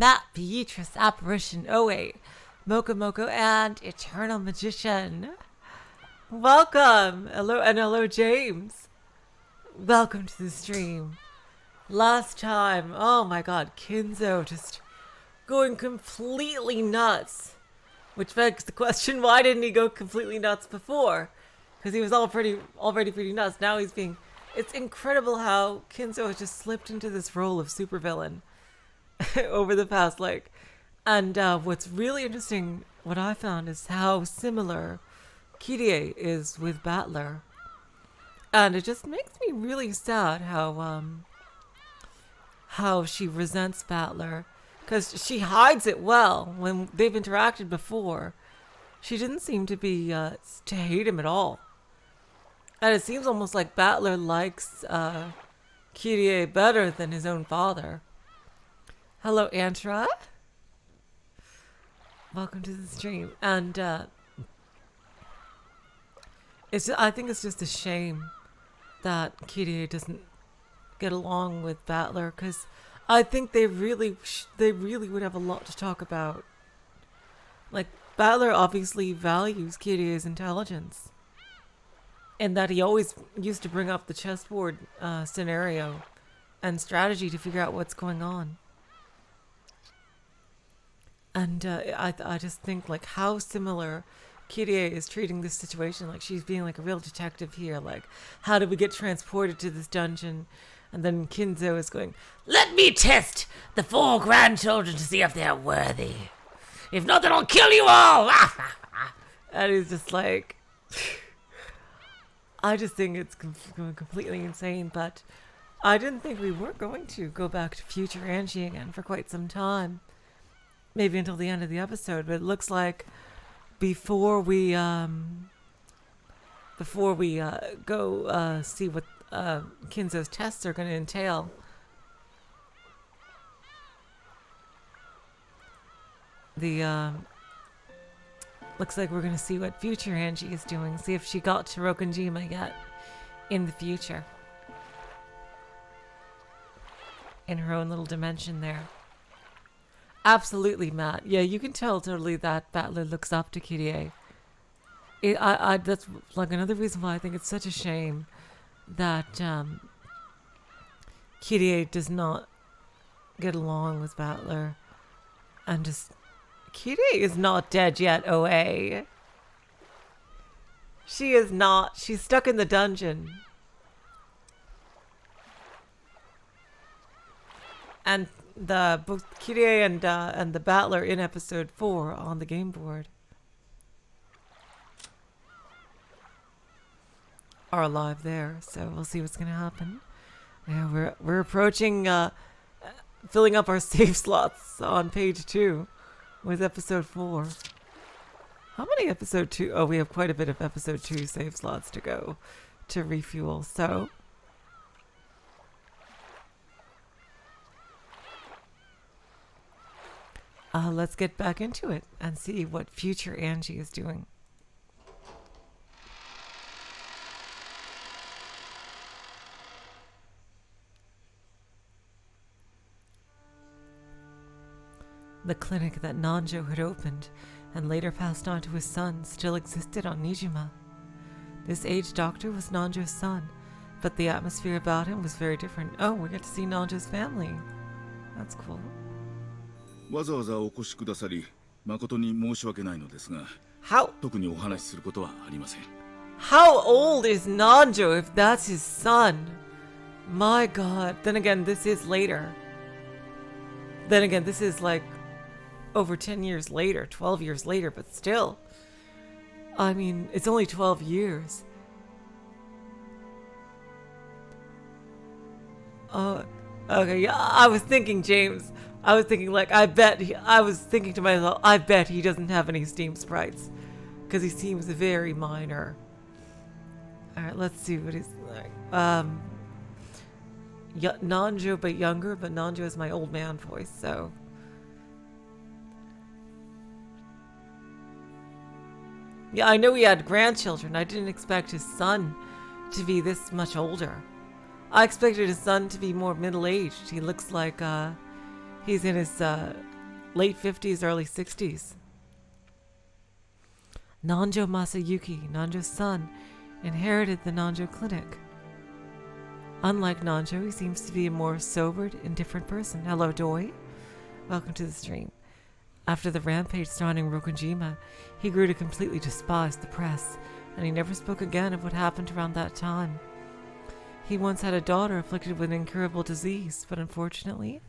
Matt, Beatrice, Apparition, Oe, Moko, and Eternal Magician. Welcome! Hello, James. Welcome to the stream. Last time, oh my god, Kinzo just going completely nuts. Which begs the question, why didn't he go completely nuts before? Because he was already pretty nuts. Now he's being... It's incredible how Kinzo has just slipped into this role of supervillain over the past, And what's really interesting, what I found, is how similar Kirie is with Battler. And it just makes me really sad how she resents Battler. Because she hides it well when they've interacted before. She didn't seem to be, to hate him at all. And it seems almost like Battler likes Kirie better than his own father. Hello, Antra. Welcome to the stream. And I think it's just a shame that Kirie doesn't get along with Battler, because I think they really would have a lot to talk about. Like, Battler obviously values Kirie's intelligence, and that he always used to bring up the chessboard scenario and strategy to figure out what's going on. And I just think, like, how similar Kirie is treating this situation. Like, she's being like a real detective here. Like, how did we get transported to this dungeon? And then Kinzo is going, let me test the 4 grandchildren to see if they're worthy. If not, then I'll kill you all. And he's just like... I just think it's completely insane. But I didn't think we were going to go back to Future Ange again for quite some time. Maybe until the end of the episode. But it looks like before we go see what Kinzo's tests are going to entail, looks like we're going to see what Future Ange is doing. See if she got to Rokonjima yet in the future. In her own little dimension there. Absolutely, Matt. Yeah, you can tell totally that Battler looks up to Kirie. That's like another reason why I think it's such a shame that Kirie does not get along with Battler. And just... Kirie is not dead yet, OA. She is not. She's stuck in the dungeon. And both Kirie and the Battler in episode 4 on the game board are alive there, so we'll see what's gonna happen. Yeah, we're approaching filling up our save slots on page 2 with episode 4. How many episode 2? Oh, we have quite a bit of episode 2 save slots to go to refuel, so let's get back into it and see what Future Ange is doing. The clinic that Nando had opened and later passed on to his son still existed on Nijima. This aged doctor was Nando's son, but the atmosphere about him was very different. Oh, we get to see Nando's family. That's cool. わざわざお越しくださり、誠に申し訳ないのですが、特にお話しすることはありません。How old is Nando if that's his son? My god. Then again, this is later. Then again, this is like over 10 years later, 12 years later, but still. I mean, it's only 12 years. Okay, yeah, I was thinking, James. I was thinking, like, I was thinking to myself, I bet he doesn't have any Steam sprites. Because he seems very minor. Alright, let's see what he's like. Nando, but younger, but Nando is my old man voice, so. Yeah, I know he had grandchildren. I didn't expect his son to be this much older. I expected his son to be more middle-aged. He looks like, he's in his late 50s, early 60s. Nando Masayuki, Nando's son, inherited the Nando clinic. Unlike Nando, he seems to be a more sobered, indifferent person. Hello, Doi. Welcome to the stream. After the rampage surrounding Rokujima, he grew to completely despise the press, and he never spoke again of what happened around that time. He once had a daughter afflicted with an incurable disease, but unfortunately,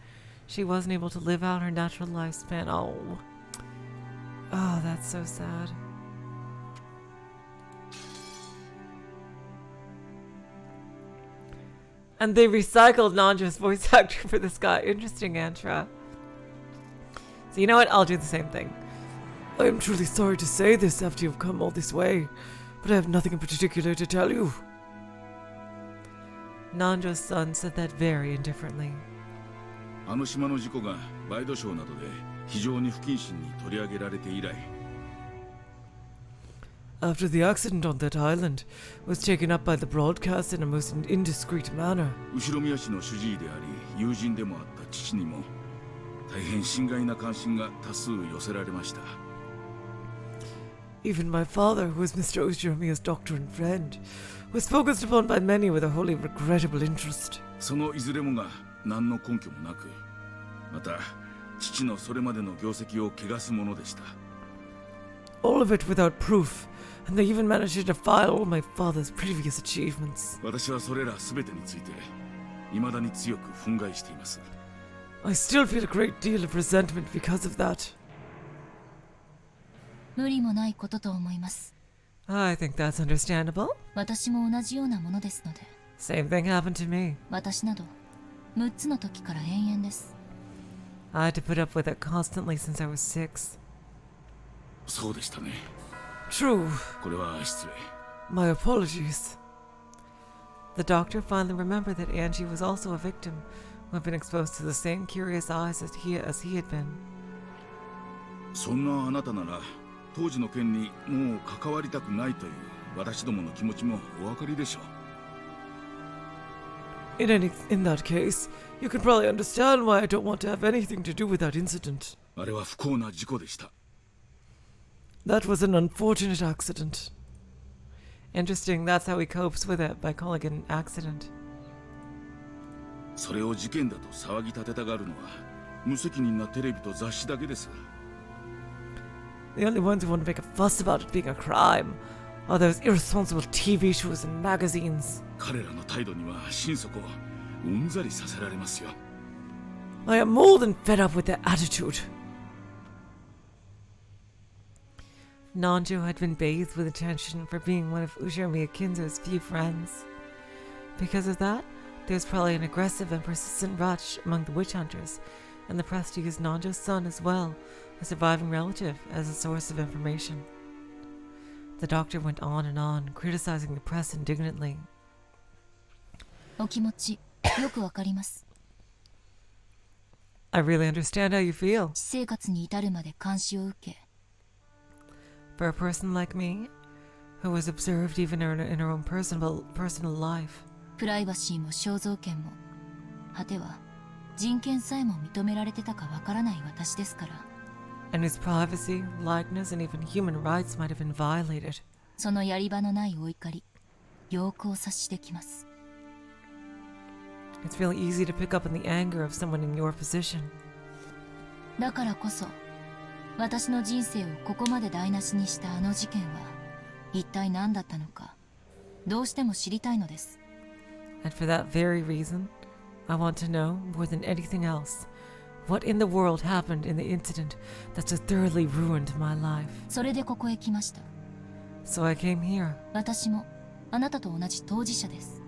she wasn't able to live out her natural lifespan. Oh, that's so sad. And they recycled Nando's voice actor for this guy. Interesting, Antra. So you know what? I'll do the same thing. I am truly sorry to say this after you've come all this way, but I have nothing in particular to tell you. Nando's son said that very indifferently. あの島の事故がワイドショーなどで非常に不謹慎に取り上げられて以来 After the accident on that island was taken up by the broadcast in a most indiscreet manner. 後宮氏の主治医であり友人でもあった父にも大変心外な関心が多数寄せられました。 Even my father, who was Mr. Ushiromiya's doctor and friend, was focused upon by many with a wholly regrettable interest. そのいずれもが何の根拠もなく、また父のそれまでの業績を汚すものでした。 All of it without proof, and they even managed to defile all my father's previous achievements. 私はそれら全てについて未だに強く憤慨しています。 I still feel a great deal of resentment because of that. 無理もないことと思います。 I think that's understandable. 私も同じようなものですので。 Same thing happened to me. 私など6つの時から延々です。 I had to put up with it constantly since I was 6. そうでしたね。 True. これは失礼。 My apologies. The doctor finally remembered that Angie was also a victim who had been exposed to the same curious eyes as he had been. そんなあなたなら当時の件にもう関わりたくないという私どもの気持ちもお分かりでしょう。 In that case, you can probably understand why I don't want to have anything to do with that incident. あれは不幸な事故でした。 That was an unfortunate accident. Interesting, that's how he copes with it, by calling it an accident. それを事件だと騒ぎ立てたがるのは無責任なテレビと雑誌だけです。 The only ones who want to make a fuss about it being a crime are those irresponsible TV shows and magazines. 彼らの態度には心底うんざりさせられますよ。 I am more than fed up with their attitude. Nando had been bathed with attention for being one of Ushiromiya Kinzo's few friends. Because of that, there was probably an aggressive and persistent rush among the witch hunters, and the press to use Nando's son as well, a surviving relative, as a source of information. The doctor went on and on, criticizing the press indignantly. お気持ちよくわかります。 I really understand how you feel. 私生活に至るまで監視を受け。 For a person like me, who was observed even in her own personal life. プライバシーも肖像権も、果ては人権さえも認められてたかわからない私ですから。 And whose privacy, likeness, and even human rights might have been violated. そのやり場のないお怒り、よくお察しできます。 It's really easy to pick up on the anger of someone in your position. だからこそ、私の人生をここまで台無しにしたあの事件は一体何だったのか、どうしても知りたいのです。 And for that very reason, I want to know, more than anything else, what in the world happened in the incident that so thoroughly ruined my life. それでここへ来ました。 So I came here. 私もあなたと同じ当事者です。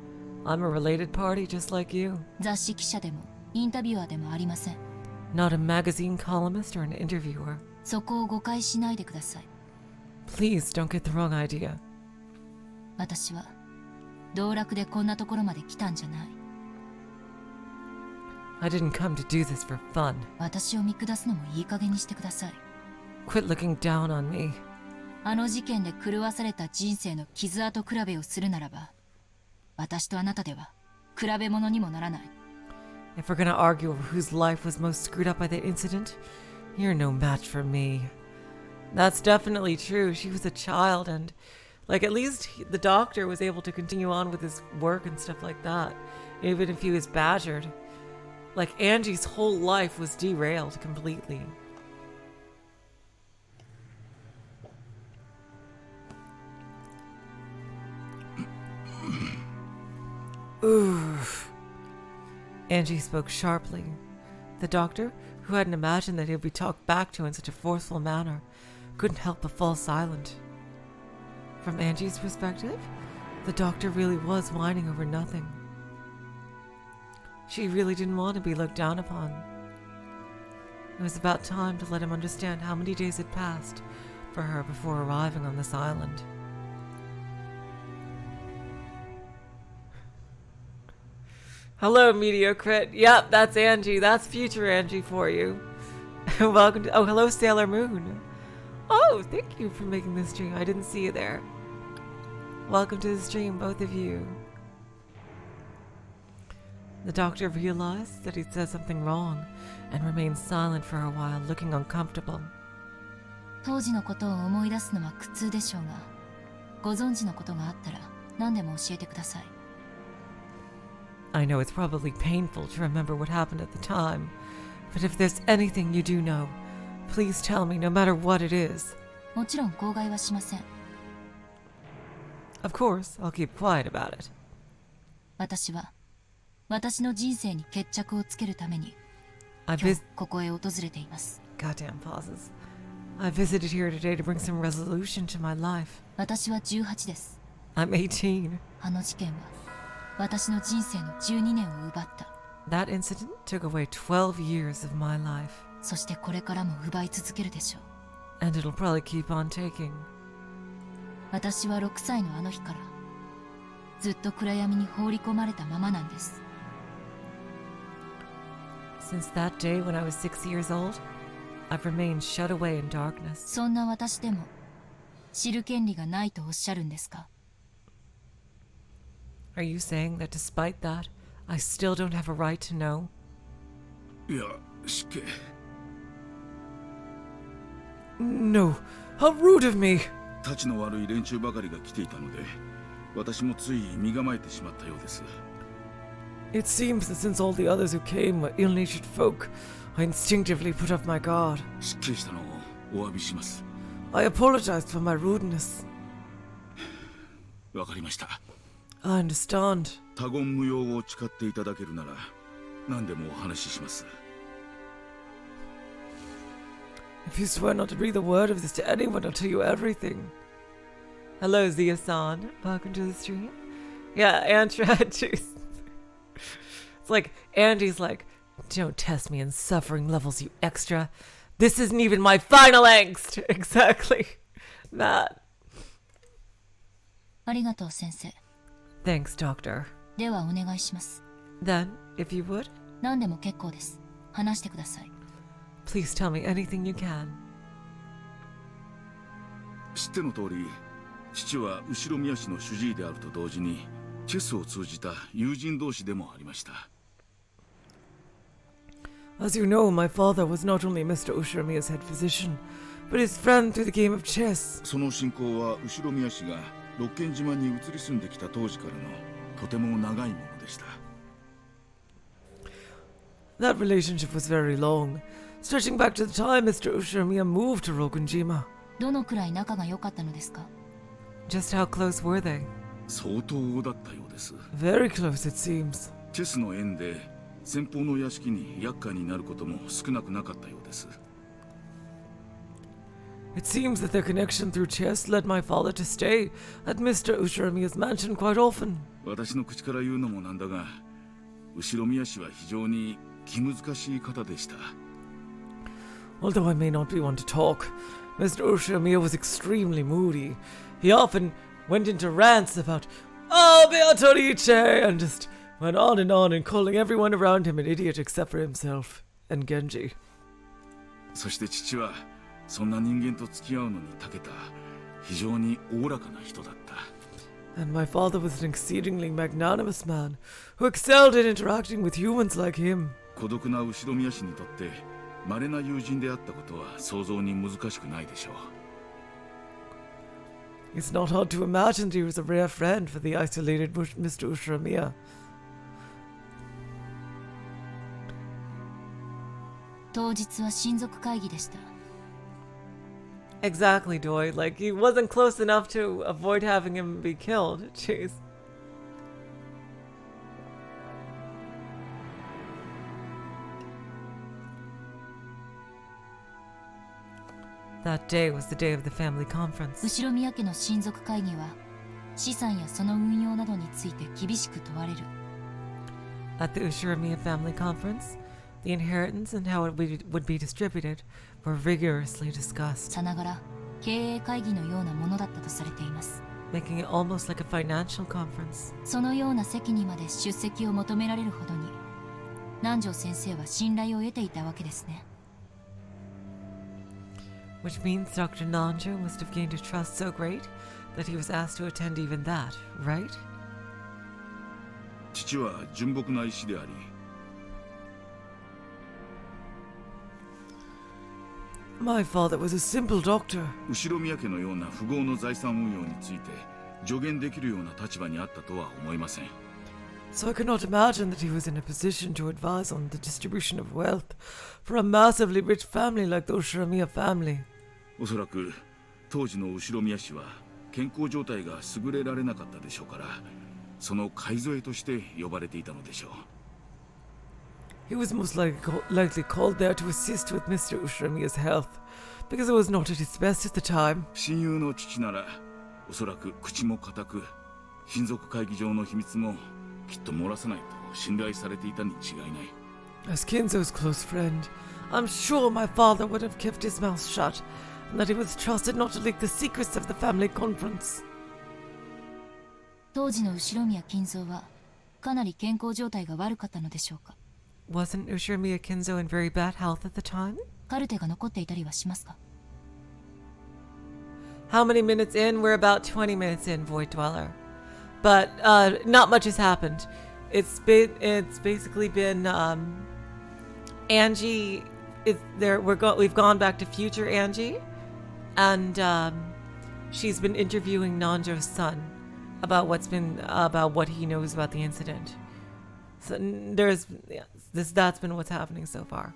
I'm a related party just like you. 雑誌記者でもインタビュアーでもありません。 Not a magazine columnist or an interviewer. そこを誤解しないでください。 Please don't get the wrong idea. 私は道楽でこんなところまで来たんじゃない。 I didn't come to do this for fun. 私を見下すのもいい加減にしてください。 Quit looking down on me. あの事件で狂わされた人生の傷跡比べをするならば、私とあなたでは比べ物にもならない。 If we're gonna argue over whose life was most screwed up by that incident, You're no match for me. That's definitely true. She was a child, and like at least the doctor was able to continue on with his work and stuff like that, even if he was badgered. Like Angie's whole life was derailed completely. Oof. Angie spoke sharply. The doctor, who hadn't imagined that he would be talked back to in such a forceful manner, couldn't help but fall silent. From Angie's perspective, the doctor really was whining over nothing. She really didn't want to be looked down upon. It was about time to let him understand how many days had passed for her before arriving on this island. Hello, Mediocrit. Yep, that's Angie. That's Future Ange for you. Welcome to... Oh, hello, Sailor Moon. Oh, thank you for making this stream. I didn't see you there. Welcome to the stream, both of you. The doctor realized that he'd said something wrong and remained silent for a while, looking uncomfortable. 当時のことを思い出すのは苦痛でしょうが、ご存知のことがあったら何でも教えてください。I know it's probably painful to remember what happened at the time, but if there's anything you do know, please tell me no matter what it is. もちろん口外はしません。Of course, I'll keep quiet about it. 私は私の人生に決着をつけるために今日ここへ訪れています。Goddamn pauses. I visited here today to bring some resolution to my life. 私は18です。I'm 18. あの事件は私の人生の12年を奪った。That incident took away 12 years of my life. そしてこれからも奪い続けるでしょう。And it'll probably keep on taking. 私は6歳のあの日からずっと暗闇に放り込まれたままなんです。Since that day when I was 6 years old, I've remained shut away in darkness. そんな私でも知る権利がないとおっしゃるんですか？ Are you saying that despite that, I still don't have a right to know? いや、失敬。No, how rude of me! たちの悪い連中ばかりが来ていたので、私もつい身構えてしまったようです。It seems that since all the others who came were ill-natured folk, I instinctively put up my guard. 失敬したのをお詫びします。I apologized for my rudeness. わかりました。I understand. 他言無用を誓っていただけるなら何でもお話しします。 If you swear not to breathe a word of this to anyone, I'll tell you everything. Hello, Zia-san. Welcome to the stream. Yeah, Antra juice. It's like, Andy's like, don't test me in suffering levels, you extra. This isn't even my final angst. Exactly. That. ありがとう先生。 Thanks, doctor. ではお願いします。 Then, if you would, 何でも結構です。話してください。 please tell me anything you can. 知っての通り、父は後宮氏の主治医であると同時にチェスを通じた友人同士でもありました。 As you know, my father was not only Mr. Ushiromiya's head physician, but his friend through the game of chess. その信仰は後宮氏が六軒島に移り住んできた当時からのとても長いものでした。 That relationship was very long, stretching back to the time Mr. Ushiromiya moved to Rokunjima. どのくらい仲が良かったのですか？ Just how close were they? 相当だったようです。 Very close, it seems. チェスの縁で先方の屋敷に厄介になることも少なくなかったようです。 It seems that their connection through chess led my father to stay at Mr. Ushiromiya's mansion quite often. 私の口から言うのもなんだが、後宮氏は非常に気難しい方でした。 Although I may not be one to talk, Mr. Ushiromiya was extremely moody. He often went into rants about, "Oh, Beatrice," and just went on and calling everyone around him an idiot except for himself and Genji. そして父はそんな人間と付き合うのに長けた非常におおらかな人だった。 And my father was an exceedingly magnanimous man who excelled in interacting with humans like him. 孤独な後宮氏にとって稀な友人であったことは想像に難しくないでしょう。 It's not hard to imagine that he was a rare friend for the isolated Mr. Ushiromiya. 当日は親族会議でした。 Exactly, Doi. Like, he wasn't close enough to avoid having him be killed. Jeez. That day was the day of the family conference. 後宮家の親族会議は資産やその運用などについて厳しく問われる。 At the Ushiromiya family conference, the inheritance and how it would be distributed were rigorously discussed, さながら経営会議のようなものだったとされています。 making it almost like a financial conference. そのような席にまで出席を求められるほどに南條先生は信頼を得ていたわけですね。 Which means Dr. Nando must have gained a trust so great that he was asked to attend even that, right? 父は純朴な医師であり、 My father was a simple doctor. 後宮家のような富豪の財産運用について助言できるような立場にあったとは思いません。 So I could not imagine that he was in a position to advise on the distribution of wealth for a massively rich family like the Ushiromiya family. おそらく当時の後宮氏は健康状態が優れられなかったでしょうから、その買い添えとして呼ばれていたのでしょう。 He was most likely called there to assist with Mr. Ushiromiya's health, because it was not at its best at the time. 親友の父ならおそらく口も固く、親族会議上の秘密もきっと漏らさないと信頼されていたに違いない。 As Kinzo's close friend, I'm sure my father would have kept his mouth shut, and that he was trusted not to leak the secrets of the family conference. 当時の後宮金蔵はかなり健康状態が悪かったのでしょうか。 Wasn't Ushiromiya Kinzo in very bad health at the time? カルテが残っていたりはしますか。 How many minutes in? We're about 20 minutes in, Void Dweller. But not much has happened. It's basically been Angie is there. We've gone back to Future Ange, and she's been interviewing Nando's son about what he knows about the incident. So that's been what's happening so far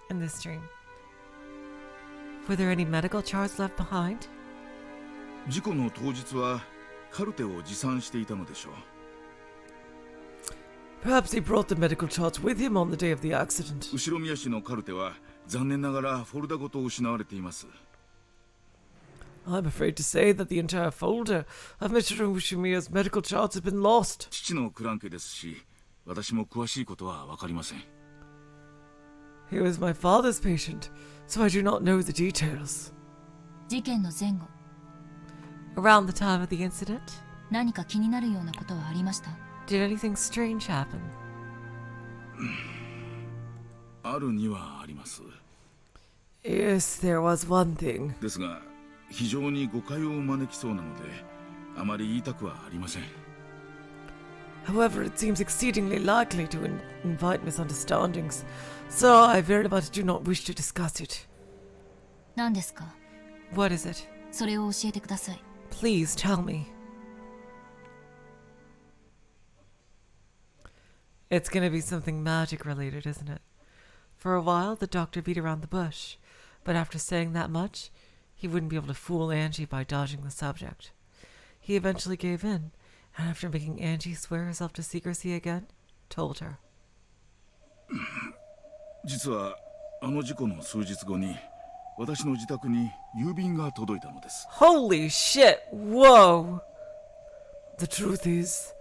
in this stream. Were there any medical charts left behind? 事故の当日はカルテを持参していたのでしょう。 Perhaps he brought the medical charts with him on the day of the accident. 後宮氏のカルテは残念ながらフォルダごと失われています。 I'm afraid to say that the entire folder of Mr. Ushiromiya's medical charts has been lost. 父のクラン家ですし、私も詳しいことは分かりません。 He was my father's patient, so I do not know the details. 事件の前後、 Around the time of the incident, 何か気になるようなことはありました。 did anything strange happen? あるにはあります。 Yes, there was one thing. ですが、非常に誤解を招きそうなので、あまり言いたくはありません。 However, it seems exceedingly likely to invite misunderstandings, so I very much do not wish to discuss it. 何ですか。 What is it? それを教えてください。 Please tell me. It's going to be something magic related, isn't it? For a while, the doctor beat around the bush, but after saying that much, he wouldn't be able to fool Angie by dodging the subject. He eventually gave in, and after making Angie swear herself to secrecy again, told her. 実はあの事故の数日後に私の自宅に郵便が届いたのです。 Holy shit! Whoa! The truth is,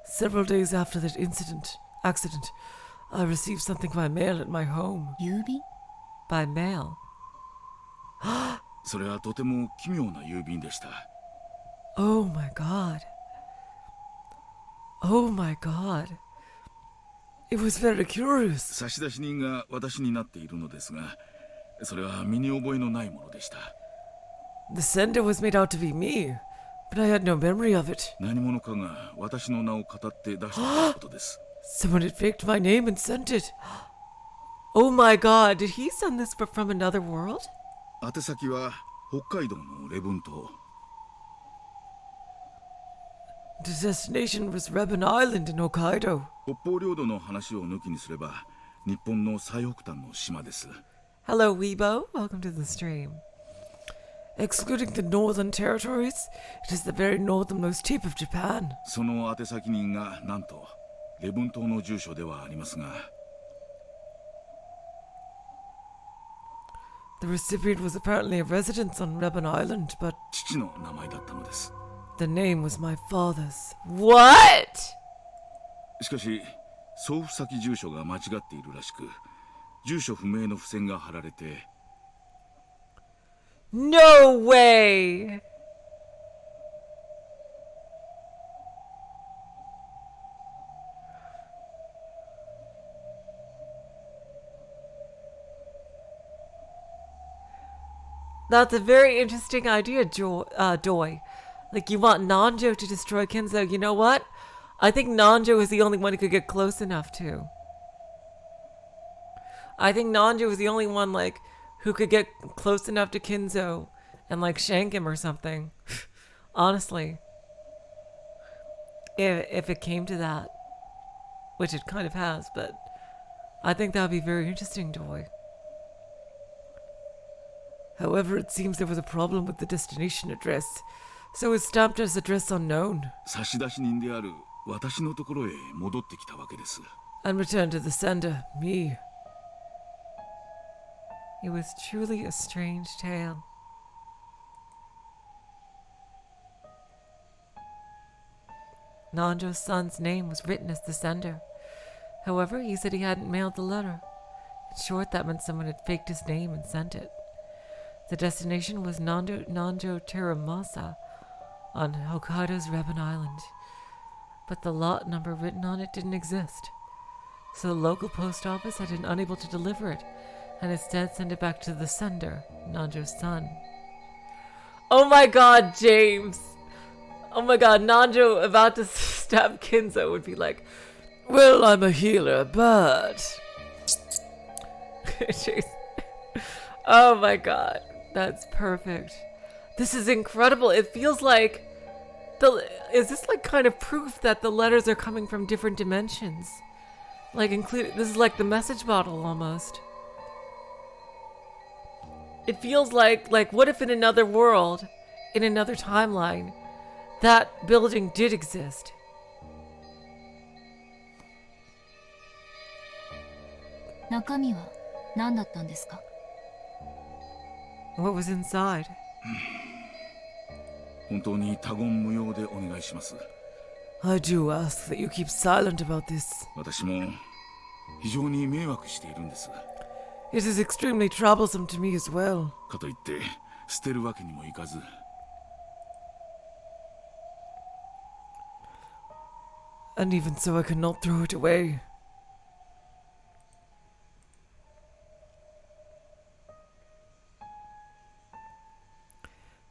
several days after that accident, I received something by mail at my home. 郵便？ By mail. それはとても奇妙な郵便でした。 Oh my god. Oh my god. It was very curious. 差出人が私になっているのですが、それは身に覚えのないものでした。 The sender was made out to be me, but I had no memory of it. 何者かが私の名を語って出したということです。 Someone had faked my name and sent it. Oh my god, did he send this from another world? 宛先は北海道の礼文島。 The destination was Rebon Island in Hokkaido. 北方領土の話を抜きにすれば日本の最北端の島です。 Hello, Weibo. Welcome to the stream. Excluding the northern territories, it is the very northernmost tip of Japan. その宛先人がなんと礼文島の住所ではありますが。 The recipient was apparently a resident on Rebon Island, but 父の名前だったのです。 the name was my father's. What? しかし送付先住所が間違っているらしく、住所不明の付箋が貼られて。 No way! That's a very interesting idea, Doi. Like, you want Nando to destroy Kinzo. You know what? I think Nando is the only one who could get close enough to. I think Nando is the only one, like, who could get close enough to Kinzo and, like, shank him or something. Honestly. If it came to that. Which it kind of has, but I think that would be very interesting, Doi. However, it seems there was a problem with the destination address, so it's stamped as address unknown. 差出人である私のところへ戻ってきたわけです。 And returned to the sender, me. It was truly a strange tale. Nando's son's name was written as the sender. However, he said he hadn't mailed the letter. In short, that meant someone had faked his name and sent it. The destination was Nando Teramasa on Hokkaido's Rebon Island. But the lot number written on it didn't exist. So the local post office had been unable to deliver it, and instead sent it back to the sender, Nando's son. Oh my god, James! Oh my god, Nando about to stab Kinzo would be like, well, I'm a healer, but... Jeez. Oh my god, that's perfect. This is incredible. It feels like... Is this like kind of proof that the letters are coming from different dimensions? Like this is like the message bottle almost. It feels like what if in another world, in another timeline, that building did exist? What was inside? 本当に他言無用でお願いします。 I do ask that you keep silent about this. 私も非常に迷惑しているんです。 It is extremely troublesome to me as well. かといって捨てるわけにもいかず。 And even so, I cannot throw it away.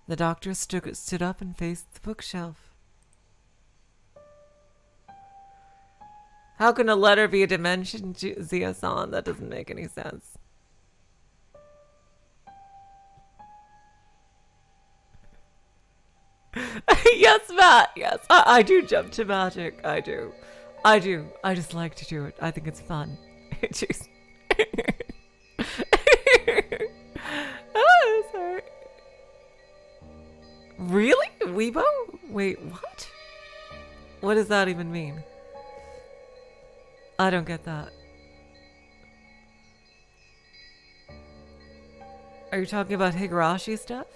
The doctor stood up and faced the bookshelf. How can a letter be a dimension, Zia-san? That doesn't make any sense. Yes, Matt. Yes, I do jump to magic. I do. I just like to do it. I think it's fun. Jeez. Oh, sorry. Really? Weibo? Wait, what? What does that even mean? I don't get that. Are you talking about Higurashi stuff?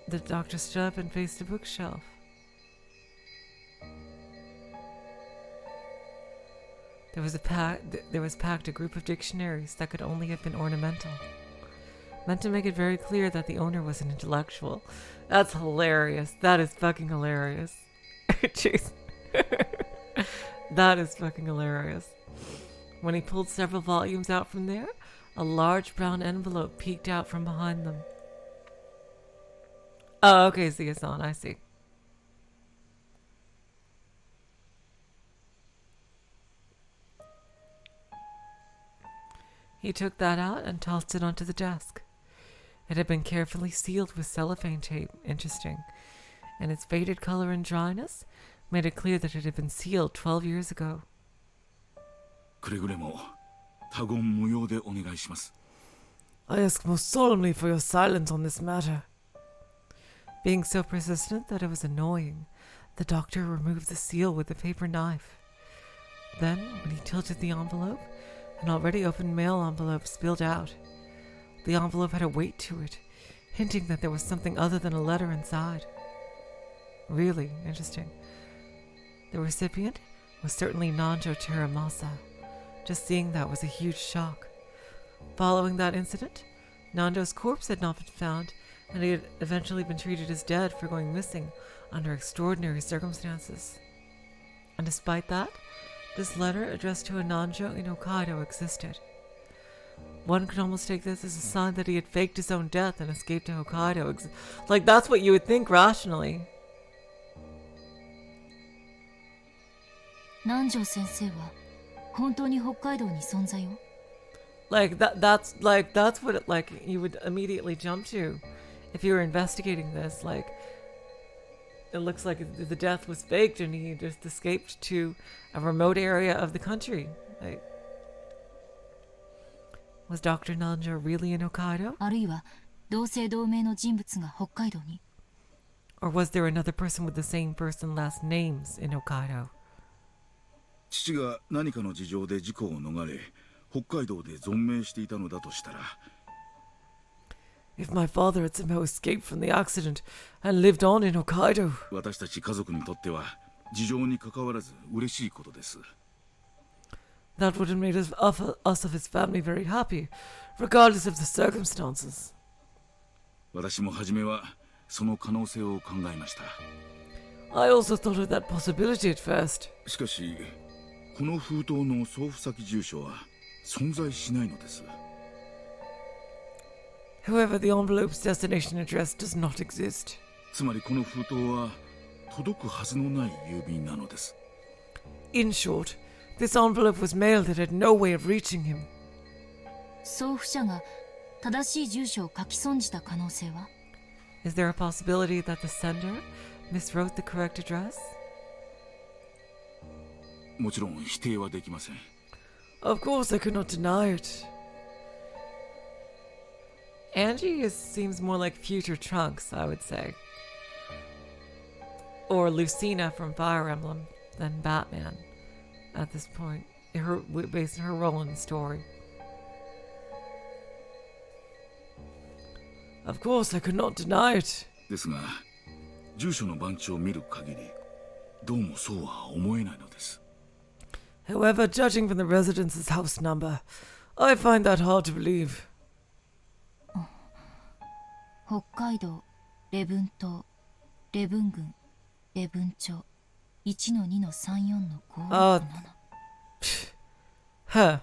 The doctor stood up and faced a bookshelf. There was packed a group of dictionaries that could only have been ornamental, meant to make it very clear that the owner was an intellectual. That's hilarious. That is fucking hilarious. Jeez. That is fucking hilarious. When he pulled several volumes out from there, a large brown envelope peeked out from behind them. Oh, okay, Zia-san, I see. He took that out and tossed it onto the desk. It had been carefully sealed with cellophane tape. Interesting. And its faded color and dryness made it clear that it had been sealed 12 years ago. くれぐれも他言無用でお願いします。 I ask most solemnly for your silence on this matter. Being so persistent that it was annoying, the doctor removed the seal with a paper knife. Then, when he tilted the envelope, an already opened mail envelope spilled out. The envelope had a weight to it, hinting that there was something other than a letter inside. Really interesting. The recipient was certainly Nando Chiramasa. Just seeing that was a huge shock. Following that incident, Nando's corpse had not been found, and he had eventually been treated as dead for going missing under extraordinary circumstances. And despite that, this letter addressed to a Nanjo in Hokkaido existed. One could almost take this as a sign that he had faked his own death and escaped to Hokkaido. Like, that's what you would think rationally. Nanjo sensei wa hontou ni Hokkaido ni sonzai o? That's what it, like, you would immediately jump to if you were investigating this. Like, it looks like the death was faked and he just escaped to a remote area of the country. Like, was Dr. Nanjo really in Hokkaido? あるいは同姓同名の人物が北海道に? Or was there another person with the same first and last names in Hokkaido? 父が何かの事情で事故を逃れ、北海道で存命していたのだとしたら。 If my father had somehow escaped from the accident and lived on in Hokkaido. 私たち家族にとっては事情に関わらず嬉しいことです。 That would have made us of his family very happy, regardless of the circumstances. 私も初めはその可能性を考えました。 I also thought of that possibility at first. しかし、この封筒の送付先住所は存在しないのです。 However, the envelope's destination address does not exist. つまりこの封筒は届くはずのない郵便なのです。 In short, this envelope was mailed that had no way of reaching him. 送付者が正しい住所を書き損じた可能性は? Is there a possibility that the sender miswrote the correct address? もちろん否定はできません。 Of course, I could not deny it. Angie seems more like Future Trunks, I would say. Or Lucina from Fire Emblem than Batman at this point, based on her role in the story. Of course, I could not deny it. ですが、住所の番地を見る限り、どうもそうは思えないのです。 However, judging from the residence's house number, I find that hard to believe. 北海道礼文島礼文郡礼文町 1-2-34-5-7 Huh.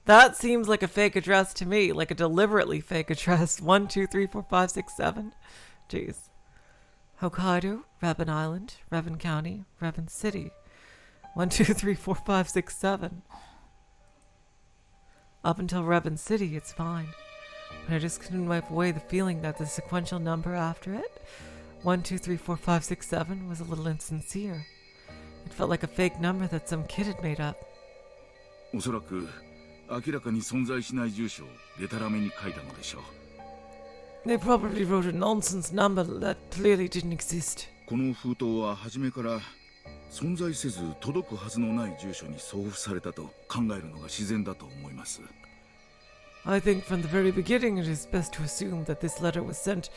That seems like a fake address to me, like a deliberately fake address. 1, 2, 3, 4, 5, 6, 7. Jeez. Hokkaido, Rebun Island, Rebun County, Rebun City. 1, 2, 3, 4, 5, 6, 7. Up until Rebun City, it's fine. But I just couldn't wipe away the feeling that the sequential number after it, 1, 2, 3, 4, 5, 6, 7, was a little insincere. It felt like a fake number that some kid had made up. おそらく明らかに存在しない住所をデタラメに書いたのでしょう。 They probably wrote a nonsense number that clearly didn't exist. この封筒は初めから存在せず届くはずのない住所に送付されたと考えるのが自然だと思います。 I think from the very beginning it is best to assume that this letter was sent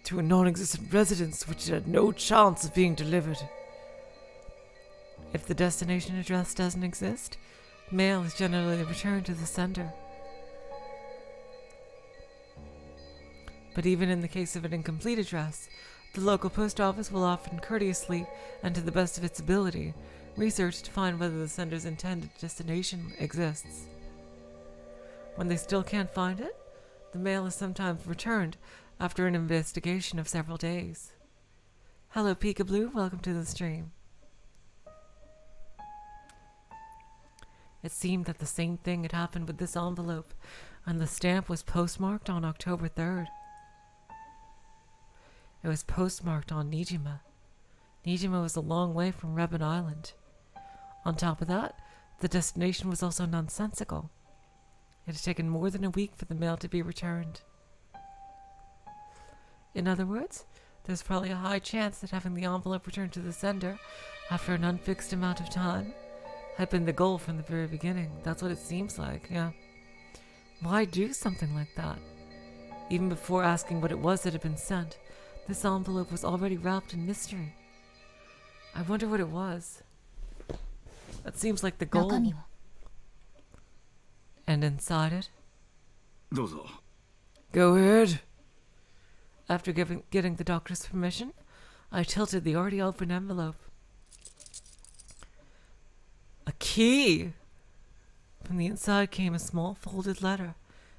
to a non-existent residence which had no chance of being delivered. If the destination address doesn't exist, mail is generally returned to the sender. But even in the case of an incomplete address, the local post office will often courteously, and to the best of its ability, research to find whether the sender's intended destination exists. When they still can't find it, the mail is sometimes returned after an investigation of several days. Hello, Peekaboo, welcome to the stream. It seemed that the same thing had happened with this envelope, and the stamp was postmarked on October 3rd. It was postmarked on Nijima. Nijima was a long way from Rebun Island. On top of that, the destination was also nonsensical. It had taken more than a week for the mail to be returned. In other words, there's probably a high chance that having the envelope returned to the sender after an unfixed amount of time had been the goal from the very beginning. That's what it seems like, yeah. Why do something like that? Even before asking what it was that had been sent, this envelope was already wrapped in mystery. I wonder what it was. That seems like the goal. 中身は And inside it? どうぞ。 Go ahead. After getting the doctor's permission, I tilted the already open envelope. A key! From the inside came a small folded letter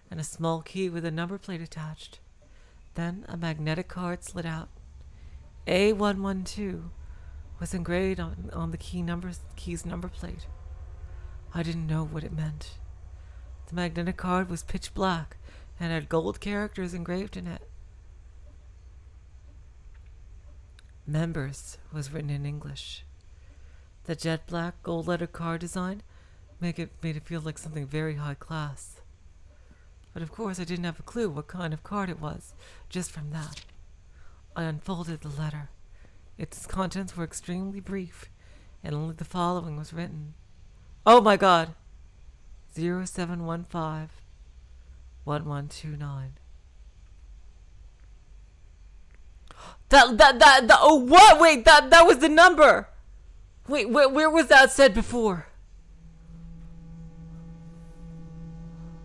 and a small key with a number plate attached. Then a magnetic card slid out. A112 was engraved on the key's number plate. I didn't know what it meant. The magnetic card was pitch black and had gold characters engraved in it. Members was written in English. The jet black gold lettered card design made it feel like something very high class. But of course I didn't have a clue what kind of card it was, just from that. I unfolded the letter. Its contents were extremely brief, and only the following was written. Oh my god! 0715 1129. Oh, what? Wait, that was the number! Wait, where was that said before?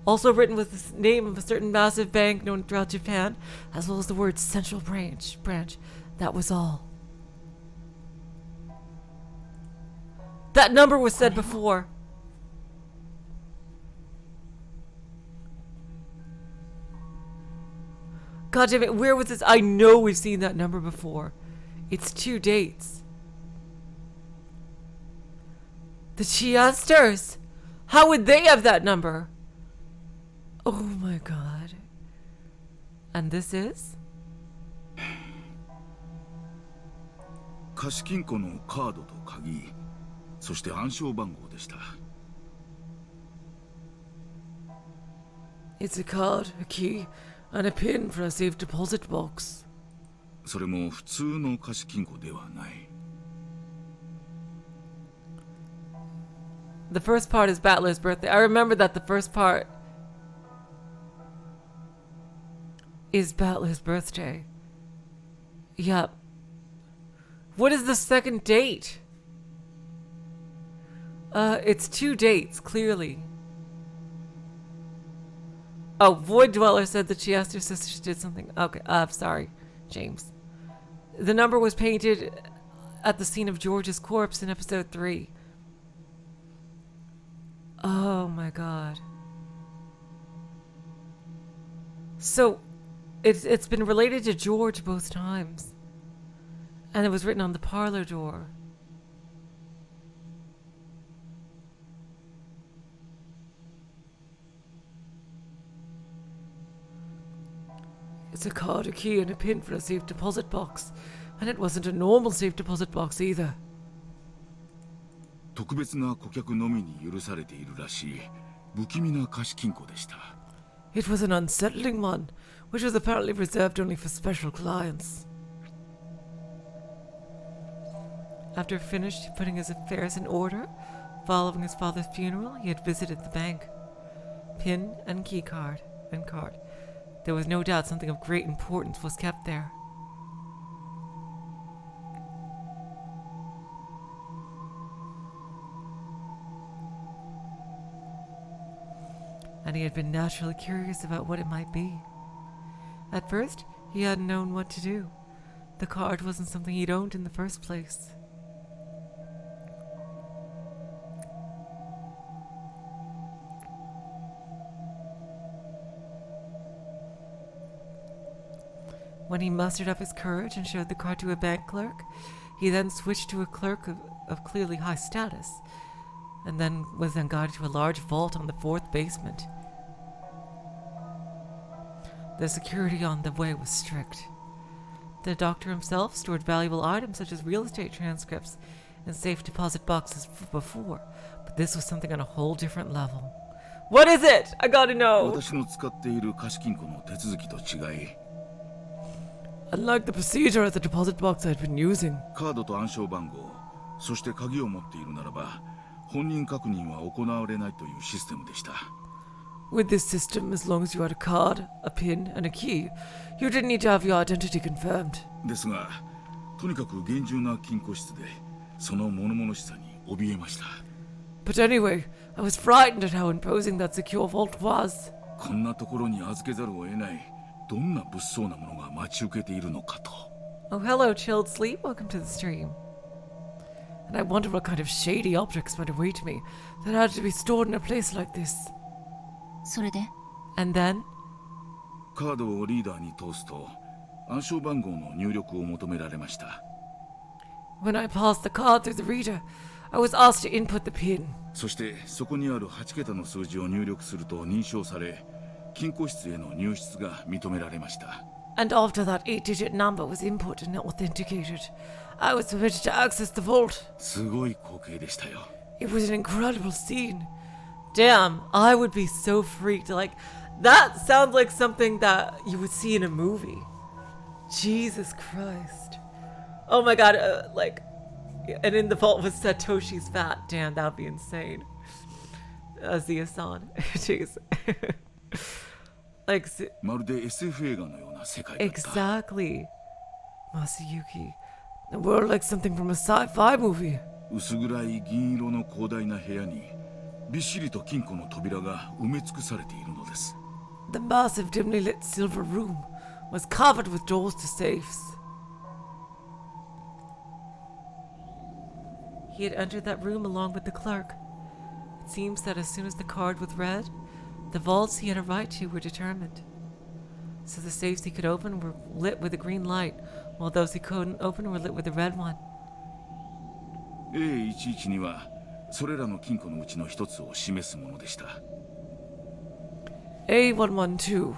Also written with the name of a certain massive bank known throughout Japan, as well as the word Central Branch. That was all. That number was said before. God damn it, where was this? I know we've seen that number before. It's 2 dates. The Chiasters! How would they have that number? Oh my god. And this is? 貸金庫のカードと鍵、そして暗証番号でした。 It's a card, a key, and a pin for a safe deposit box. それも普通の貸金庫ではない。 The first part is Battler's birthday. I remember that the first part is Battler's birthday. Yep. What is the second date? It's 2 dates, clearly. Oh, Void Dweller said that she asked her sister she did something. Okay, sorry, James. The number was painted at the scene of George's corpse in episode 3. Oh my god. So, it's been related to George both times. And it was written on the parlor door. It's a card, a key, and a pin for a safe deposit box. And it wasn't a normal safe deposit box either. 特別な顧客のみに許されているらしい不気味な貸金庫でした。 It was an unsettling one, which was apparently reserved only for special clients. After finished putting his affairs in order, following his father's funeral, he had visited the bank. Pin and key card and card. There was no doubt something of great importance was kept there. And he had been naturally curious about what it might be. At first, he hadn't known what to do. The card wasn't something he'd owned in the first place. When he mustered up his courage and showed the card to a bank clerk, he then switched to a clerk of clearly high status. and then was then guided to a large vault on the 4th basement. The security on the way was strict. The doctor himself stored valuable items such as real estate transcripts in safe deposit boxes before, but this was something on a whole different level. What is it? I gotta know! 私の使っている貸金庫の手続きと違い、 Unlike the procedure at the deposit box I'd been using, カードと暗証番号、そして鍵を持っているならば、本人確認は行われないというシステムでした。 with this system, as long as you had a card, a pin, and a key, you didn't need to have your identity confirmed. ですが、とにかく厳重な金庫室で、その物々しさに怯えました。 But anyway, I was frightened at how imposing that secure vault was. こんなところに預けざるを得ない、どんな物騒なものが待ち受けているのかと。 Oh, hello, chilled sleep. Welcome to the stream. And I wondered what kind of shady objects might await me that had to be stored in a place like this. それで And then, カードをリーダーに通すと、暗証番号の入力を求められました。 when I passed the card through the reader, I was asked to input the pin. そしてそこにある8桁の数字を入力すると認証され、金庫室への入室が認められました。 And after that 8-digit number was input and authenticated, I was permitted to access the vault. すごい光景でしたよ。 It was an incredible scene. Damn, I would be so freaked. Like, that sounds like something that you would see in a movie. Jesus Christ. Oh my god, and in the vault was Satoshi's fat. Damn, that'd be insane. Zia-san. Jeez. Like, まるで SF 映画のような世界だった。 exactly. Masayuki. The world like something from a sci-fi movie. 薄暗い銀色の広大な部屋に、びっしりと金庫の扉が埋め尽くされているのです。 The massive dimly lit silver room was covered with doors to safes. He had entered that room along with the clerk. It seems that as soon as the card was read, the vaults he had a right to were determined. So the safes he could open were lit with a green light, while those he couldn't open were lit with a red one. A11にはそれらの金庫のうちの一つを示すものでした。 A112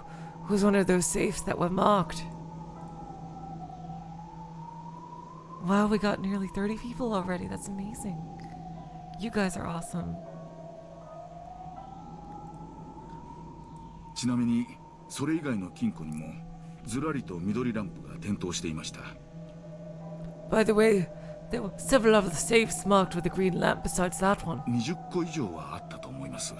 was one of those safes that were marked. Wow, we got nearly 30 people already. That's amazing. You guys are awesome. ちなみにそれ以外の金庫にもずらりと緑ランプが点灯していました。 By the way, there were several other safes marked with a green lamp besides that one. 20個以上はあったと思います。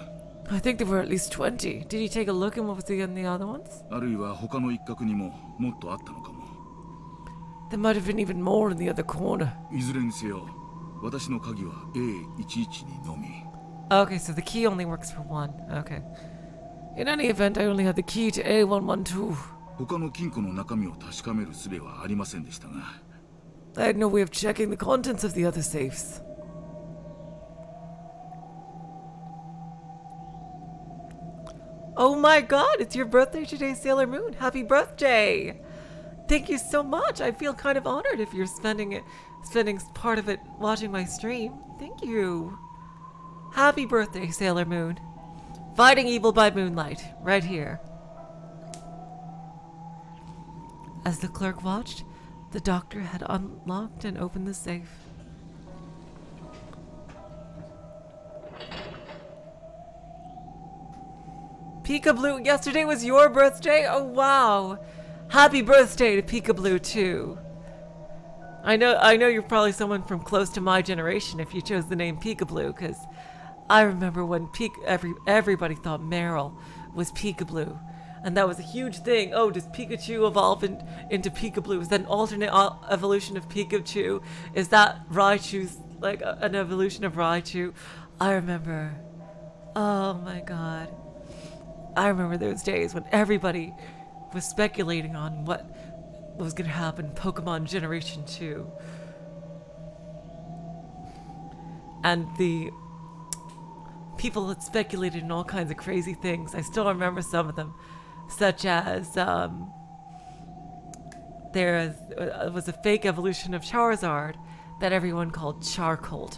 I think there were at least 20. Did you take a look and what was in the other ones? あるいは他の一角にももっとあったのかも。 There might have been even more in the other corner. いずれにせよ、私の鍵は A11 にのみ。 Okay, so the key only works for one. Okay. In any event, I only had the key to A112. 他の金庫の中身を確かめる術はありませんでしたが。 I had no way of checking the contents of the other safes. Oh my god, it's your birthday today, Sailor Moon. Happy birthday! Thank you so much. I feel kind of honored if you're spending part of it watching my stream. Thank you. Happy birthday, Sailor Moon. Fighting evil by moonlight, right here. As the clerk watched, the doctor had unlocked and opened the safe. Peekaboo, yesterday was your birthday? Oh wow. Happy birthday to Peekaboo too. I know you're probably someone from close to my generation if you chose the name Peekaboo, because I remember when everybody thought Meryl was Peekaboo. And that was a huge thing. Oh, does Pikachu evolve into Peekaboo? Is that an alternate evolution of Pikachu? Is that Raichu's like an evolution of Raichu? I remember. Oh my god. I remember those days when everybody was speculating on what was going to happen in Pokemon Generation 2. And the people had speculated in all kinds of crazy things. I still remember some of them. Such as, there was a fake evolution of Charizard that everyone called Charcoal.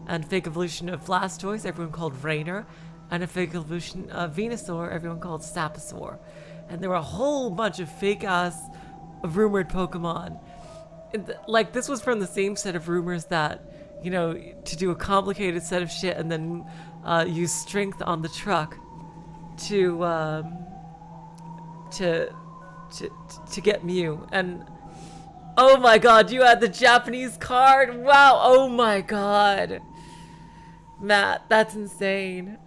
and fake evolution of Blastoise, everyone called Rainer, and a fake evolution of Venusaur, everyone called Saposaur. And there were a whole bunch of fake-ass rumored Pokemon. Like, this was from the same set of rumors that, you know, to do a complicated set of shit and then use strength on the truck to get Mew. And oh my god, you had the Japanese card? Wow, oh my god. Matt, that's insane.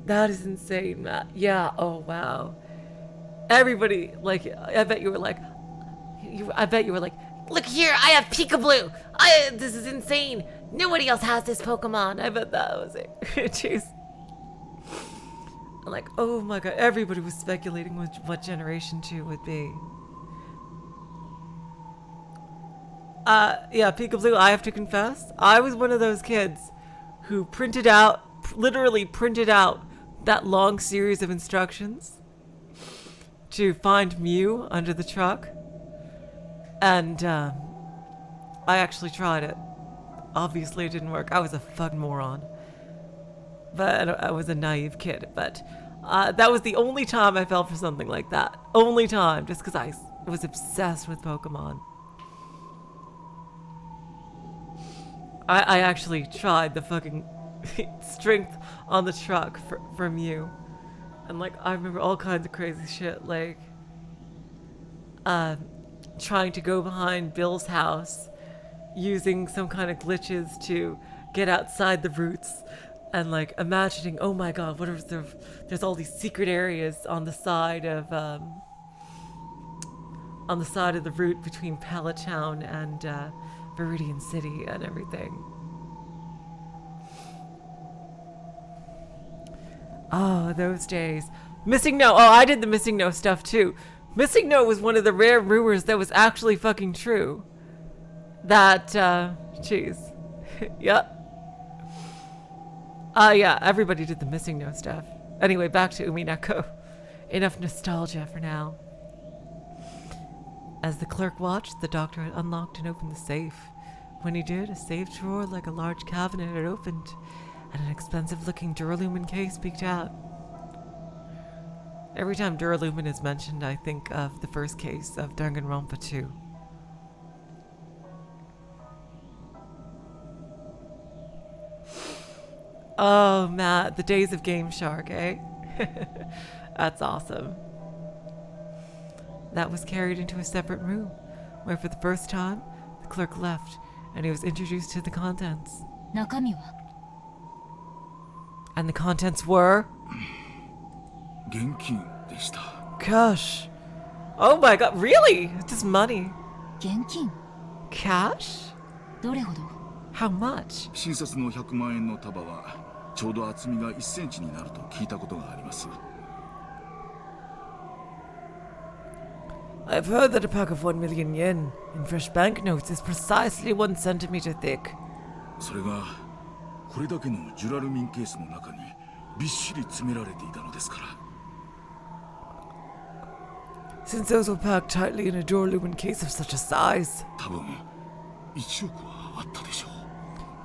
That is insane, Matt. Yeah, oh wow. Everybody, like, I bet you were like, look here, I have Peekaboo. This is insane. Nobody else has this Pokemon. I bet that was it. Jeez. Like, oh my god, everybody was speculating what Generation 2 would be. Yeah, Peekaboo, I have to confess, I was one of those kids who literally printed out that long series of instructions to find Mew under the truck. And, I actually tried it. Obviously it didn't work. I was a fucking moron. But I was a naive kid. But that was the only time I fell for something like that. Only time. Just because I was obsessed with Pokemon. I actually tried the fucking strength on the truck for Mew. And like, I remember all kinds of crazy shit. Like, trying to go behind Bill's house using some kind of glitches to get outside the roots, and like imagining, oh my god, what if there's all these secret areas on the side of the route between Palatown and Viridian City and everything. Oh, those days. Missing No. Oh, I did the Missing No stuff too. Missing No was one of the rare rumors that was actually fucking true. That, jeez. Yep. Yeah, everybody did the Missing No stuff. Anyway, back to Umineko. Enough nostalgia for now. As the clerk watched, the doctor had unlocked and opened the safe. When he did, a safe drawer like a large cabinet had opened, and an expensive-looking Duralumin case peeked out. Every time Duralumin is mentioned, I think of the first case of Danganronpa 2. Oh, Matt, the days of Game Shark, eh? That's awesome. That was carried into a separate room, where for the first time, the clerk left, and he was introduced to the contents. 中身は And the contents were... 現金でした。 Cash. Oh my god, really? Just money. 現金 Cash? どれほど How much? 新札の100万円の束はちょうど厚みが1センチになると聞いたことがあります。 I've heard that a pack of 1 million yen in fresh banknotes is precisely 1 centimeter thick. それがこれだけのジュラルミンケースの中にびっしり詰められていたのですから。 Since those were packed tightly in a Duralumin case of such a size, 多分1億はあったでしょう。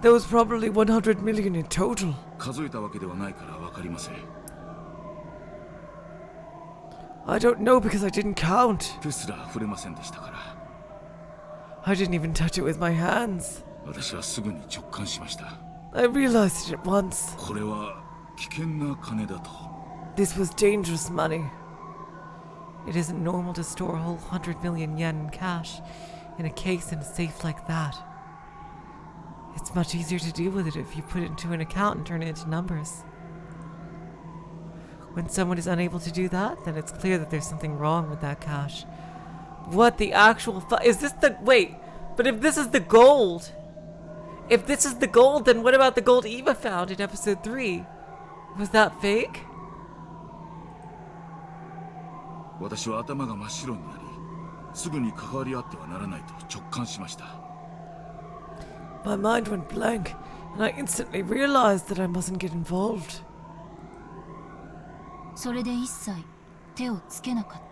there was probably 100 million in total. 数えたわけではないからわかりません。 I don't know because I didn't count. 手すら触れませんでしたから。 I didn't even touch it with my hands. 私はすぐに直感しました。 I realized it at once. これは危険な金だと。 This was dangerous money. It isn't normal to store a whole 100 million yen in cash in a case in a safe like that. It's much easier to deal with it if you put it into an account and turn it into numbers. When someone is unable to do that, then it's clear that there's something wrong with that cash. What the actual is this the... Wait, but if this is the gold... If this is the gold, then what about the gold Eva found in episode 3? Was that fake? 私は頭が真っ白になり、すぐに関わり合ってはならないと直感しました。 My mind went blank, and I instantly realized that I mustn't get involved. それで一切手をつけなかっ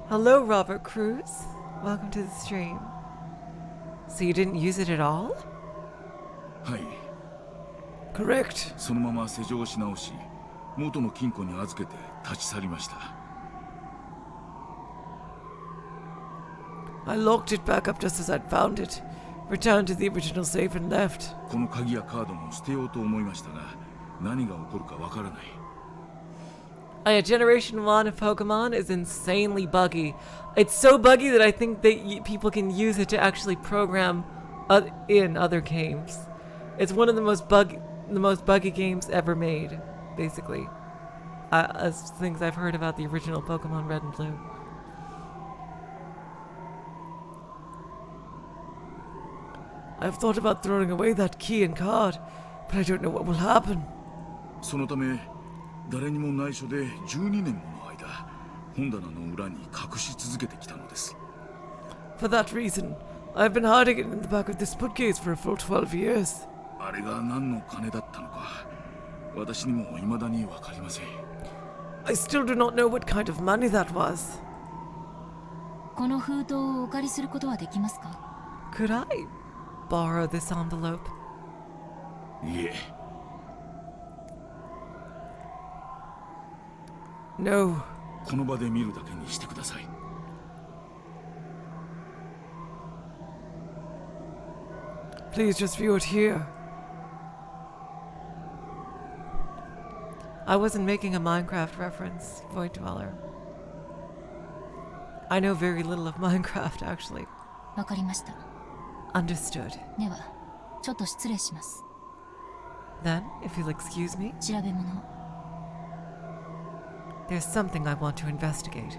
た Hello, Robert Cruz. Welcome to the stream. So you didn't use it at all? はい。 Correct. そのまま施錠し直し、元の金庫に預けて立ち去りました。 I locked it back up just as I'd found it. Returned to the original safe and left. この鍵やカードも捨てようと思いましたが、何が起こるかわからない。 Generation 1 of Pokemon is insanely buggy. It's so buggy that I think that people can use it to actually program in other games. It's one of the most buggy games ever made, basically. As things I've heard about the original Pokemon Red and Blue. I've thought about throwing away that key and card, but I don't know what will happen. そのため、誰にも内緒で12年もの間、本棚の裏に隠し続けてきたのです。 For that reason, I've been hiding it in the back of this bookcase for a full 12 years. あれが何の金だったのか、私にも未だにわかりません。 I still do not know what kind of money that was. この封筒をお借りすることはできますか？ Could I borrow this envelope? いえ。 No. この場で見るだけにしてください。 Please just view it here. I wasn't making a Minecraft reference, Void Dweller. I know very little of Minecraft, actually. わかりました。 Understood. では、ちょっと失礼します。 Then, if you'll excuse me, 調べ物。 there's something I want to investigate.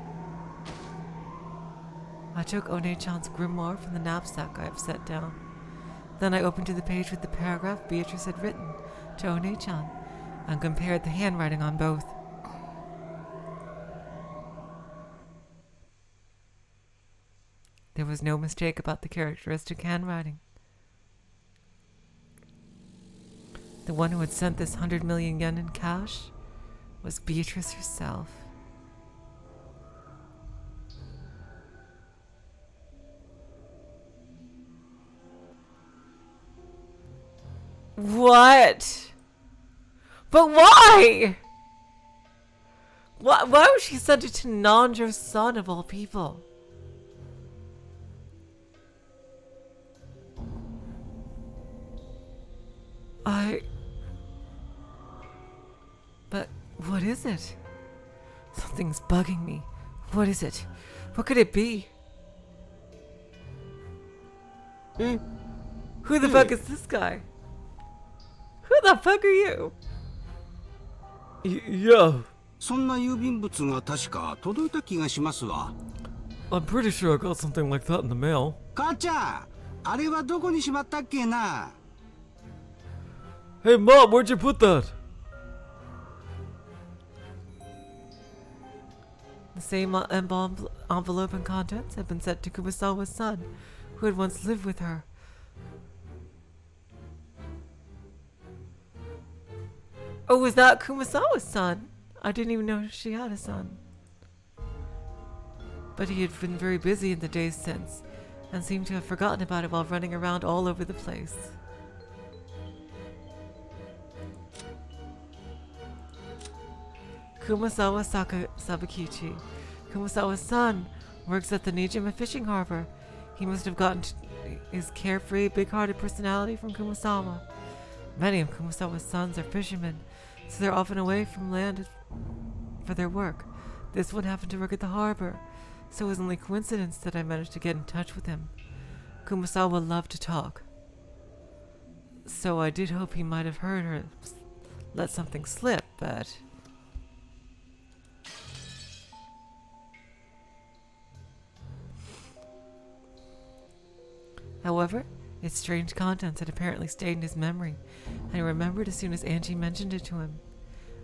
I took One-chan's grimoire from the knapsack I have set down. Then I opened to the page with the paragraph Beatrice had written to One-chan and compared the handwriting on both. There was no mistake about the characteristic handwriting. The one who had sent this 100 million yen in cash was Beatrice herself. What? But why? Why would she send it to Nando's son of all people? But what is it? Something's bugging me. What is it? What could it be? Who the fuck is this guy? Who the fuck are you? Yeah. そんな郵便物が確か届いた気がしますわ。I'm pretty sure I got something like that in the mail. 母ちゃん、あれはどこにしまったっけな？ Hey Mom, where'd you put that? The same envelope and contents had been sent to Kumasawa's son, who had once lived with her. Oh, was that Kumasawa's son? I didn't even know she had a son. But he had been very busy in the days since, and seemed to have forgotten about it while running around all over the place. Kumasawa Sabakichi, Kumasawa's son, works at the Nijima fishing harbor. He must have gotten his carefree, big-hearted personality from Kumasawa. Many of Kumasawa's sons are fishermen, so they're often away from land for their work. This one happened to work at the harbor, so it was only coincidence that I managed to get in touch with him. Kumasawa loved to talk, so I did hope he might have heard her let something slip, but... However, its strange contents had apparently stayed in his memory, and he remembered as soon as Angie mentioned it to him.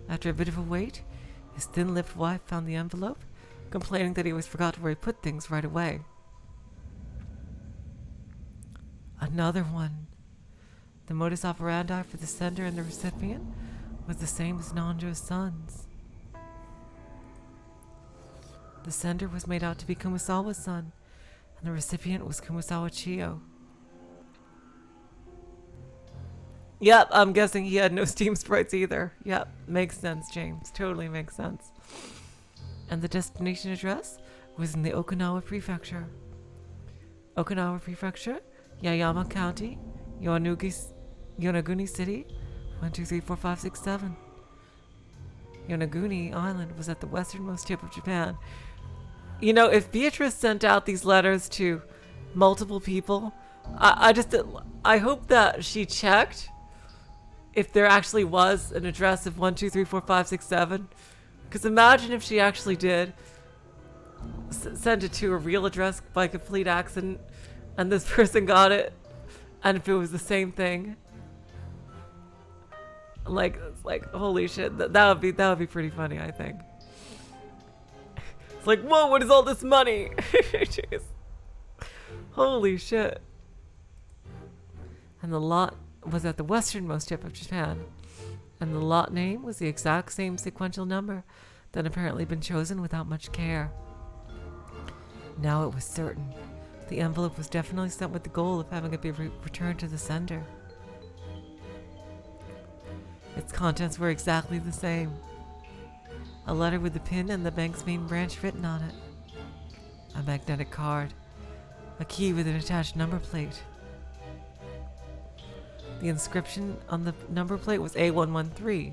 After a bit of a wait, his thin-lipped wife found the envelope, complaining that he always forgot where he put things right away. Another one. The modus operandi for the sender and the recipient was the same as Nando's son's. The sender was made out to be Kumasawa's son, and the recipient was Kumasawa Chiyo. Yep, I'm guessing he had no Steam sprites either. Yep, makes sense, James. Totally makes sense. And the destination address was in the Okinawa Prefecture. Okinawa Prefecture, Yayama County, Yonaguni City, 1, 2, 3, 4, 5, 6, 7. Yonaguni Island was at the westernmost tip of Japan. You know, if Beatrice sent out these letters to multiple people, I hope that she checked if there actually was an address of 1, 2, 3, 4, 5, 6, 7. Because imagine if she actually did send it to a real address by complete accident, and this person got it, and if it was the same thing. Like holy shit, that would be pretty funny, I think. It's like, whoa, what is all this money? Jeez. Holy shit. And the lot was at the westernmost tip of Japan, and the lot name was the exact same sequential number that had apparently been chosen without much care. Now it was certain. The envelope was definitely sent with the goal of having it be returned to the sender. Its contents were exactly the same. A letter with the pin and the bank's main branch written on it. A magnetic card. A key with an attached number plate. The inscription on the number plate was A113,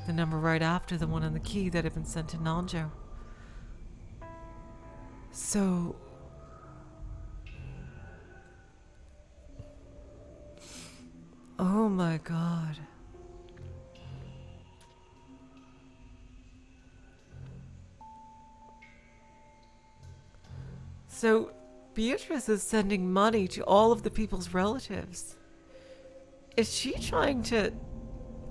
the number right after the one on the key that had been sent to Nando. So... oh my god. So, Beatrice is sending money to all of the people's relatives. Is she trying to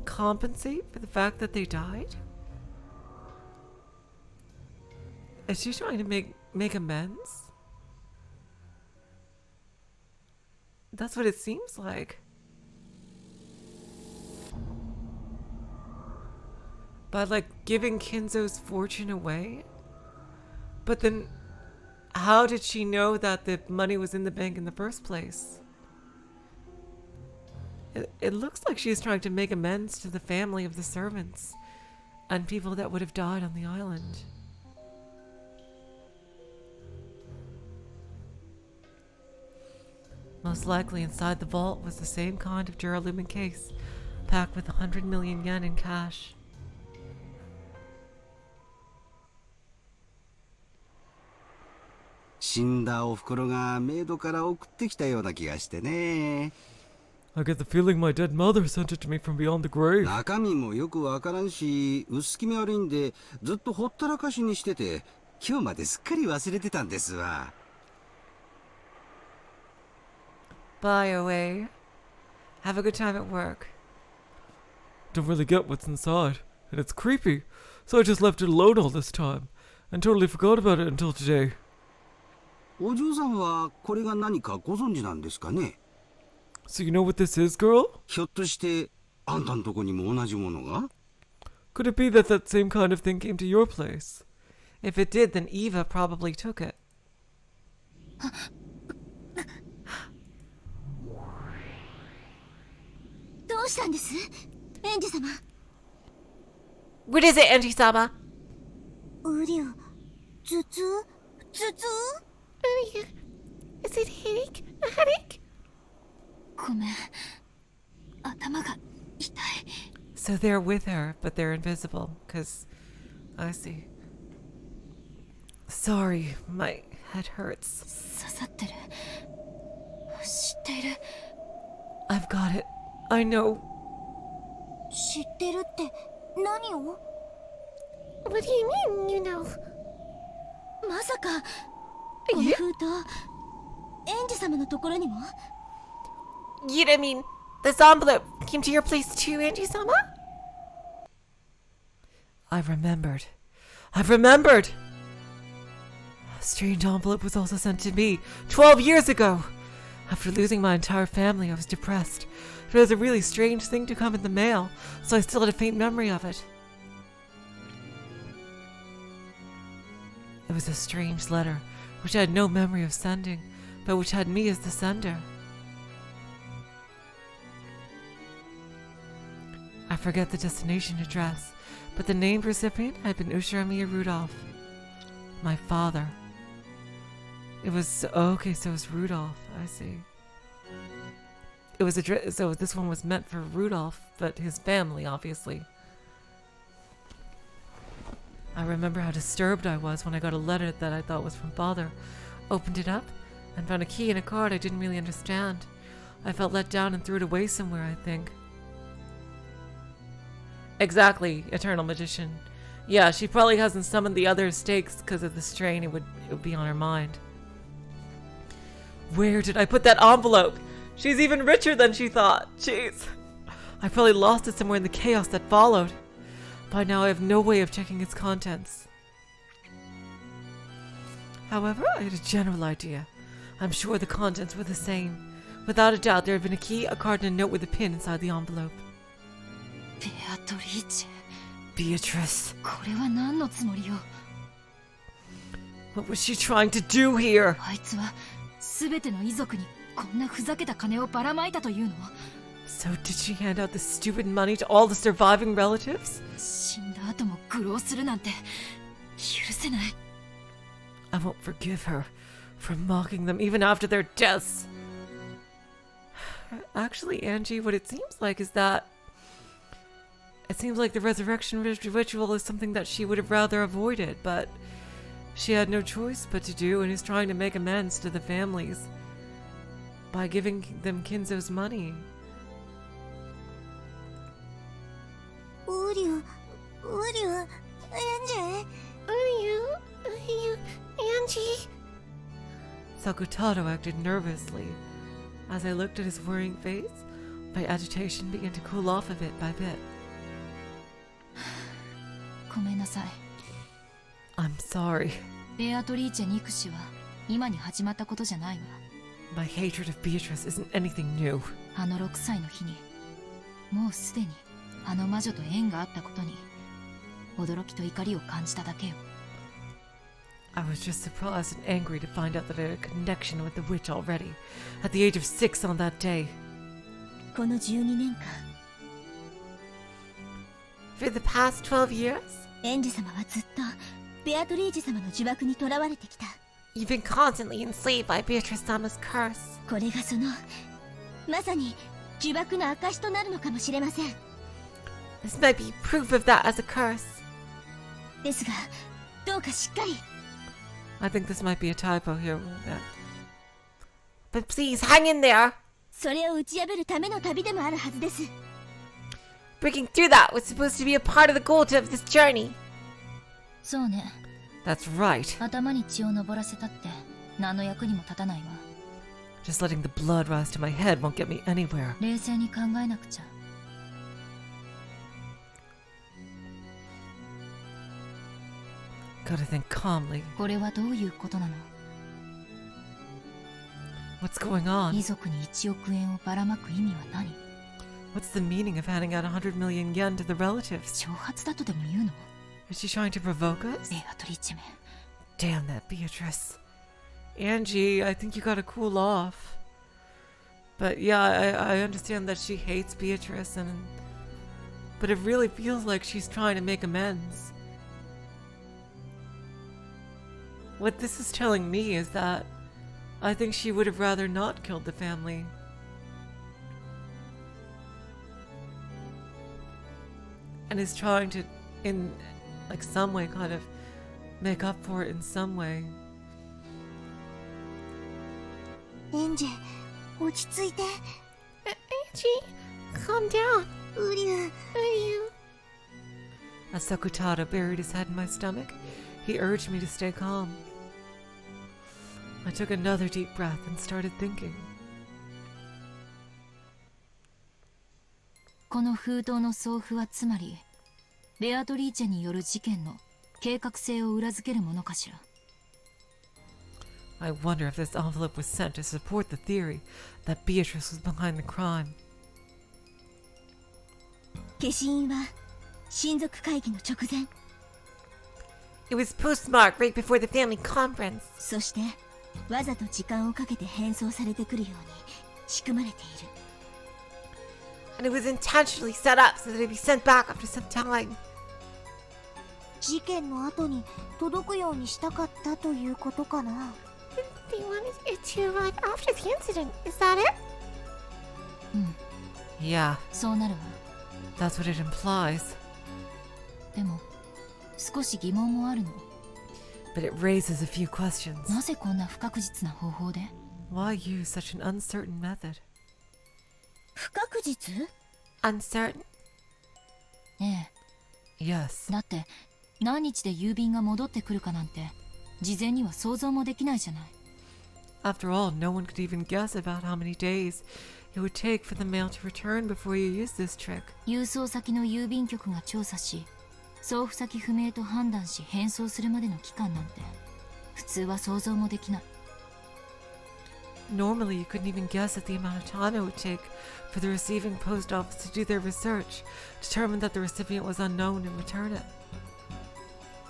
compensate for the fact that they died? Is she trying to make amends? That's what it seems like. By like giving Kinzo's fortune away? But then how did she know that the money was in the bank in the first place? It looks like she's trying to make amends to the family of the servants and people that would have died on the island. Most likely inside the vault was the same kind of duralumin case, packed with 100 million yen in cash. I get the feeling my dead mother sent it to me from beyond the grave. 中身もよくわからんし、薄気味悪いんで、ずっとほったらかしにしてて、今日まですっかり忘れてたんですわ。Bye away. Have a good time at work. Don't really get what's inside, and it's creepy, so I just left it alone all this time, and totally forgot about it until today. お嬢さんはこれが何かご存知なんですかね? So you know what this is, girl? ひょっとしてあんたのとこにも同じものが? Could it be that that same kind of thing came to your place? If it did, then Eva probably took it. どうしたんです？エンジ様。What is it, Auntie-sama? うりょ、頭痛？Is it headache? A headache? ごめん。頭が痛い。So they're with her, but they're invisible, because... I see. Sorry, my head hurts. 刺さってる。知っている。I've got it. I know. 知ってるって何を？ What do you mean, you know? まさかこの封筒エンジ様のところにも？ You don't mean this envelope came to your place too, Auntie-sama? I've remembered. A strange envelope was also sent to me 12 years ago. After losing my entire family, I was depressed. It was a really strange thing to come in the mail, so I still had a faint memory of it. It was a strange letter, which I had no memory of sending, but which had me as the sender. I forget the destination address, but the named recipient had been Ushiromiya Rudolph. My father. It was... okay, so it was Rudolph. I see. It was so this one was meant for Rudolph, but his family, obviously. I remember how disturbed I was when I got a letter that I thought was from father. Opened it up and found a key and a card I didn't really understand. I felt let down and threw it away somewhere, I think. Exactly, Eternal Magician. Yeah, she probably hasn't summoned the other stakes because of the strain it would be on her mind. Where did I put that envelope? She's even richer than she thought. Jeez. I probably lost it somewhere in the chaos that followed. By now I have no way of checking its contents. However, I had a general idea. I'm sure the contents were the same. Without a doubt, there had been a key, a card, and a note with a pin inside the envelope. Beatrice. これは何のつもりよ。 What was she trying to do here? あいつは全ての遺族にこんなふざけた金をばらまいたというの？ So did she hand out this stupid money to all the surviving relatives? 死んだ後も愚弄するなんて許せない。 I won't forgive her for mocking them even after their deaths. Actually, Angie, what it seems like is that it seems like the resurrection ritual is something that she would have rather avoided, but she had no choice but to do and is trying to make amends to the families by giving them Kinzo's money. Angie. Sakutaro acted nervously. As I looked at his worrying face, my agitation began to cool off a bit by bit. ごめんなさい。 I'm sorry. ベアトリーチェ憎しは今に始まったことじゃないわ。 My hatred of Beatrice isn't anything new. あの6歳の日にもうすでにあの魔女と縁があったことに驚きと怒りを感じただけよ。 I was just surprised and angry to find out that I had a connection with the witch already, at the age of 6 on that day. この12年間 For the past 12 years? エンジ様はずっとベアトリージ様の呪縛にとらわれてきた。 You've been constantly enslaved by Beatrice Sama's curse. これがそのまさに呪縛の証となるのかもしれません。 This might be proof of that as a curse. ですがどうかしっかり。 I think this might be a typo here. But please, hang in there! それを打ち破るための旅でもあるはずです。 Breaking through that was supposed to be a part of the goal of this journey. そうね。 That's right. 頭に血を上らせたって何の役にも立たないわ。 Just letting the blood rise to my head won't get me anywhere. 冷静に考えなくちゃ。 Gotta think calmly. これはどういうことなの？ What's going on? 遺族に1億円をばらまく意味は何？ What's the meaning of handing out 100 million yen to the relatives? 挑発だとでも言うの？ Is she trying to provoke us? ベアトリーチェめ。 Damn that Beatrice. Angie, I think you gotta cool off. But yeah, I understand that she hates Beatrice, but it really feels like she's trying to make amends. What this is telling me is that I think she would have rather not killed the family. And is trying to, in like some way, kind of make up for it in some way. エンジェ落ち着いて。 Angie, calm down. ウリュウ As Sakutaro buried his head in my stomach, he urged me to stay calm. I took another deep breath and started thinking. この封筒の送付はつまりベアトリーチェによる事件の計画性を裏付けるものかしら。 I wonder if this envelope was sent to support the theory that Beatrice was behind the crime. 消印は親族会議の直前。 It was postmarked right before the family conference. そしてわざと時間をかけて変装されてくるように仕組まれている。And it was intentionally set up so that it'd be sent back after some time. 事件の後に届くようにしたかったということかな。They wanted it to arrive after the incident. Is that it? Yeah, そうなるわ。 that's what it implies. でも少し疑問もあるの。 But it raises a few questions. なぜこんな不確実な方法で？ Why use such an uncertain method? 不確実？ Uncertain? ね Yes. え、だって何日で郵便が戻ってくるかなんて事前には想像もできないじゃない。 After all, no one could even guess about how many days it would take for the mail to return before you use this trick. 郵送先の郵便局が調査し、送付先不明と判断し返送するまでの期間なんて普通は想像もできない。 Normally, you couldn't even guess at the amount of time it would take for the receiving post office to do their research, determine that the recipient was unknown, and return it.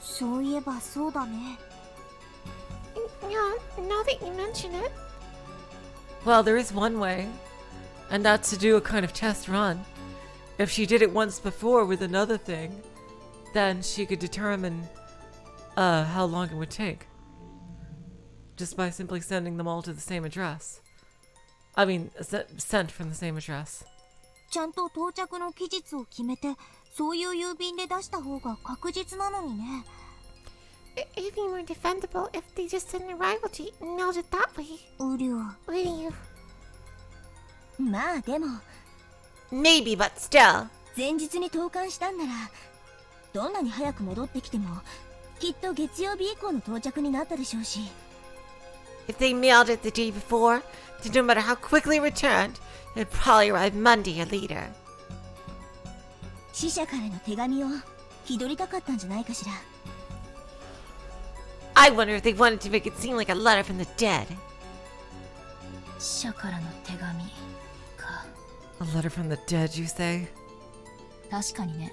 そういえばそうだね。Yeah, now that you mention it. Well, there is one way, and that's to do a kind of test run. If she did it once before with another thing, then she could determine how long it would take. Just by simply sending them all to the same address. I mean, sent from the same address. ちゃんと到着の期日を決めて、そういう郵便で出した方が確実なのにね。It'd be more defendable if they just sent an arrival date and mailed it that way. うりゅう。まあでも。Maybe, but still. 前日に投函したんなら、どんなに早く戻ってきても、きっと月曜日以降の到着になったでしょうし。If they mailed it the day before, then no matter how quickly returned, it'd probably arrive Monday or later. 死者からの手紙を気取りたかったんじゃないかしら。I wonder if they wanted to make it seem like a letter from the dead. 死者からの手紙か。 A letter from the dead, you say? 確かにね。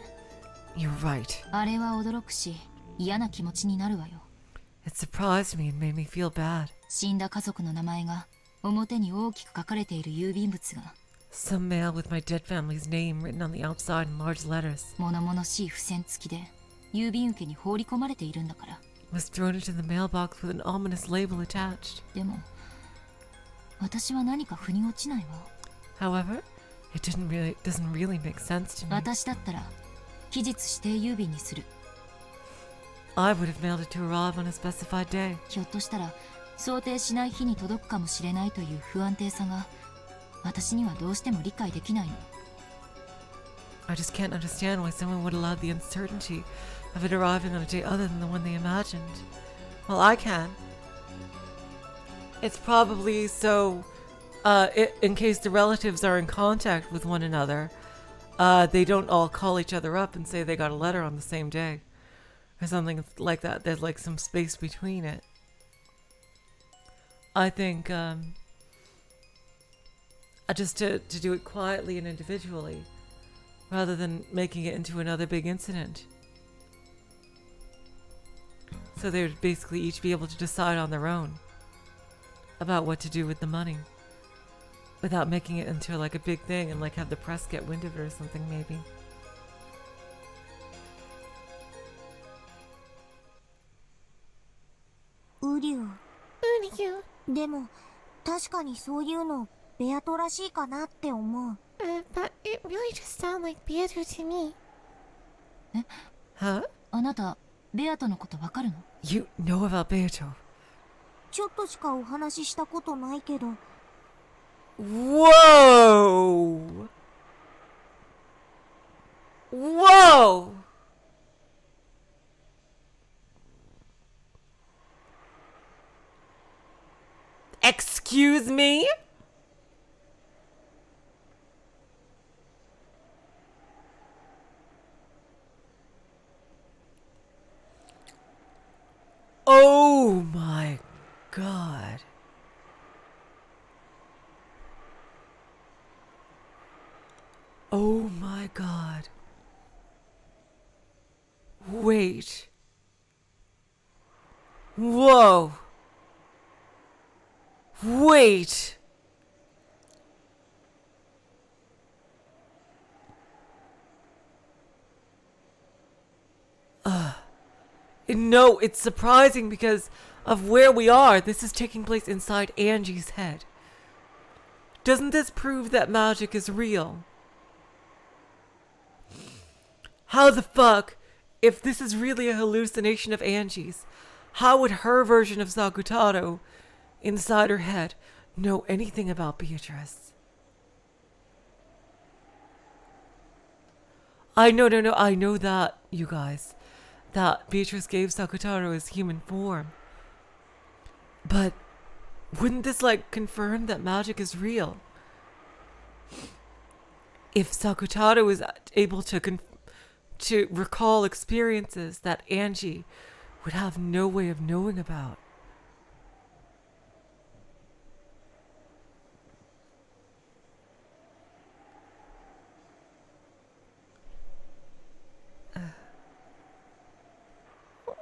You're right. あれは驚くし、嫌な気持ちになるわよ。 It surprised me and made me feel bad. 死んだ家族の名前が表に大きく書かれている郵便物が Some mail with my dead family's name written on the outside in large letters 物々しい付箋付きで郵便受けに放り込まれているんだから。 was thrown into the mailbox with an ominous label attached. でも私は何か腑に落ちないわ。 However, it doesn't really make sense to me. 私だったら期日指定郵便にする。 I would have mailed it to arrive on a specified day. ひょっとしたら想定しない日に届くかもしれないという不安定さが私にはどうしても理解できないの。 I just can't understand why someone would allow the uncertainty of it arriving on a day other than the one they imagined. Well, I can. It's probably so, in case the relatives are in contact with one another, they don't all call each other up and say they got a letter on the same day. Or something like that. There's like some space between it. I think just to do it quietly and individually, rather than making it into another big incident. So they would basically each be able to decide on their own about what to do with the money, without making it into like a big thing and like have the press get wind of it or something maybe. うりゅう。でも確かにそういうのベアトらしいかなって思う。But it really just sounds like Beato to me. え Huh? あなたベアトのことわかるの？ You know about Beato? ちょっとしかお話ししたことないけど。 Whoa! Whoa! Excuse me? Oh my god. Oh my god. Wait. Whoa. Wait. No, it's surprising because of where we are. This is taking place inside Angie's head. Doesn't this prove that magic is real? How the fuck, if this is really a hallucination of Angie's, how would her version of Sakutaro inside her head know anything about Beatrice? I know that, you guys, that Beatrice gave Sakutaro his human form. But wouldn't this, like, confirm that magic is real? If Sakutaro is able to recall experiences that Angie would have no way of knowing about.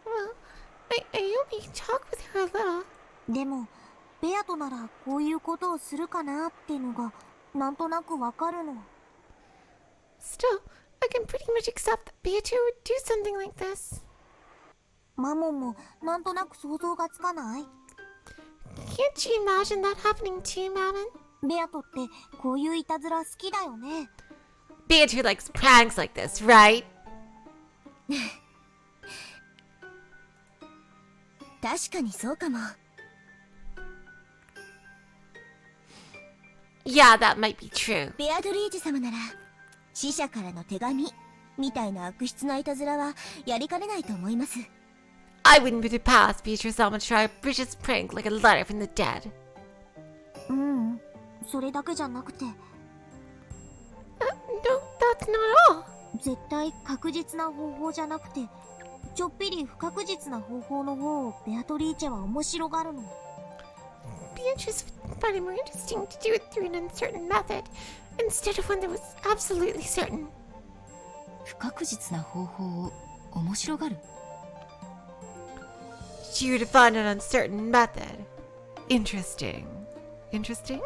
Well, I only talk with her a little. でも、ベアとならこういうことをするかなってのがなんとなくわかるの。Still, I can pretty much accept that Beatrice would do something like this. マモンもなんとなく想像がつかない？ Can't you imagine that happening too, Mammon? ベアトってこういういたずら好きだよね。Beatrice likes pranks like this, right? 確かにそうかも。Yeah, that might be true. ベアドリージ様なら死者からの手紙みたいな悪質ないたずらはやりかねないと思います。I wouldn't put it past Beatrice Alma to try a vicious prank like a letter from the dead. それだけじゃなくて。No, that's not all. 絶対確実な方法じゃなくて、ちょっぴり不確実な方法の方をベアトリーチェは面白がるの。Beatrice would find it more interesting to do it through an uncertain method instead of one that was absolutely certain. 不確実な方法を面白がる。She would find an uncertain method. Interesting. Interesting?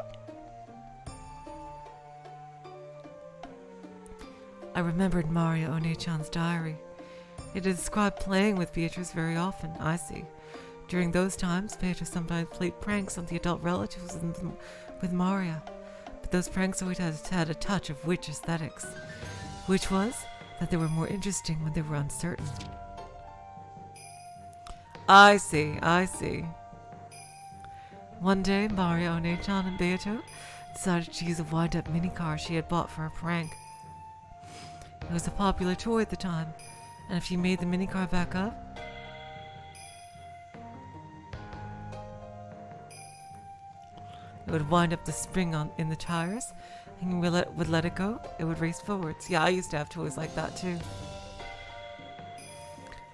I remembered Mario One-chan's diary. It described playing with Beatrice very often, I see. During those times, Beatrice sometimes played pranks on the adult relatives with Maria. But those pranks always had a touch of witch aesthetics, which was that they were more interesting when they were uncertain. I see. One day, Mario One-chan and Beato decided to use a wind-up minicar she had bought for a prank. It was a popular toy at the time, and if you made the minicar back up, it would wind up the spring in the tires, and you would let it go, it would race forwards. Yeah, I used to have toys like that too.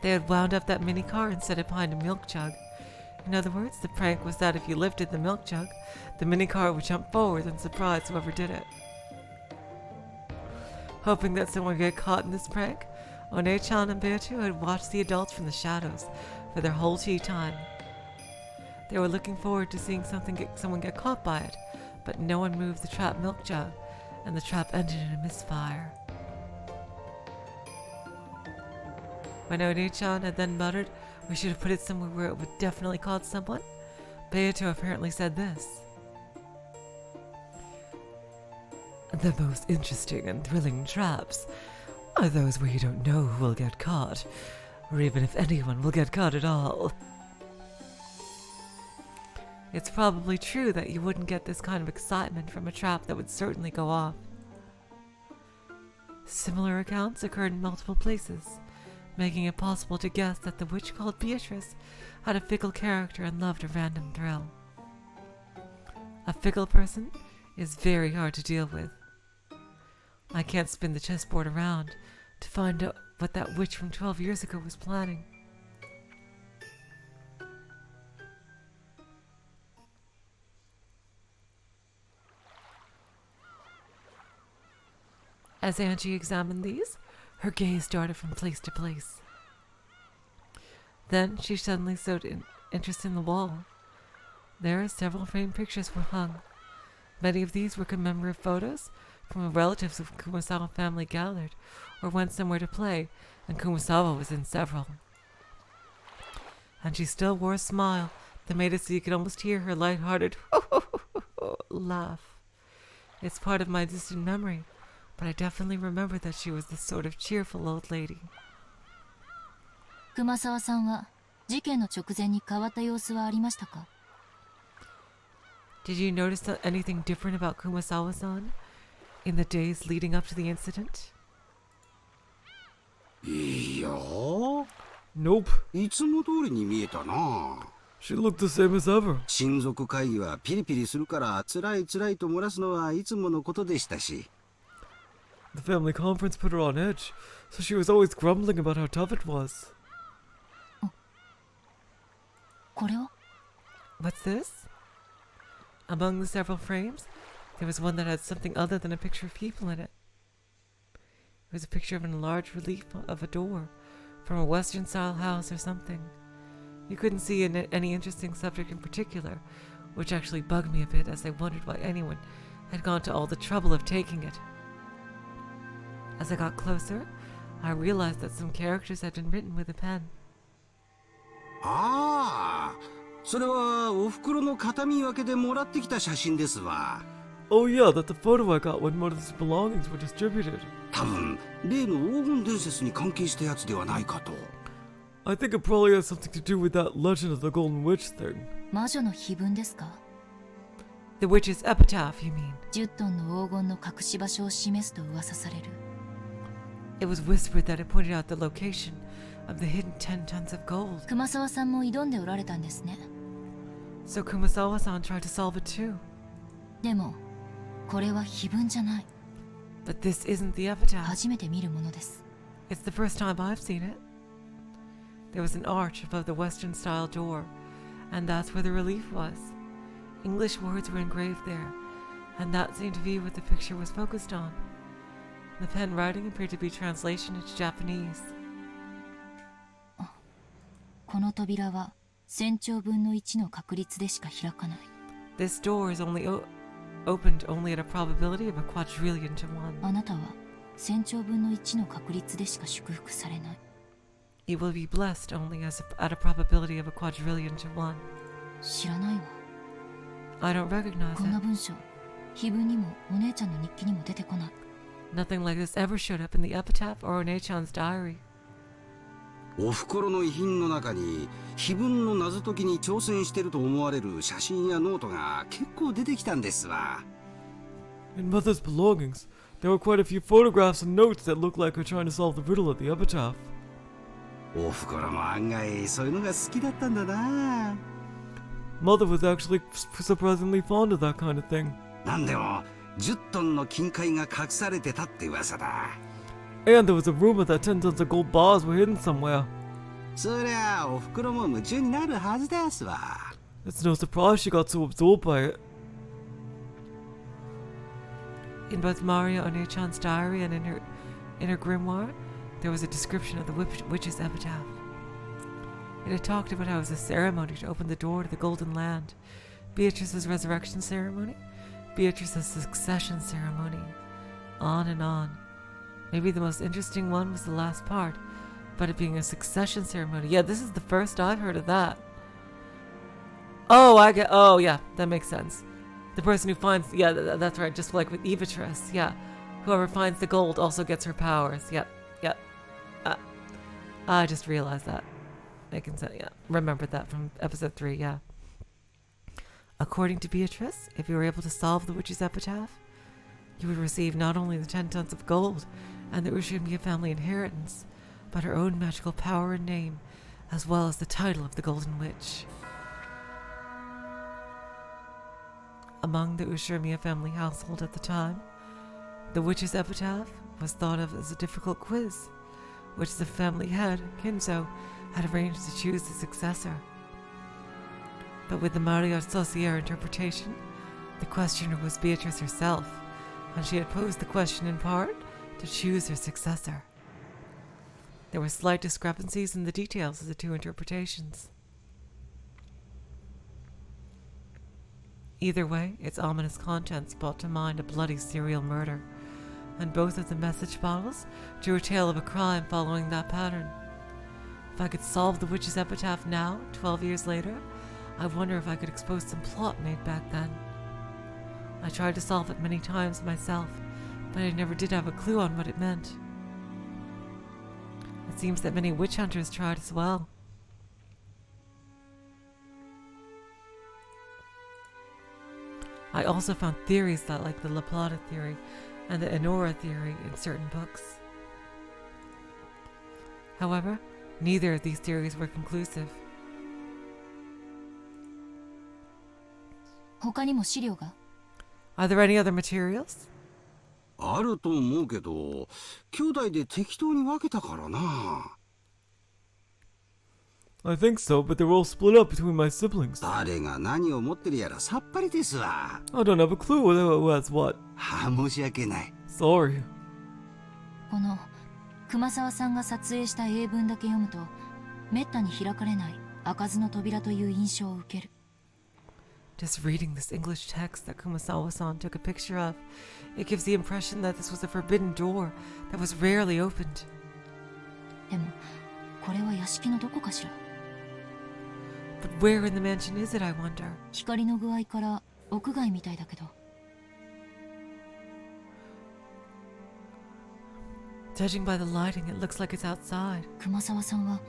They had wound up that minicar and set it behind a milk jug. In other words, the prank was that if you lifted the milk jug, the minicar would jump forward and surprise whoever did it. Hoping that someone would get caught in this prank, One-chan and Beato had watched the adults from the shadows for their whole tea time. They were looking forward to seeing someone get caught by it, but no one moved the trapped milk jug, and the trap ended in a misfire. When One-chan had then muttered, "We should have put it somewhere where it would definitely caught someone," Beato apparently said this: "The most interesting and thrilling traps are those where you don't know who will get caught, or even if anyone will get caught at all." It's probably true that you wouldn't get this kind of excitement from a trap that would certainly go off. Similar accounts occurred in multiple places, making it possible to guess that the witch called Beatrice had a fickle character and loved a random thrill. A fickle person is very hard to deal with. I can't spin the chessboard around to find out what that witch from 12 years ago was planning. As Angie examined these, her gaze darted from place to place. Then she suddenly showed interest in the wall. There, several framed pictures were hung. Many of these were commemorative photos from relatives of Kumasawa family gathered or went somewhere to play, and Kumasawa was in several. and she still wore a smile that made it so you could almost hear her light-hearted laugh. It's part of my distant memory, but I definitely remember that she was this sort of cheerful old lady. 熊沢さんは事件の直前に変わった様子はありましたか？ Did you notice anything different about Kumasawa-san in the days leading up to the incident? いや、 Nope. いつも通りに見えたな。 She looked the same as ever. 親族会議はピリピリするから辛い辛いと漏らすのはいつものことでしたし。 The family conference put her on edge, so she was always grumbling about how tough it was. これは？ What's this? Among the several frames, there was one that had something other than a picture of people in it. It was a picture of an enlarged relief of a door from a Western-style house or something. You couldn't see any interesting subject in particular, which actually bugged me a bit as I wondered why anyone had gone to all the trouble of taking it. As I got closer, I realized that some characters had been written with a pen. ああ、それはお袋の形見分けでもらってきた写真ですわ。 Oh yeah, that's the photo I got when Mother's belongings were distributed. 多分例の黄金伝説に関係したやつではないかと。 I think it probably has something to do with that legend of the Golden Witch thing. 魔女の碑文ですか？ The witch's epitaph, you mean? 10トンの黄金の隠し場所を示すと噂される。 It was whispered that it pointed out the location of the hidden 10 tons of gold. 熊沢さんも挑んでおられたんですね。 So Kumasawa-san tried to solve it too. でもこれは碑文じゃない。 But this isn't the epitaph. 初めて見るものです。 It's the first time I've seen it. There was an arch above the Western-style door, and that's where the relief was. English words were engraved there, and that seemed to be what the picture was focused on. The pen writing appeared to be translation into Japanese. この扉は1000兆分の1の確率でしか開かない。 This door is only opened only at a probability of a quadrillion to 1. あなたは1000兆分の1の確率でしか祝福されない。 You will be blessed only at a probability of a quadrillion to 1. 知らないわ。 I don't recognize こんな it. 文章、碑文にもお姉ちゃんの日記にも出てこない。 Nothing like this ever showed up in the epitaph or One-chan's diary. お袋の遺品の中に碑文の謎解きに挑戦してると思われる写真やノートが結構出てきたんですわ。 In Mother's belongings, there were quite a few photographs and notes that looked like her trying to solve the riddle of the epitaph. お袋も案外そういうのが好きだったんだな。 Mother was actually surprisingly fond of that kind of thing. なんでも10トンの金塊が隠されてたって噂だ。 And there was a rumor that 10 tons of gold bars were hidden somewhere. そりゃあお袋も夢中になるはずですわ。 It's no surprise she got so absorbed by it. In both Maria One-chan's diary and in her grimoire, there was a description of the witch's epitaph. It had talked about how it was a ceremony to open the door to the Golden Land, Beatrice's resurrection ceremony, Beatrice's succession ceremony, on and on. Maybe the most interesting one was the last part, about it being a succession ceremony. Yeah, this is the first I've heard of that. Oh, yeah, that makes sense. The person who finds, yeah, that's right, just like with Beatrice, yeah. Whoever finds the gold also gets her powers. Yep. I just realized that. I can say, yeah, remembered that from episode 3, yeah. According to Beatrice, if you were able to solve the witch's epitaph, you would receive not only the 10 tons of gold and the Ushiromiya family inheritance, but her own magical power and name, as well as the title of the Golden Witch. Among the Ushiromiya family household at the time, the witch's epitaph was thought of as a difficult quiz, which the family head, Kinzo, had arranged to choose the successor. But with the Maria Saucier interpretation, the questioner was Beatrice herself, and she had posed the question in part to choose her successor. There were slight discrepancies in the details of the two interpretations. Either way, its ominous contents brought to mind a bloody serial murder, and both of the message bottles drew a tale of a crime following that pattern. If I could solve the witch's epitaph now, 12 years later, I wonder if I could expose some plot made back then. I tried to solve it many times myself, but I never did have a clue on what it meant. It seems that many witch hunters tried as well. I also found theories that, like the La Plata theory and the Enora theory, in certain books. However, neither of these theories were conclusive. 他にも資料が Are there any other materials? あると思うけど、兄弟で適当に分けたからな。I think so, but they were all split up between my siblings. 誰が何を持ってるやらさっぱりですわ。I don't have a clue who has what. 申し訳ない。Sorry. この熊沢さんが撮影した英文だけ読むと、めったに開かれない開かずの扉という印象を受ける。Just reading this English text that Kumasawa-san took a picture of, it gives the impression that this was a forbidden door that was rarely opened. でも、これは屋敷のどこかしら。But where in the mansion is it, I wonder? 光の具合から屋外みたいだけど。Judging by the lighting, it looks like it's outside. 熊沢さんは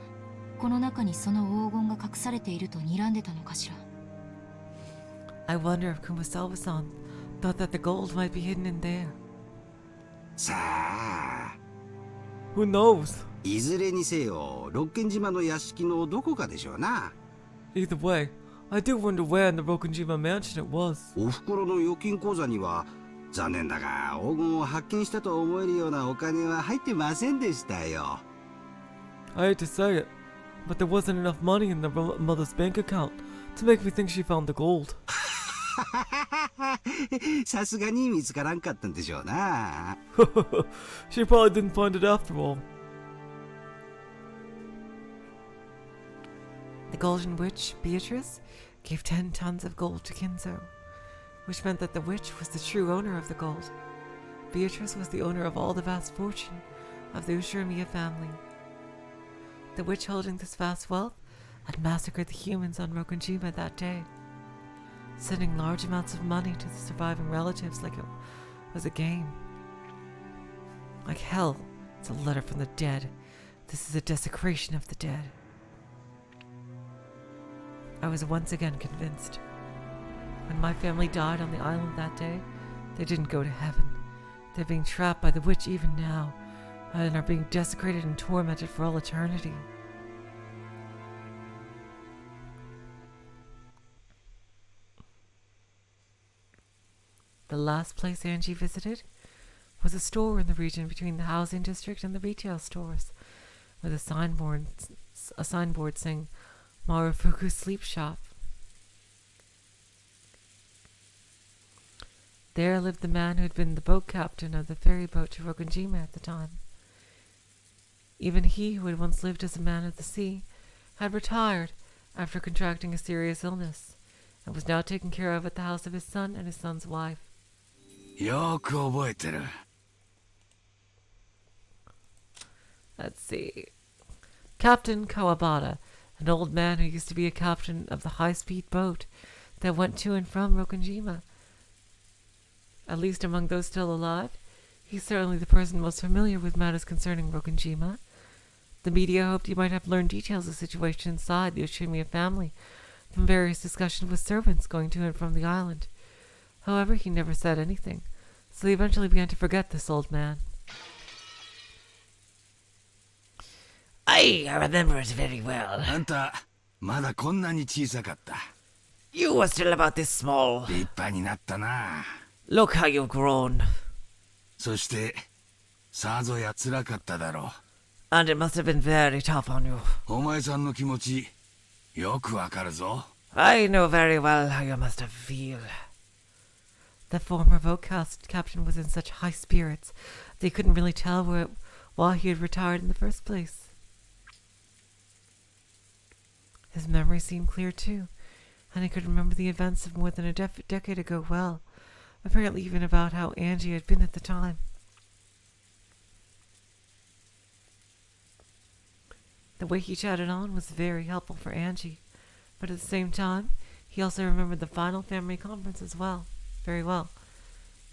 この中にその黄金が隠されていると睨んでたのかしら。I wonder if Kumasawa-san thought that the gold might be hidden in there. さあ、 Who knows? いずれにせよ六軒島の屋敷のどこかでしょうな。 Either way, I do wonder where in the Rokunjima mansion it was. おふくろの預金口座には残念だが黄金を発見したと思えるようなお金は入ってませんでしたよ。 I hate to say it, but there wasn't enough money in the mother's bank account to make me think she found the gold. さすがに見つからんかったんでしょうな。She probably didn't find it after all. The Golden Witch, Beatrice, gave 10 tons of gold to Kinzo, which meant that the witch was the true owner of the gold. Beatrice was the owner of all the vast fortune of the Ushiromiya family. The witch holding this vast wealth had massacred the humans on Rokunjima that day, sending large amounts of money to the surviving relatives like it was a game. Like hell, it's a letter from the dead. This is a desecration of the dead. I was once again convinced. When my family died on the island that day, they didn't go to heaven. They're being trapped by the witch even now, and are being desecrated and tormented for all eternity. The last place Angie visited was a store in the region between the housing district and the retail stores, with a signboard saying Marufuku Sleep Shop. There lived the man who had been the boat captain of the ferry boat to Rokunjima at the time. Even he, who had once lived as a man of the sea, had retired after contracting a serious illness, and was now taken care of at the house of his son and his son's wife. よく覚えてる。 Let's see. Captain Kawabata, an old man who used to be a captain of the high-speed boat that went to and from Rokunjima. At least among those still alive, he's certainly the person most familiar with matters concerning Rokunjima. The media hoped he might have learned details of the situation inside the Ushiromiya family from various discussions with servants going to and from the island. However, he never said anything, so they eventually began to forget this old man. I remember it very well. あんたまだこんなに小さかった。 You were still about this small. 立派になったな。 Look how you've grown. そしてさぞや辛かっただろ And it must have been very tough on you. う。お前さんの気持ちよくわかるぞ。 I know very well how you must have feel. The former boat captain was in such high spirits they couldn't really tell why he had retired in the first place. His memory seemed clear too, and he could remember the events of more than a decade ago well, apparently even about how Angie had been at the time. The way he chatted on was very helpful for Angie, but at the same time, he also remembered the final family conference as well, very well.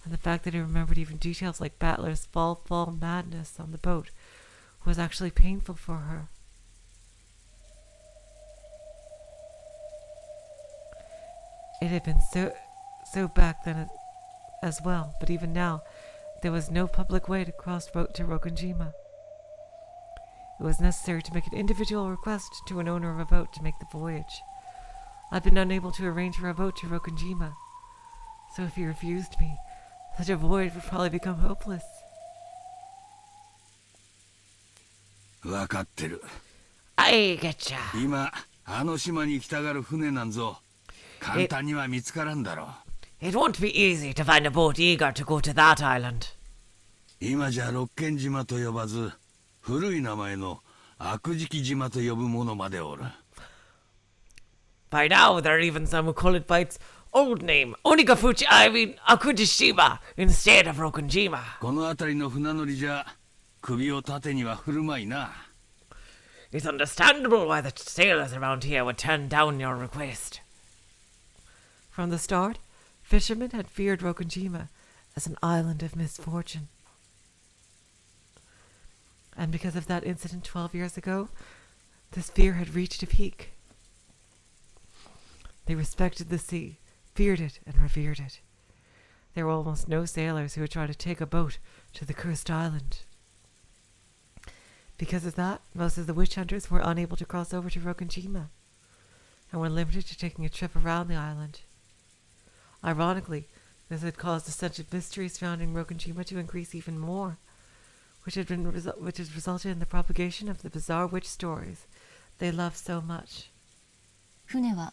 And the fact that he remembered even details like Battler's fall madness on the boat was actually painful for her. It had been so back then as well, but even now, there was no public way to cross boat to Rokonjima. It was necessary to make an individual request to an owner of a boat to make the voyage. I'd been unable to arrange for a boat to Rokonjima, so if he refused me, such a voyage would probably become hopeless. 分かってる。I getcha. 今あの島に行きたがる船なんぞ簡単には見つからんだろう。 It won't be easy to find a boat eager to go to that island. 今じゃ六軒島と呼ばず古い名前の悪食島と呼ぶ者までおる。 By now, there are even some who call it by its old name, Akujishima, instead of Rokonjima. この辺りの船乗りじゃ首を縦には振るまいな。 It's understandable why the sailors around here would turn down your request. From the start, fishermen had feared Rokonjima as an island of misfortune. And because of that incident 12 years ago, this fear had reached a peak. They respected the sea, feared it, and revered it. There were almost no sailors who would try to take a boat to the cursed island. Because of that, most of the witch hunters were unable to cross over to Rokonjima, and were limited to taking a trip around the island. Ironically, this had caused the sense of mystery surrounding Rokonjima to increase even more, which has resulted in the propagation of the bizarre witch stories they love so much. 船は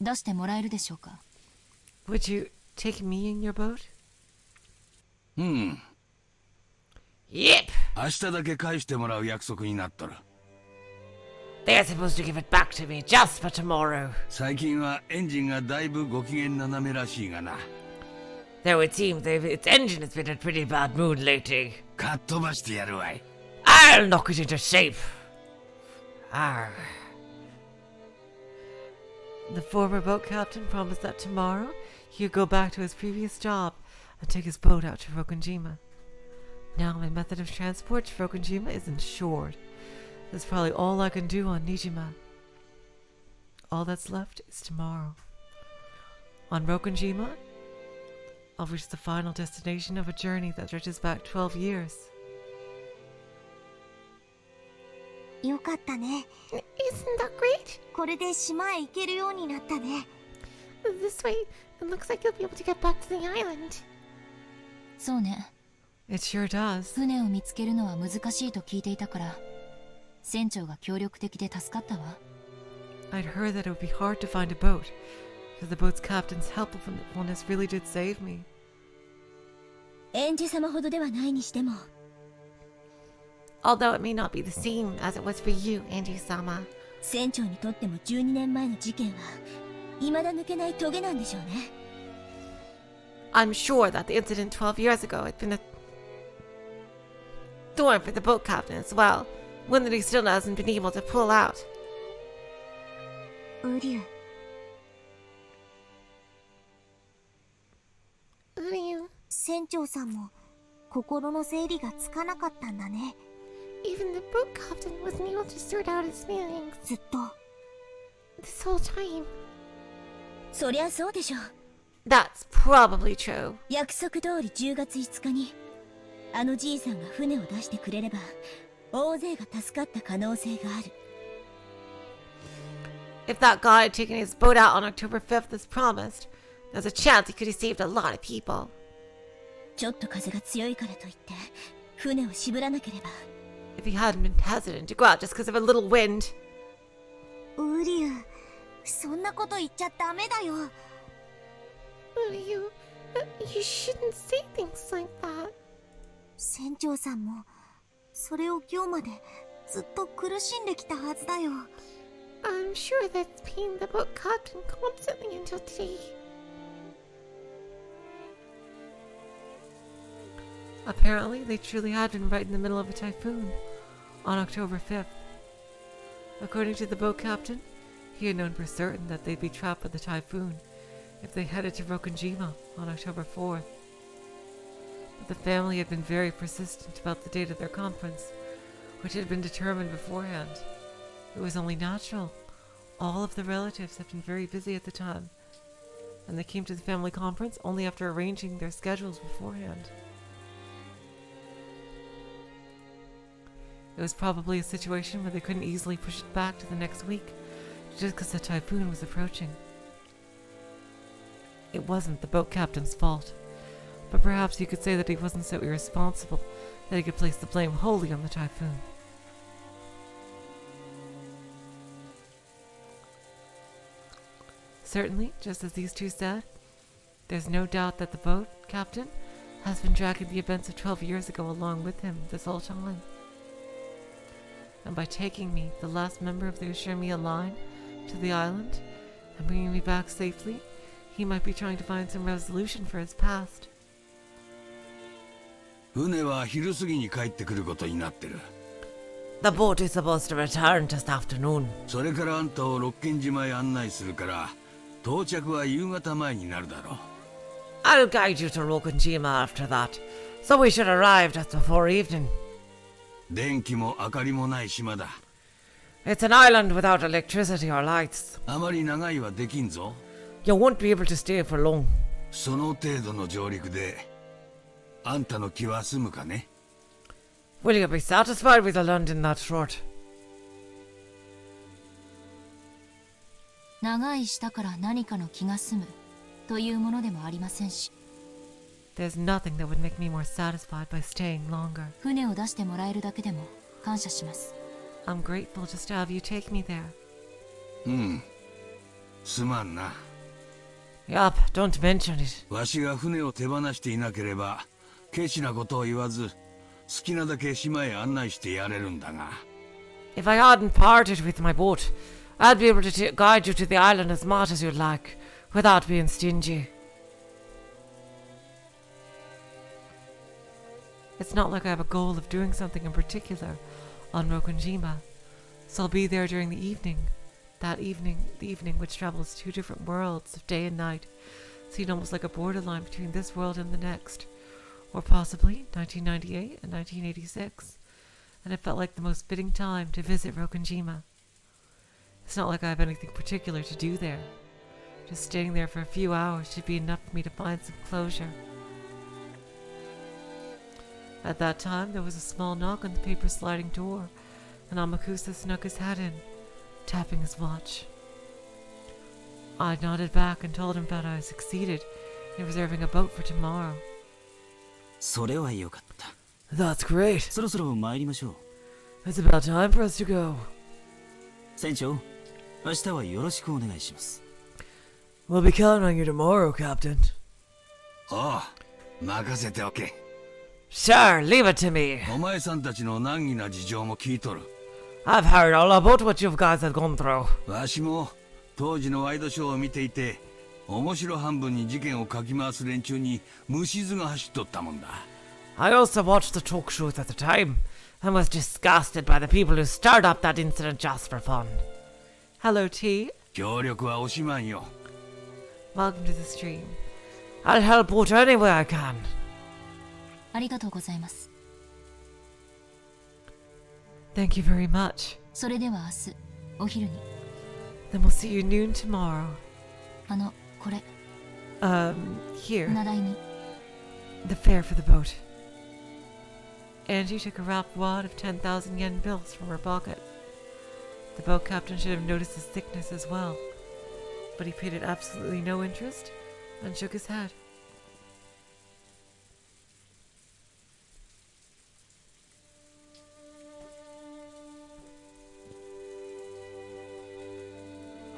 出してもらえるでしょうか? Would you take me in your boat? うん。 Yep. 明日だけ返してもらう約束になっとる。 They're supposed to give it back to me just for tomorrow. 最近はエンジンがだいぶご機嫌斜めらしいがな。 Though it seems its engine has been in a pretty bad mood lately. かっ飛ばしてやるわい。 I'll knock it into shape. Arr. The former boat captain promised that tomorrow he would go back to his previous job and take his boat out to Rokonjima. Now my method of transport to Rokonjima is insured. That's probably all I can do on Nijima. All that's left is tomorrow. On Rokonjima, I'll reach the final destination of a journey that stretches back 12 years. よかったね。 Isn't that great? これで島へ行けるようになったね。 This way, it looks like you'll be able to get back to the island. そうね。 It sure does. 船を見つけるのは難しいと聞いていたから、船長が協力的で助かったわ。 I'd heard that it would be hard to find a boat, but the boat's captain's helpfulness really did save me. エンジ様ほどではないにしても。 Although it may not be the same as it was for you, Angie-sama. 船長にとっても12年前の事件は未だ抜けないトゲなんでしょうね。 I'm sure that the incident 12 years ago had been a thorn for the boat captain as well, one that he still hasn't been able to pull out. ウリュウ、 Ryu, 船長さんも心の整理がつかなかったんだね。 even the boat captain wasn't able to sort out his feelings ずっと。 this whole time. そりゃそうでしょう。 That's probably true. 約束通り10月5日にあのじいさんが船を出してくれれば大勢が助かった可能性がある。 If that guy had taken his boat out on October 5th as promised, there's a chance he could have saved a lot of people. ちょっと風が強いからといって船を渋らなければ。 If he hadn't been hesitant to go out just because of a little wind. ウリュウ、そんなこと言っちゃダメだよ。 You shouldn't say things like that. 船長さんもそれを今日までずっと苦しんできたはずだよ。 I'm sure that's pained the boat captain constantly until today. Apparently, they truly had been right in the middle of a typhoon on October 5th. According to the boat captain, he had known for certain that they'd be trapped by the typhoon if they headed to Rokunjima on October 4th. But the family had been very persistent about the date of their conference, which had been determined beforehand. It was only natural. All of the relatives had been very busy at the time, and they came to the family conference only after arranging their schedules beforehand. It was probably a situation where they couldn't easily push it back to the next week, just because the typhoon was approaching. It wasn't the boat captain's fault, but perhaps you could say that he wasn't so irresponsible that he could place the blame wholly on the typhoon. Certainly, just as these two said, there's no doubt that the boat captain has been dragging the events of 12 years ago along with him this whole time. And by taking me, the last member of the Ushiromiya line, to the island and bringing me back safely, he might be trying to find some resolution for his past. 船は昼過ぎに帰ってくることになってる。 The boat is supposed to return this afternoon. それからあんたを六軒島へ案内するから、到着は夕方前になるだろう。 I'll guide you to Rokunjima after that, so we should arrive just before evening. 電気も明かりもない島だ。 It's an island without electricity or lights. あまり長いはできんぞ。 You won't be able to stay for long. その程度の上陸で、あんたの気は済むかね？ Will you be satisfied with a London that short? 長い舌から何かの気が済むというものでもありませんし。 There's nothing that would make me more satisfied by staying longer. 船を出してもらえるだけでも感謝します。 I'm grateful just to have you take me there. うん。すまんな。 Yup, don't mention it. わしが船を手放していなければ、ケチなことを言わず、好きなだけ島へ案内してやれるんだが。 If I hadn't parted with my boat, I'd be able to guide you to the island as much as you'd like, without being stingy. It's not like I have a goal of doing something in particular on Rokunjima, so I'll be there during the evening. That evening, the evening which travels two different worlds of day and night, seen almost like a borderline between this world and the next, or possibly 1998 and 1986, and it felt like the most fitting time to visit Rokunjima. It's not like I have anything particular to do there. Just staying there for a few hours should be enough for me to find some closure. At that time, there was a small knock on the paper sliding door, and Amakusa snuck his head in, tapping his watch. I nodded back and told him that I had succeeded in reserving a boat for tomorrow. それはよかった。 That's great. そろそろ参りましょう。 It's about time for us to go. 船長、明日はよろしくお願いします。 We'll be counting on you tomorrow, Captain. ああ、任せておけ。 Sure, leave it to me. お前さんたちの難儀な事情も聞いとる。 I've heard all about what you guys have gone through. わしも当時のワイドショーを見ていて、面白半分に事件をかき回す連中に虫唾が走っとったもんだ。 I also watched the talk shows at the time, and was disgusted by the people who stirred up that incident just for fun. Hello, T. 協力は惜しまんよ。 Welcome to the stream. I'll help out any way I can. ありがとうございます。 Thank you very much. それでは明日お昼に。 Then we'll see you noon tomorrow. これ Here. 船代に。 The fare for the boat. Angie took a wrapped wad of 10,000 yen bills from her pocket. The boat captain should have noticed his thickness as well, but he paid it absolutely no interest and shook his head.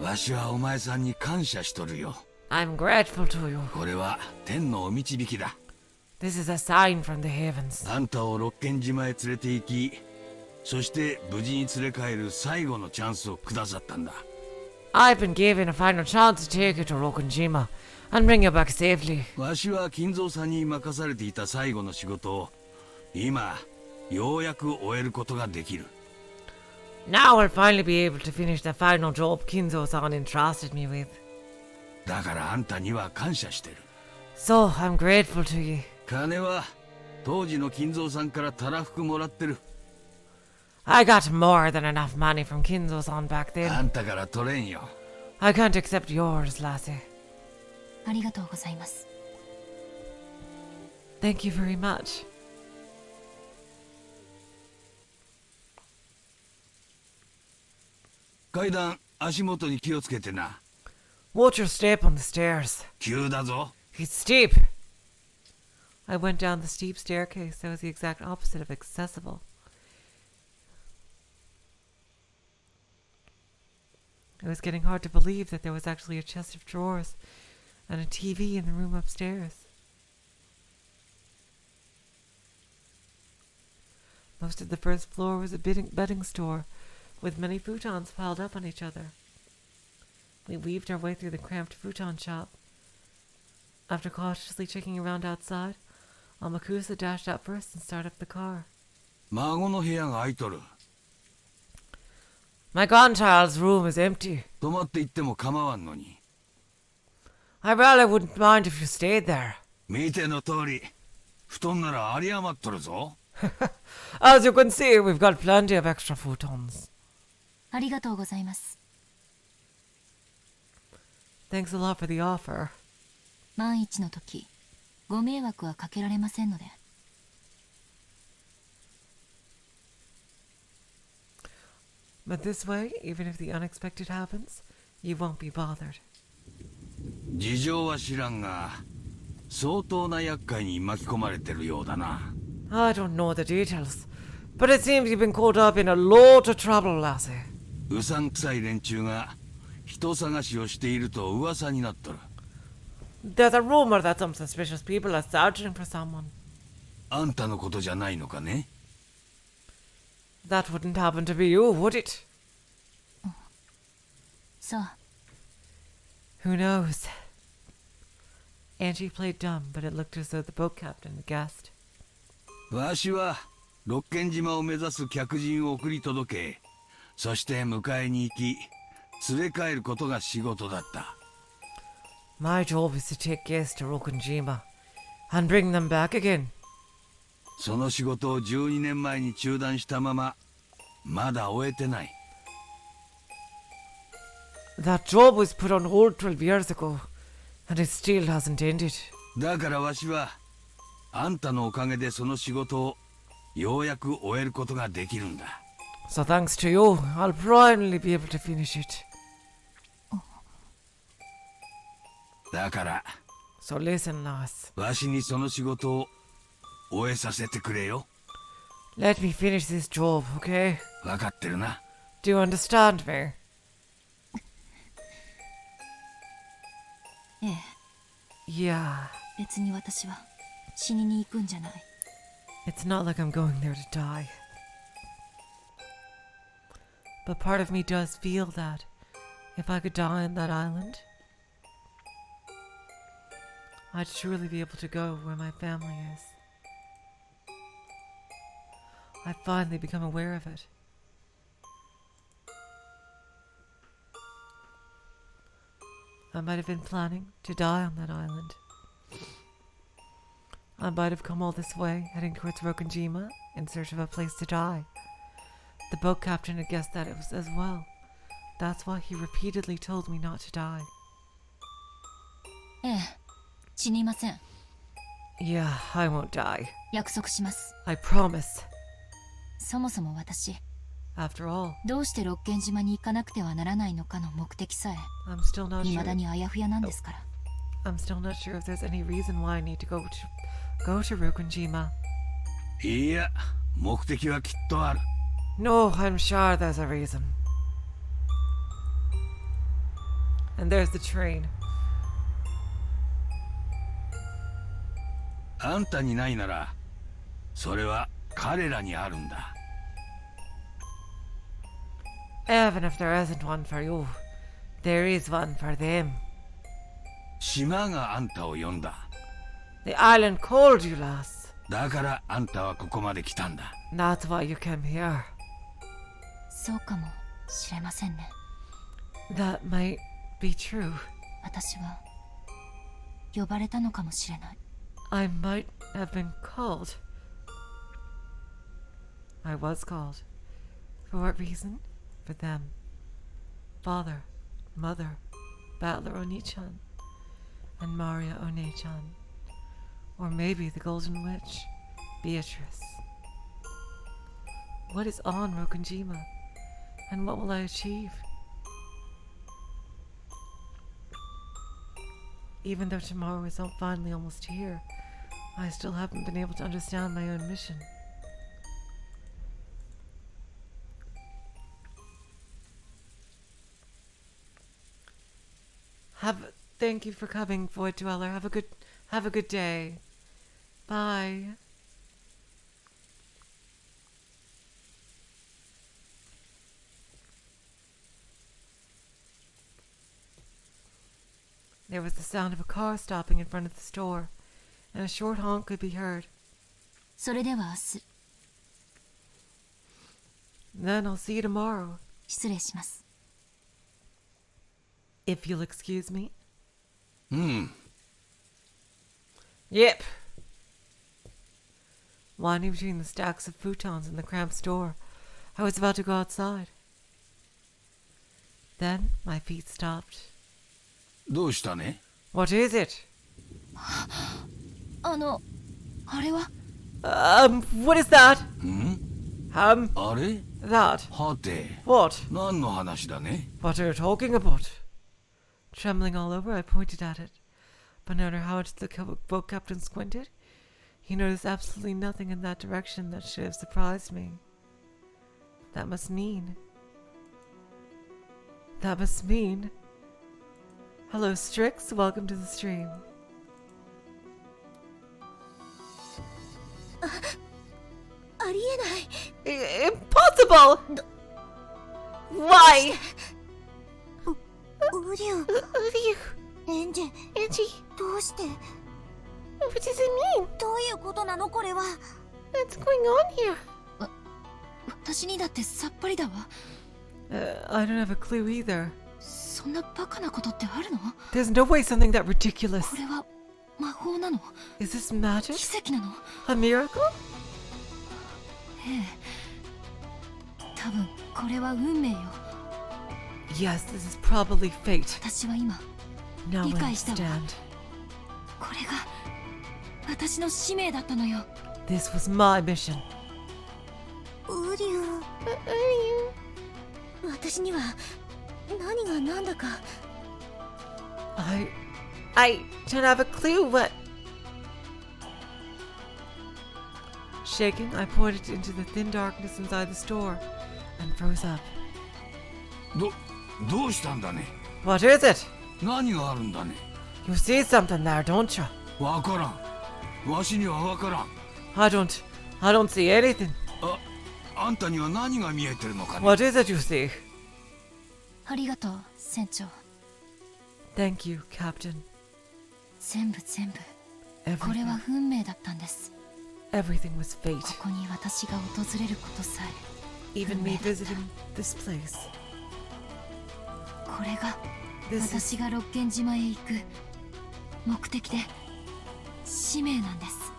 わしはお前さんに感謝しとるよ。 I'm grateful to you. これは天のお導きだ。 This is a sign from the heavens. あんたを六軒島へ連れて行き、そして無事に連れ帰る最後のチャンスをくださったんだ。 I've been given a final chance to take you to Rokunjima and bring you back safely. わしは金蔵さんに任されていた最後の仕事を今ようやく終えることができる。Now I'll finally be able to finish the final job Kinzo-san entrusted me with. だからあんたには感謝してる。 So, I'm grateful to you. 金は当時の金蔵さんからたらふくもらってる。 I got more than enough money from Kinzo-san back あ then. んたから取れんよ。 I can't accept yours, lassie. ありがとうございます。 Thank you very much. 階段足元に気をつけてな。 Watch your step on the stairs. 急だぞ。 It's steep. I went down the steep staircase that was the exact opposite of accessible. It was getting hard to believe that there was actually a chest of drawers and a TV in the room upstairs. Most of the first floor was a bedding store with many futons piled up on each other. We weaved our way through the cramped futon shop. After cautiously checking around outside, Amakusa dashed out first and started up the car. 孫の部屋が空いとる。 My grandchild's room is empty. 泊まって行っても構わんのに。 I really wouldn't mind if you stayed there. 見ての通り、布団なら有り余っとるぞ。 As you can see, we've got plenty of extra futons. ありがとうございます。 Thanks a lot for the offer. 万一の時、ご迷惑はかけられませんので。 But this way, even if the unexpected happens, you won't be bothered. 事情は知らんが、相当な厄介に巻き込まれてるようだな。 I don't know the details, but it seems you've been caught up in a lot of trouble, lassie. うさんくさい連中が人探しをしていると噂になっとる。 There's a rumor that some suspicious people are searching for someone. あんたのことじゃないのかね？ That wouldn't happen to be you, would it? さあ、 Who knows? Angie played dumb, but it looked as though the boat captain guessed. わしは六軒島を目指す客人を送り届け、そして迎えに行き、連れ帰ることが仕事だった。 My job is to take guests to Rokunjima and bring them back again. その仕事を12年前に中断したまま、まだ終えてない。 That job was put on hold 12 years ago, and it still hasn't ended. だからわしは、あんたのおかげでその仕事をようやく終えることができるんだ。 So thanks to you, I'll finally be able to finish it. だから、 So listen, lass. わしにその仕事を終えさせてくれよ。 Let me finish this job, okay? わかってるな。 Do you understand me? ええ、 Yeah, 別に私は死にに行くんじゃない。 it's not like I'm going there to die. But part of me does feel that if I could die on that island, I'd surely be able to go where my family is. I've finally become aware of it. I might have been planning to die on that island. I might have come all this way, heading towards Rokunjima, in search of a place to die. The boat captain had guessed that it was as well. That's why he repeatedly told me not to die. ええ、死にません。 Yeah, I won't die. 約束します。 I promise. そもそも私、 After all, どうして六軒島に行かなくてはならないのかの目的さえ、 I'm still not 未 sure. だにあやふやなんですから。 I'm still not sure if there's any reason why I need to go to Rokunjima. いや、目的はきっとある。 No, I'm sure there's a reason. And there's the train. あんたにないなら、それは彼らにあるんだ。 Even if there isn't one for you, there is one for them. 島があんたを呼んだ。 The island called you, lass. だからあんたはここまで来たんだ。 That's why you came here. そうかもしれませんね。 That might be true. 私は呼ばれたのかもしれない。 I might have been called. I was called. For what reason? For them. Father, Mother, Battler Oni-chan, and Maria One-chan. Or maybe the Golden Witch, Beatrice. What is on Rokunjima? And what will I achieve? Even though tomorrow is finally almost here, I still haven't been able to understand my own mission. Thank you for coming, Void Dweller. Have a good day. Bye. There was the sound of a car stopping in front of the store, and a short honk could be heard. それでは明日。 Then I'll see you tomorrow. 失礼します。 If you'll excuse me. Yep. Winding between the stacks of futons in the cramped store, I was about to go outside. Then my feet stopped. どうしたね? What is it? あれは What is that? あれ? That. はて What? 何の話だね? What are you talking about? Trembling all over, I pointed at it. But no matter how much the boat captain squinted, he noticed absolutely nothing in that direction that should have surprised me. That must mean... Hello, Strix. Welcome to the stream. ありえない。 Impossible! Why? ウリュウ、エンジェ、どうして？ What does it mean? どういうことなのこれは？ What's going on here? 私にだってさっぱりだわ。 I don't have a clue either. そんなバカなことってあるの？ There's no way something that ridiculous. これは魔法なの？ Is this magic? 奇跡なの？ A miracle? ええ。多分これは運命よ。 Yes, this is probably fate. 私は今 Now I 理解したわ。 understand. これが私の使命だったのよ。 This was my mission. ウリュウ、私には何が何だか。 I don't have a clue what... Shaking, I pointed into the thin darkness inside the store and froze up. どうしたんだね? What is it? 何があるんだね? You see something there, don't you? わからん。わしにはわからん。 I don't see anything. あんたには何が見えてるのかね? What is it you see? ありがとう、船長。 Thank you, Captain. 全部。これは運命だったんです。 Everything was fate. ここに私が訪れることさえ。 Even me visiting this place. これが This is... 私が六軒島へ行く目的で使命なんです。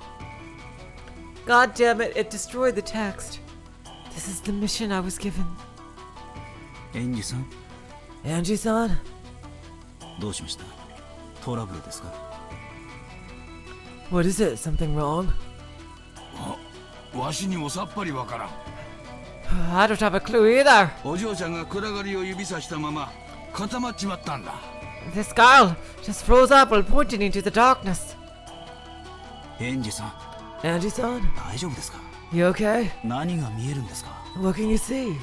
God damn it, it destroyed the text. This is the mission I was given. エンジさん Angie-san? どうしました？トラブルですか？ What is it? Something wrong? わしにもさっぱりわからん。 I don't have a clue either. お嬢ちゃんが暗がりを指さしたまま固まっちまったんだ。 This girl just froze up while pointing into the darkness. エンジさん Angie-san? 大丈夫ですか？ You okay? 何が見えるんですか？ What can you see?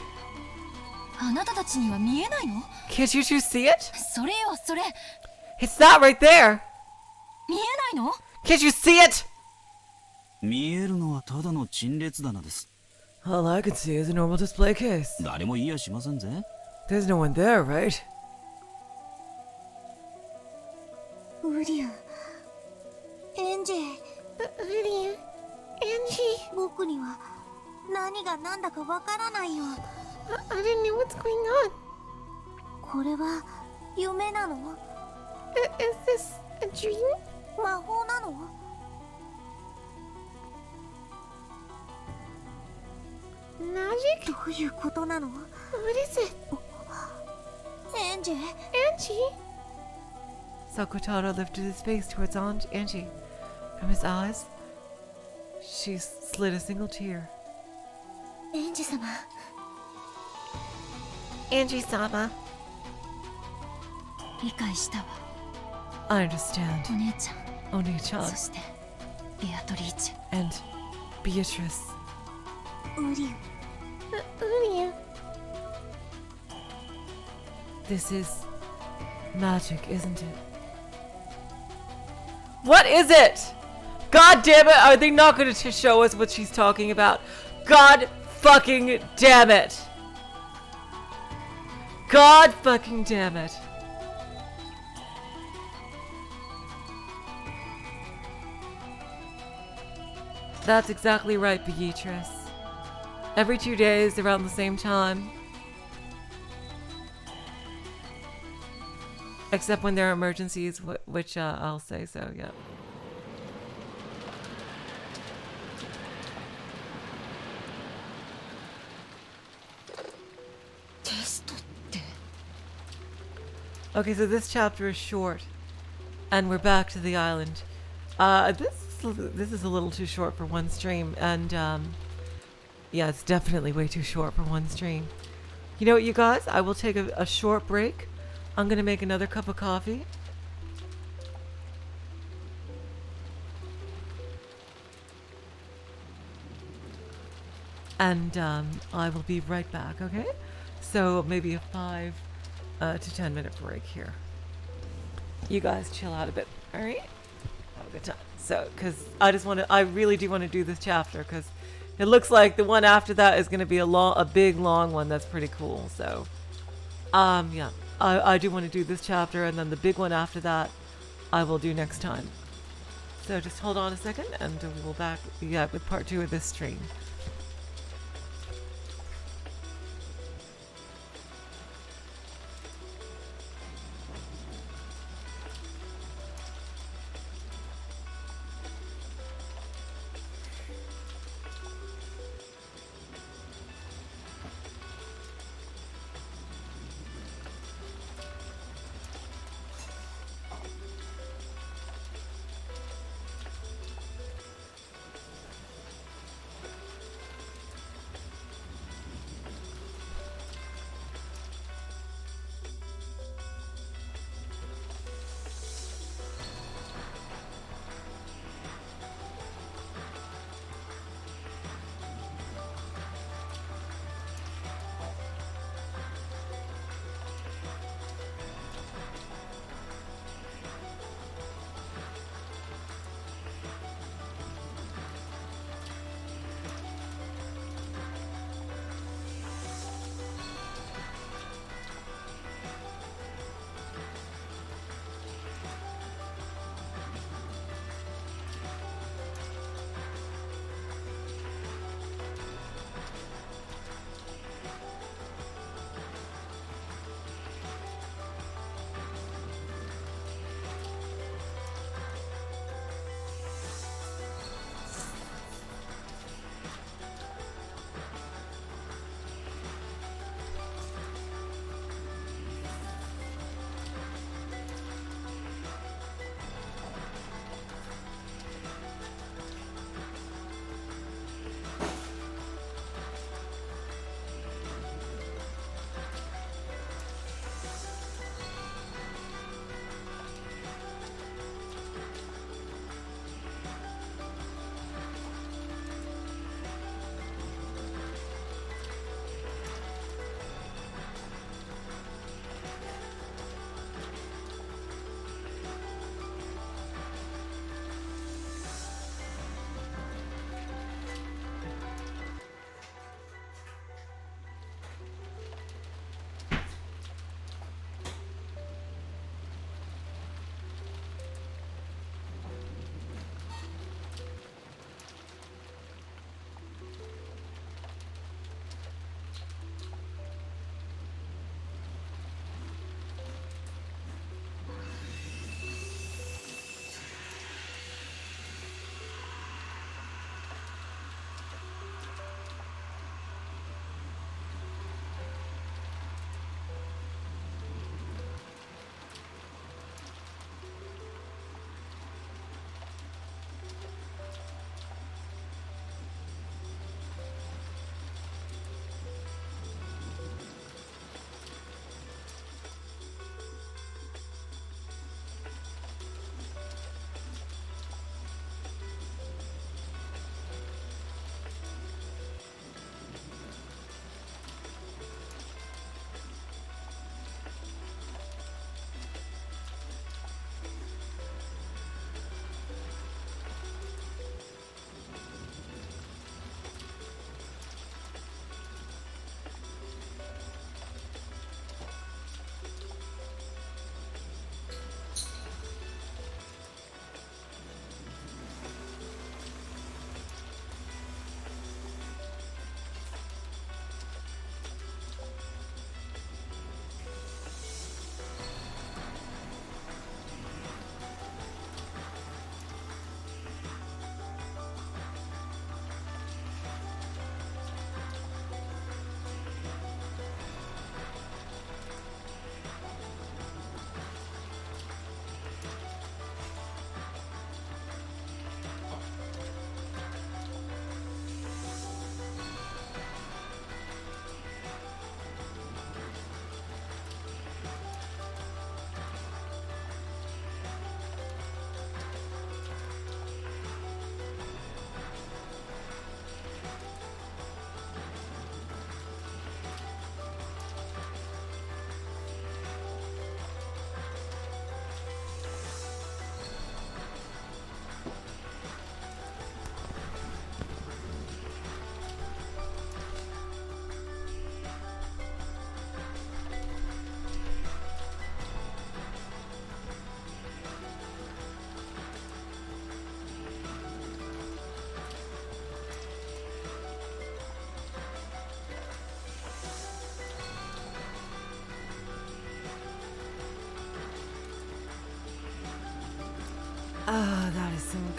あなたたちには見えないの？ Can't you two see it? それよ、それ。 It's that right there. 見えないの？ Can't you see it? 見えるのはただの陳列棚です。 All I can see is a normal display case. 誰も言いやしませんぜ。 There's no one there, right? ウリュウ、エンジェ。ウリュウ、エンジ。僕には何が何だかわからないよ。I didn't know what's going on. これは夢なの? Is this a dream? 魔法なの? Magic? どういうことなの? What is it? Angie? Angie? Sakutaro lifted his face towards Aunt Angie. From his eyes, she slid a single tear. Angie-sama. Angie-sama. 理解したわ。 I understand. お姉ちゃん、 Oni-chan そしてベアトリーチェ。 and Beatrice. ウリュウリュ This is magic, isn't it? What is it? God damn it! Are they not going to show us what she's talking about? God fucking damn it! God fucking damn it! That's exactly right, Beatrice. Every 2 days, around the same time. Except when there are emergencies, which I'll say so, yeah. Okay, so this chapter is short, and we're back to the island. This is a little too short for one stream, and yeah, it's definitely way too short for one stream. You know what, you guys? I will take a short break. I'm gonna make another cup of coffee. And I will be right back, okay? So maybe a 5 to 10 minute break here. You guys chill out a bit, all right? Have a good time. So, because I really do want to do this chapter, because it looks like the one after that is going to be a big long one that's pretty cool. So, yeah, I do want to do this chapter, and then the big one after that I will do next time. So just hold on a second, and we'll back with part 2 of this stream.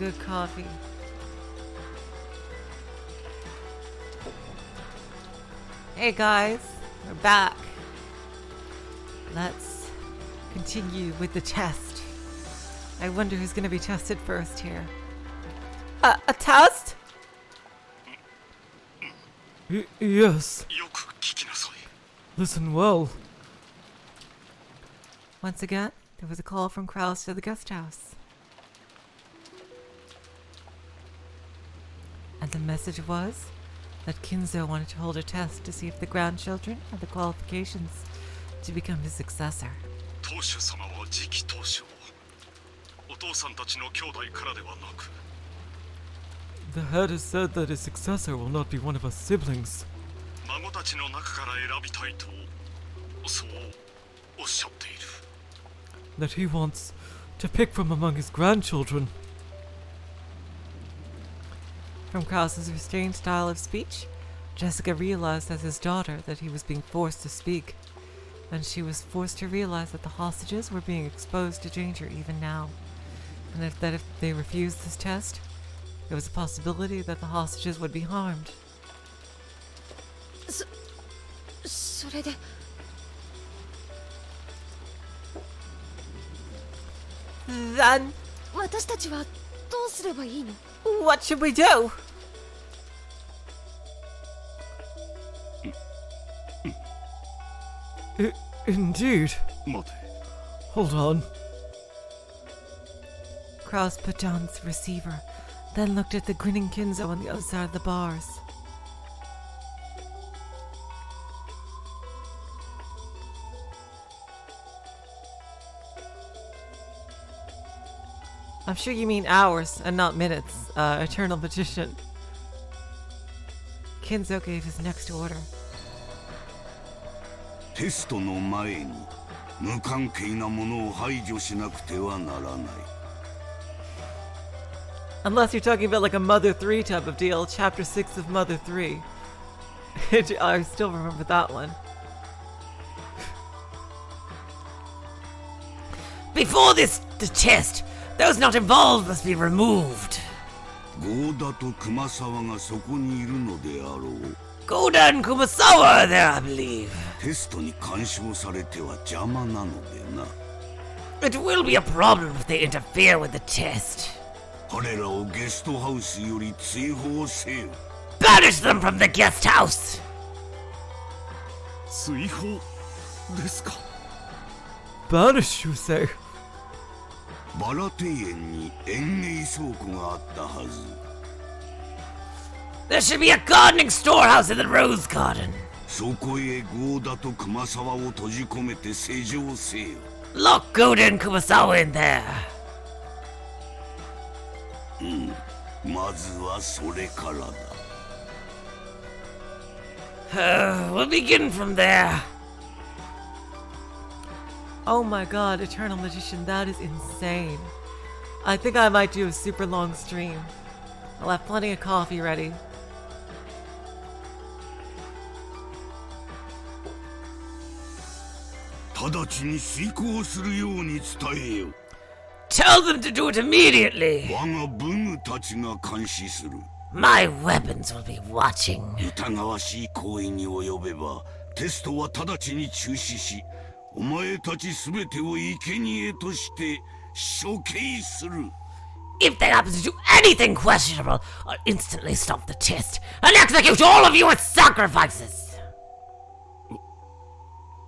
good coffee. Hey guys, we're back. Let's continue with the test. I wonder who's gonna be tested first here. A test? Yes. Listen well. Once again, there was a call from Kraus to the guest house. And the message was that Kinzo wanted to hold a test to see if the grandchildren had the qualifications to become his successor. The head has said that his successor will not be one of us siblings. That he wants to pick from among his grandchildren. From Kraus's restrained style of speech, Jessica realized as his daughter that he was being forced to speak, and she was forced to realize that the hostages were being exposed to danger even now, and if they refused this test, there was a possibility that the hostages would be harmed. それで Then 私たちはどうすればいいの？ what should we do? Indeed. Hold on. Kraus put down the receiver, then looked at the grinning Kinzo on the other side of the bars. I'm sure you mean hours and not minutes, Eternal Magician. Kinzo gave his next order. テストの前に無関係なものを排除しなくてはならない。 Unless you're talking about like a Mother 3 type of deal, Chapter 6 of Mother 3. I still remember that one. Before the test, those not involved must be removed. ゴーダと熊沢がそこにいるのであろう。 Goda and Kumasawa are there, I believe. テストに干渉されては邪魔なのでな。 It will be a problem if they interfere with the test. 彼らをゲストハウスより追放せよ。 Banish them from the guest house. 追放ですか。 Banish, you say? バラ庭園に園芸倉庫があったはず。 There should be a gardening storehouse in the rose garden. そこへゴーダと熊沢を閉じ込めて施錠せよ。 Lock Goda and Kumasawa in there. まずはそれからだ。 We'll begin from there. Oh my god, Eternal Magician, that is insane. I think I might do a super long stream. I'll have plenty of coffee ready. 直ちに遂行するように伝えよ。 Tell them to do it immediately. 我が武具たちが監視する。 My weapons will be watching. 疑わしい行為に及べば、テストは直ちに中止し、お前たちすべてを生贄として処刑する。 If they happen to do anything questionable, I'll instantly stop the test and execute all of you as sacrifices.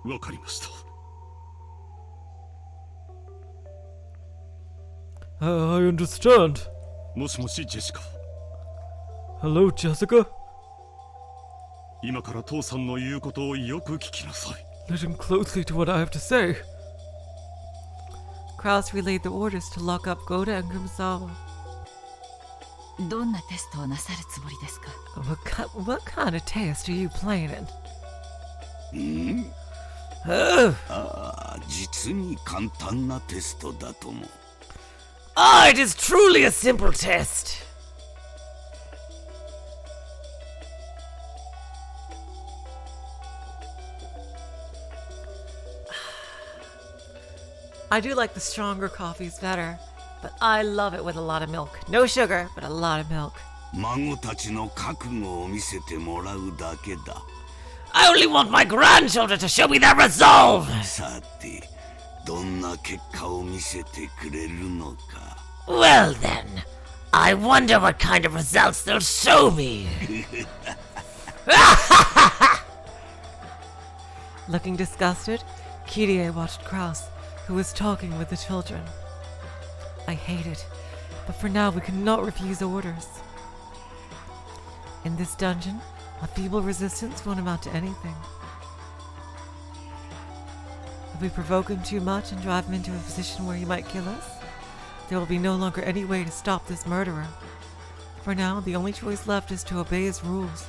わかりました。 I understand. もしもしジェシカ。 Hello, Jessica? 今から父さんの言うことをよく聞きなさい。 Listen closely to what I have to say. Kraus relayed the orders to lock up Goda and Kumasawa. どんなテストをなさるつもりですか？ What kind of test are you planning? 実に簡単なテストだと思う。 Ah, it is truly a simple test. I do like the stronger coffees better. but I love it with a lot of milk. No sugar, but a lot of milk. 孫たちの覚悟を見せてもらうだけだ。 I only want my grandchildren to show me their resolve! さて、どんな結果を見せてくれるのか。 Well then, I wonder what kind of results they'll show me! Looking disgusted, Kirie watched Kraus, who was talking with the children. I hate it, but for now we cannot refuse orders. In this dungeon, a feeble resistance won't amount to anything. If we provoke him too much and drive him into a position where he might kill us, there will be no longer any way to stop this murderer. For now, the only choice left is to obey his rules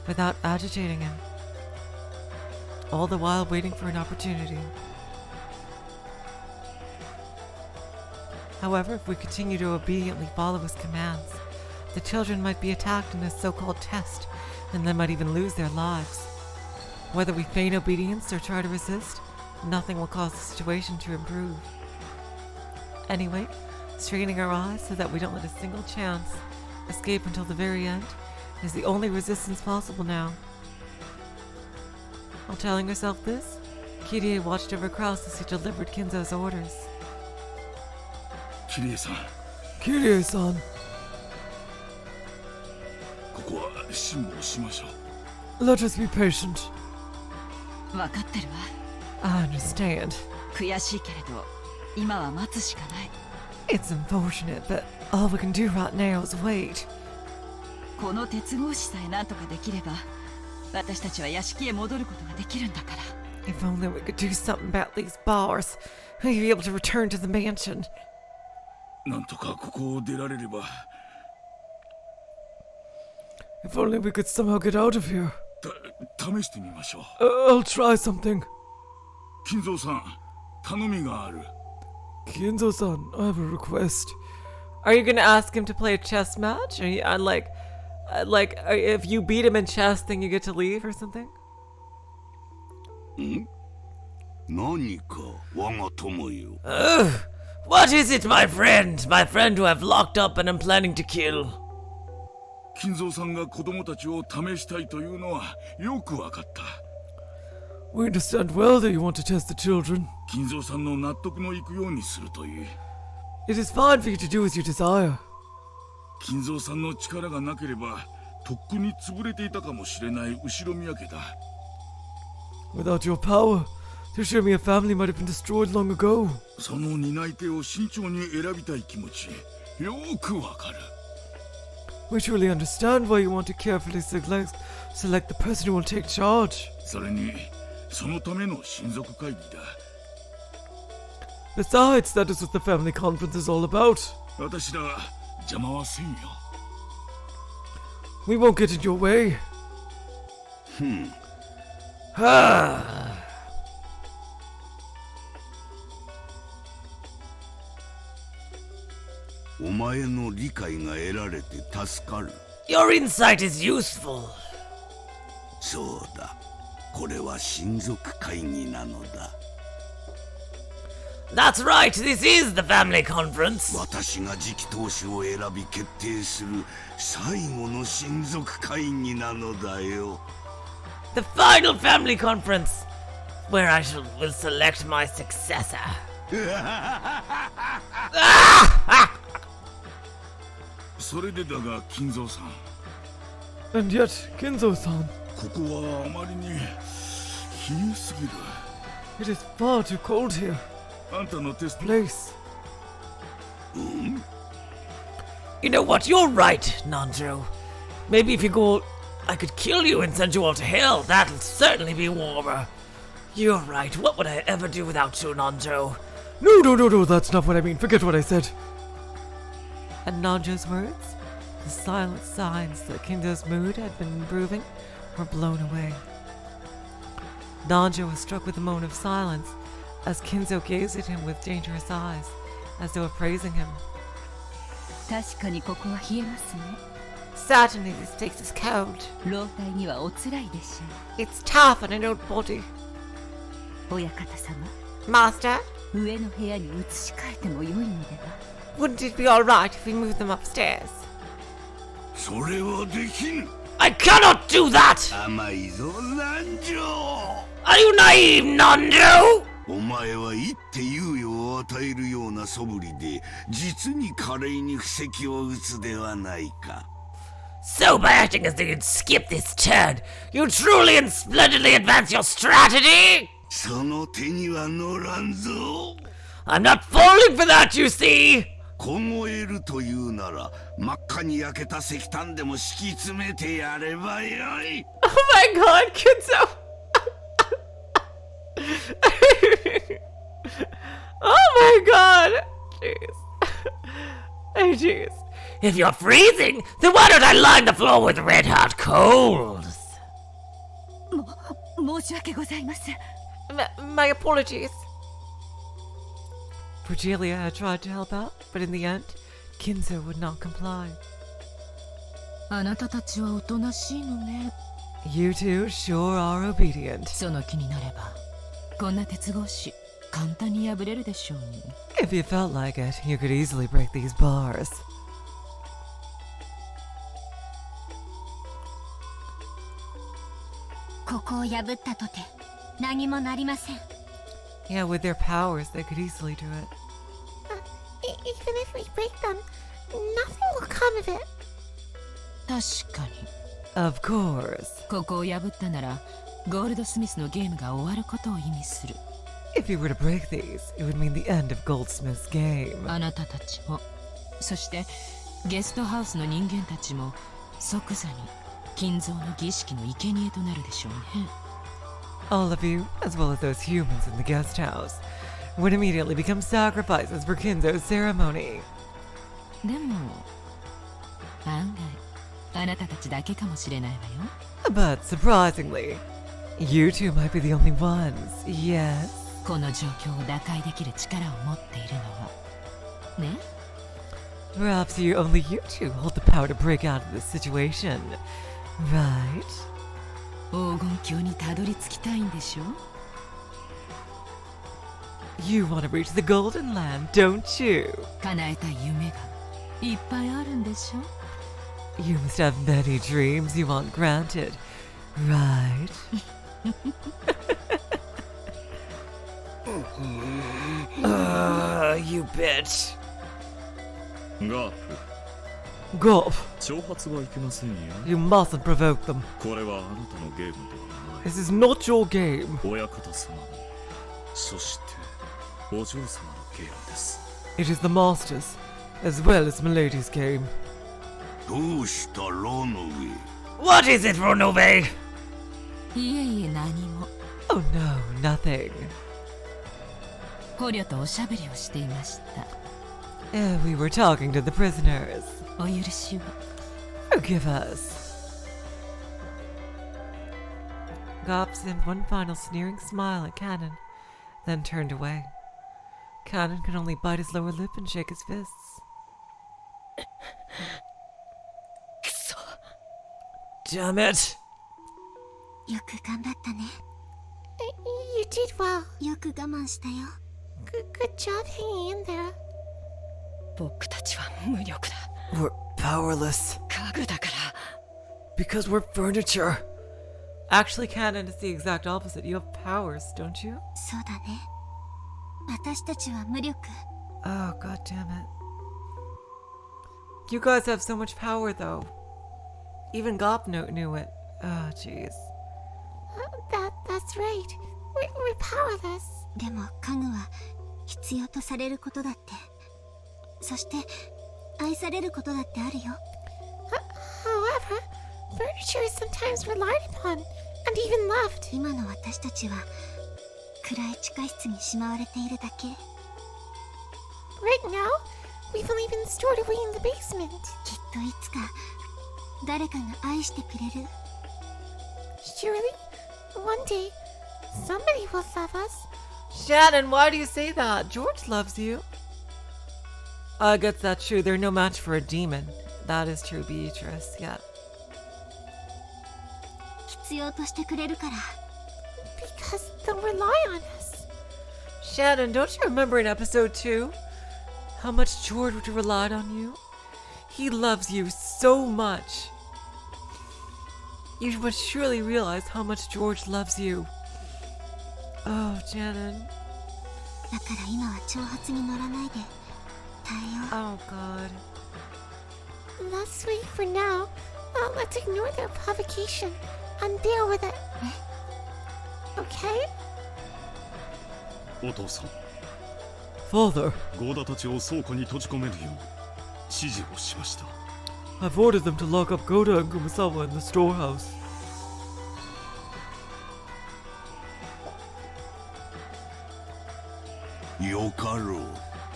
without agitating him. All the while waiting for an opportunity. However, if we continue to obediently follow his commands, the children might be attacked in this so-called test, and they might even lose their lives. Whether we feign obedience or try to resist, nothing will cause the situation to improve. Anyway, straining our eyes so that we don't let a single chance escape until the very end is the only resistance possible now. While telling herself this, Kirie watched over Kraus as he delivered Kinzo's orders. Kirie-san. Kirie-san. ここは辛抱しましょう。 Let us be patient. 分かってるわ。 I understand. 悔しいけれど、今は待つしかない。 It's unfortunate, but all we can do right now is wait. この鉄格子さえ何とかできれば、私たちは屋敷へ戻ることができるんだから。 If only we could do something about these bars, we'd be able to return to the mansion. なんとかここを出られれば。 If only we could somehow get out of here. 試してみましょう。I'll try something. 金蔵さん、頼みがある。 Kinzo-san, I have a request. Are you gonna ask him to play a chess match? Are you, if you beat him in chess, then you get to leave or something? 何か我が友よ。 What is it, my friend? My friend who I've locked up and am planning to kill. 金蔵さんが子供たちを試したいというのはよくわかった。 We understand well that you want to test the children. 金蔵さんの納得のいくようにするといい。 It is fine for you to do as you desire. 金蔵さんの力がなければとっくに潰れていたかもしれない後宮家だ。 Without your power, the Ushiromiya family might have been destroyed long ago. その担い手を慎重に選びたい気持ち、よくわかる。 We truly understand why you want to carefully select the person who will take charge. それに、そのための親族会議だ。 Besides, that is what the family conference is all about. 私ら邪魔はせんよ。 We won't get in your way. Ah. お前の理解が得られて助かる。 Your insight is useful. そうだ。これは親族会議なのだ。 That's right, this is the family conference. 私が次期当主を選び決定する最後の親族会議なのだよ。 The final family conference, where I will select my successor. それでだが金蔵さん。 And yet, Kinzo-san, ここはあまりに冷えすぎる。 it is far too cold here. あんたのテスト。 Place. You know what, you're right, Nando. Maybe if you go, I could kill you and send you all to hell. That'll certainly be warmer. You're right, what would I ever do without you, Nando? No, that's not what I mean. Forget what I said. At Nanjo's words, the silent signs that Kinzo's mood had been improving were blown away. Nando was struck with a moment of silence as Kinzo gazed at him with dangerous eyes, as though appraising him. 確かにここは冷えますね。 Certainly this place is cold. 老体にはおつらいでしょ It's tough on an old body. う。親方様、 Master, 上の部屋に移し替えても良いのでは。Wouldn't it be alright if we moved them upstairs? それはできぬ。 I cannot do that! 甘いぞ、南條。 Are you naive, Nando? お前は一手猶予を与えるような素振りで、実に華麗に布石を打つではないか。 So by acting as though you'd skip this turn, you truly and splendidly advance your strategy? その手には乗らんぞ。 I'm not falling for that, you see! 凍えるというなら、真っ赤に焼けた石炭でも敷き詰めてやればよい。 Oh my god, Kinzo! Oh my god! Jeez. Hey, jeez. If you're freezing, then why don't I line the floor with red-hot coals? 申し訳ございません。My apologies. Virgilia had tried to help out, but in the end, Kinzo would not comply. あなたたちはおとなしいのね。 You two sure are obedient. その気になれば、こんな鉄格子、簡単に破れるでしょうに。 If you felt like it, you could easily break these bars. ここを破ったとて何もなりません。 Yeah, with their powers, they could easily do it. Even if we break them, nothing will come of it. 確かに。 Of course. ここを破ったなら、ゴールドスミスのゲームが終わることを意味する。 If you were to break these, it would mean the end of Goldsmith's game. あなたたちも、そしてゲストハウスの人間たちも即座に金蔵の儀式の生贄となるでしょうね。 All of you, as well as those humans in the guest house, would immediately become sacrifices for Kinzo's ceremony. でも、案外、あなたたちだけかもしれないわよ。 But surprisingly, you two might be the only ones, yes? この状況を打開できる力を持っているのは、ね？ Perhaps only you two hold the power to break out of this situation, right? 黄金鏡にたどり着きたいんでしょ？ You want to reach the Golden Land, don't you? 叶えたい夢がいっぱいあるんでしょ？ You must have many dreams you want granted, right? You bitch. ガー Gulp, プ挑発はいけませんよ。 you mustn't provoke them. これはあなたのゲームではない。 This is not your game. 親方様の、そしてお嬢様のゲームです。 It is the master's, as well as Milady's game. どうしたロノウェ What is it, Ronove? いえいえ何も。 Oh no, nothing. 捕虜とおしゃべりをしていました。 We were talking to the prisoners. お許しを。 Forgive us. Gop sent one final sneering smile at Cannon, then turned away. Cannon could only bite his lower lip and shake his fists. Damn it. よく頑張ったね。You did well. よく我慢したよ。Good job hanging in there. 僕たちは無力だ。 We're powerless. 家具だから。 Because we're furniture. Actually, Cannon, it's the exact opposite. You have powers, don't you? そうだね。私たちは無力。 Oh, god damn it. You guys have so much power, though. Even Gop knew it. Oh, jeez. That's right. We're powerless. でも家具は必要とされることだって。そして愛されることだってあるよ。However, furniture is sometimes relied upon and even loved. 今の私たちは暗い地下室にしまわれているだけ。Right now, we've only been stored away in the basement. きっといつか誰かが愛してくれる。Surely, one day, somebody will love us. Shannon, why do you say that? George loves you. I guess that's true. They're no match for a demon. That is true, Beatrice. Yeah. 必要としてくれるから。Because they'll rely on us. Shannon, don't you remember in episode 2? how much George relied on you? He loves you so much. You must surely realize how much George loves you. Oh, Janet. だから今は挑発に乗らないで耐えよう。 Oh, God. Let's wait for now. Let's ignore their provocation and deal with it. Okay? お父さん、 Father, ゴーダたちを倉庫に閉じ込めるように指示をしました。 I've ordered them to lock up Goda and Kumasawa in the storehouse. よかろう。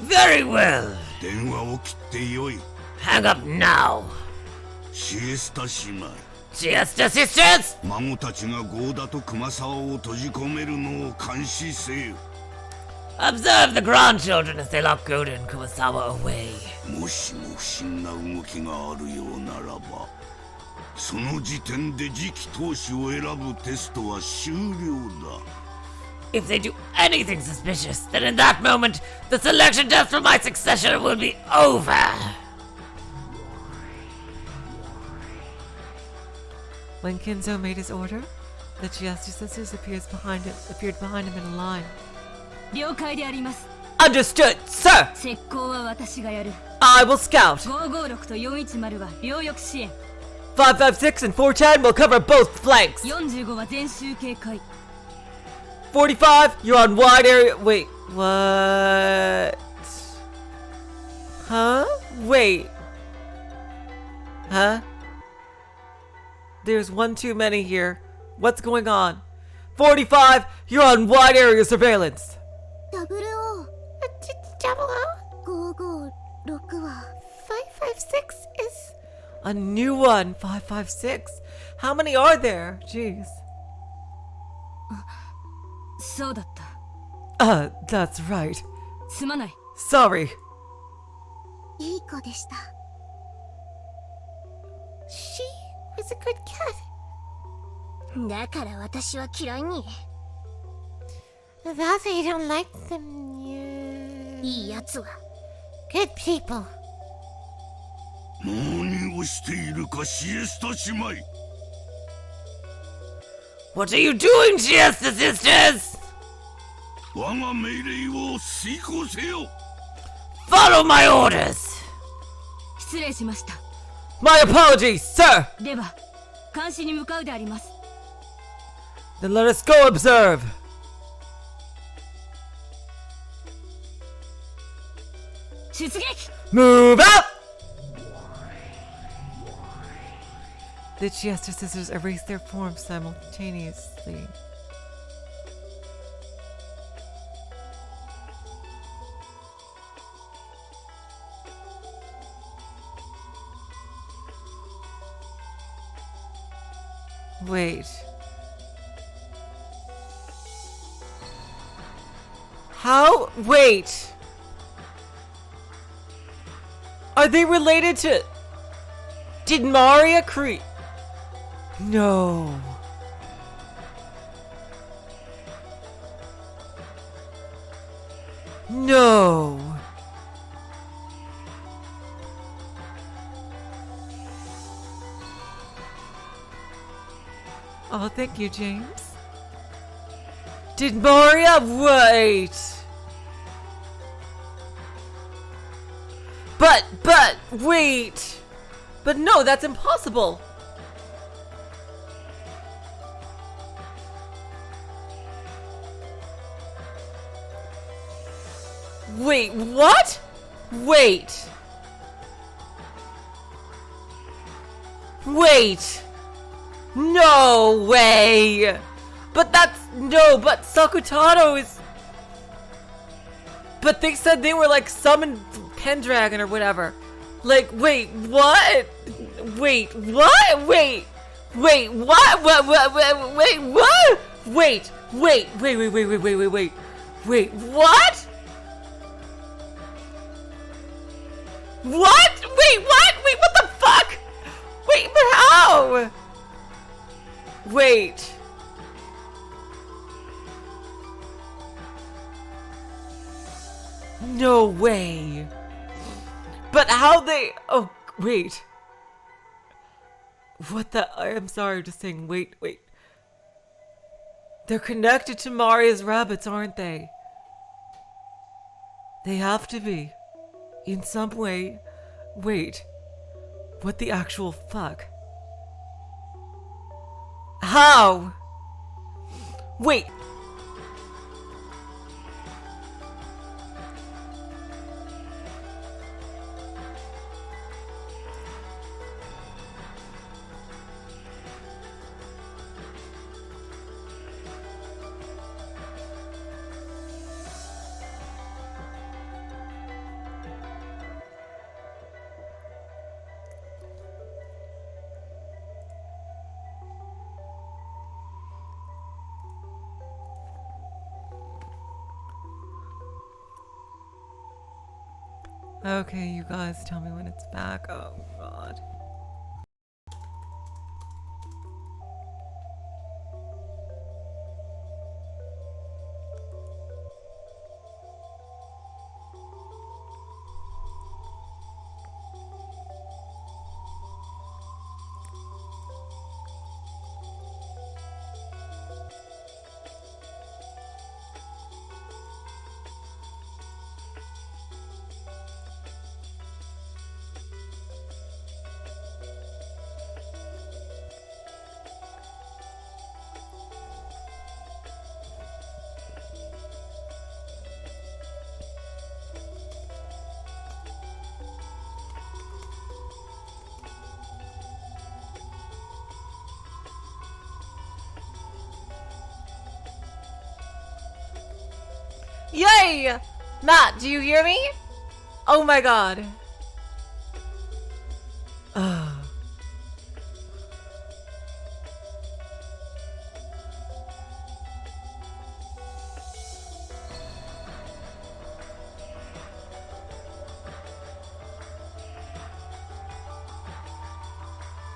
Very well. 電話を切ってよい。 Hang up now. シエスタ姉妹。 Siesta sisters! 孫たちがゴーダと熊沢を閉じ込めるのを監視せよ。 Observe the grandchildren as they lock Goda and Kumasawa away. もしも不審な動きがあるようならば、その時点で次期当主を選ぶテストは終了だ。 If they do anything suspicious, then in that moment, the selection test for my successor will be over. When Kinzo made his order, the Chiastu sisters appeared behind him in a line. 了解であります。 Understood, sir! 石膏は私がやる。 I will scout. 556と410は両翼支援。 556 and 410 will cover both flanks. 45は全周警戒。 45, you're on wide area. Wait, what? Huh? Wait. Huh? There's one too many here. What's going on? 45, you're on wide area surveillance. 00 556は 556 is A new one, 556. How many are there? Jeez. そうだった。 That's right. すまない。 Sorry. いい子でした。She was a good cat. だから私は嫌いに。That's why you don't like them. Yeah. いいやつは good people. 何をしているかシエスタ姉妹。 What are you doing, Siesta sisters? 我が命令を遂行せよ。 Follow my orders. 失礼しました。 My apologies, sir. では、監視に向かうであります。 Then let us go observe. 出撃 Move out! The Chiastu sisters erase their forms simultaneously. Wait. How? Wait. Are they related to... Did Maria create... No. No. Oh, thank you, James. Did Maria... Wait. But, wait. But no, that's impossible. Wait, what? Wait. Wait. No way. But that's... No, but Sakutano is... But they said they were like summoned Pendragon or whatever. Like, wait, what? Wait, what? Wait, what? Wait, what? Wait, what? What? Wait, what? Wait, what the fuck? Wait, but how? Wait. No way. But how they... Oh, wait. What the... I'm sorry, I'm just saying, wait. They're connected to Maria's rabbits, aren't they? They have to be. In some way. Wait. What the actual fuck? How? Wait. Okay, you guys tell me when it's back. Oh, God. Yay! Matt, do you hear me? Oh my god.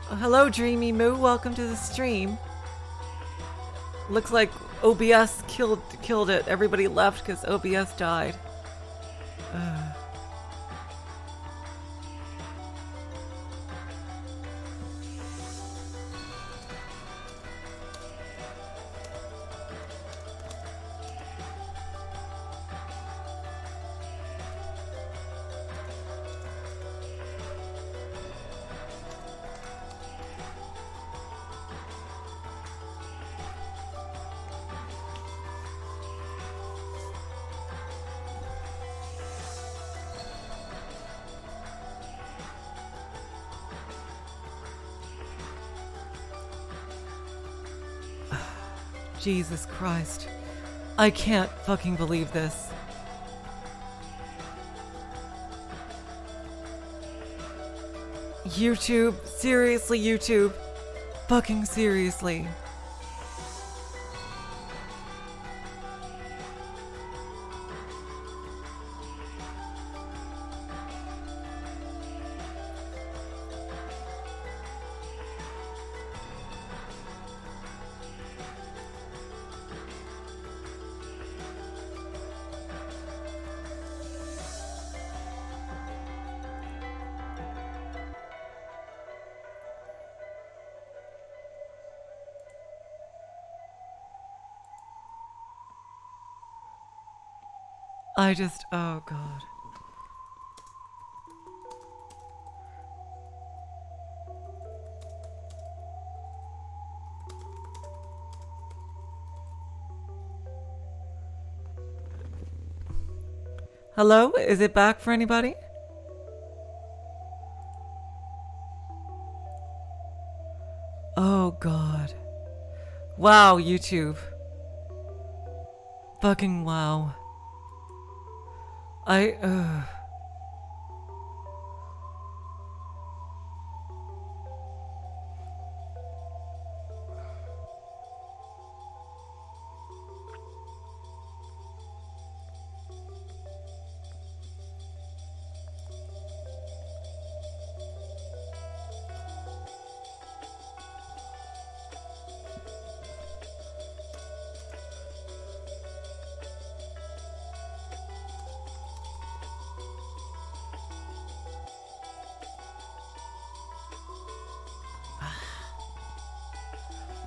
Hello, Dreamy Moo. Welcome to the stream. Looks like OBS killed it. Everybody left because OBS died. Jesus Christ. I can't fucking believe this. YouTube? Seriously, YouTube? Fucking seriously. Oh god. Hello? Is it back for anybody? Oh god. Wow, YouTube. Fucking wow.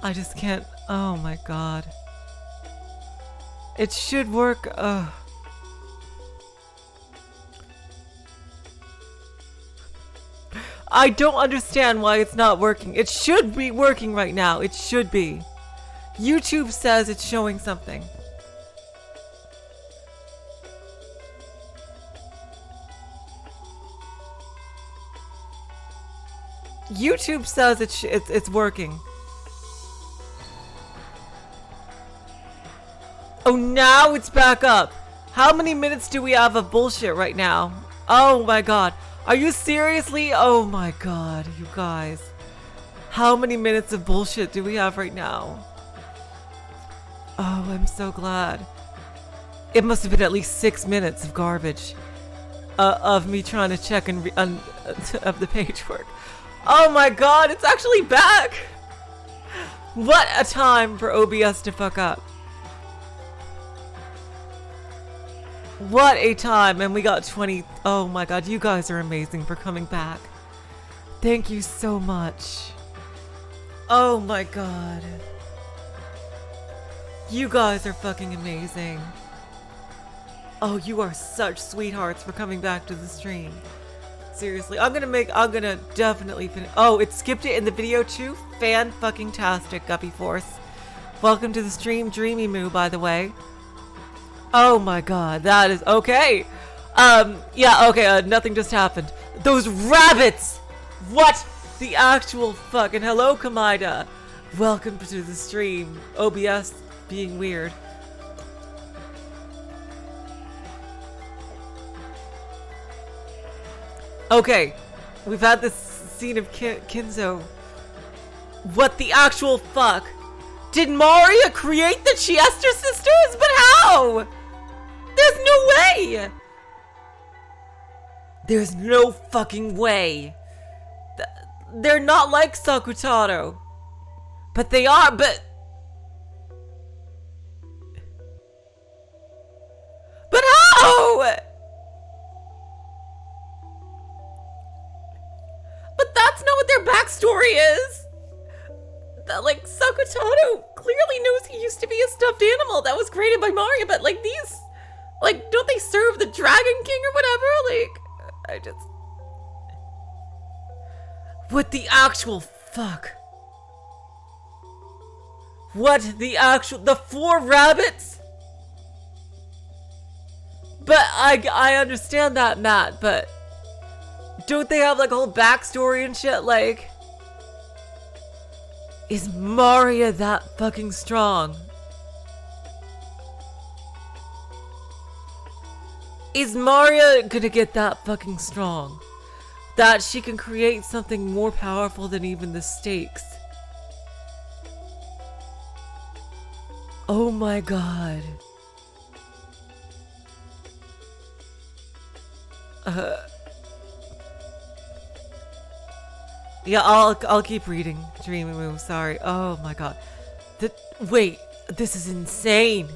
I just can't. Oh my god. It should work. I don't understand why it's not working. It should be working right now. It should be. YouTube says it's showing something. YouTube says it's working. Oh, now it's back up. How many minutes do we have of bullshit right now? Oh my god. Are you seriously? Oh my god, you guys. How many minutes of bullshit do we have right now? Oh, I'm so glad. It must have been at least 6 minutes of garbage. Of me trying to check and of the page work. Oh my god, it's actually back! What a time for OBS to fuck up. What a time, and we got 20. Oh my god, you guys are amazing for coming back. Thank you so much. Oh my god. You guys are fucking amazing. Oh, you are such sweethearts for coming back to the stream. Seriously, I'm gonna definitely finish. Oh, it skipped it in the video too? Fan-fucking-tastic, Guppy Force. Welcome to the stream, Dreamy Moo, by the way. Oh my god, that is okay. Yeah, okay, nothing just happened. Those rabbits! What the actual fucking hello, Kamida. Welcome to the stream. OBS being weird. Okay, we've had this scene of Kinzo. What the actual fuck? Did Maria create the Chiester sisters? But how? There's no way! There's no fucking way. They're not like Sakutaro. But they are, but how? But that's not what their backstory is. That, like, Sakutaro clearly knows he used to be a stuffed animal that was created by Maria, but, like, these, like, don't they serve the Dragon King or whatever? Like, I just... What the actual fuck? What the actual... The 4 rabbits? But I understand that, Matt, but... Don't they have, like, a whole backstory and shit? Like... Is Maria that fucking strong? Is Maria gonna get that fucking strong? That she can create something more powerful than even the stakes? Oh my god. Yeah, I'll keep reading. Dreamy Moo, sorry. Oh my god. Wait, this is insane.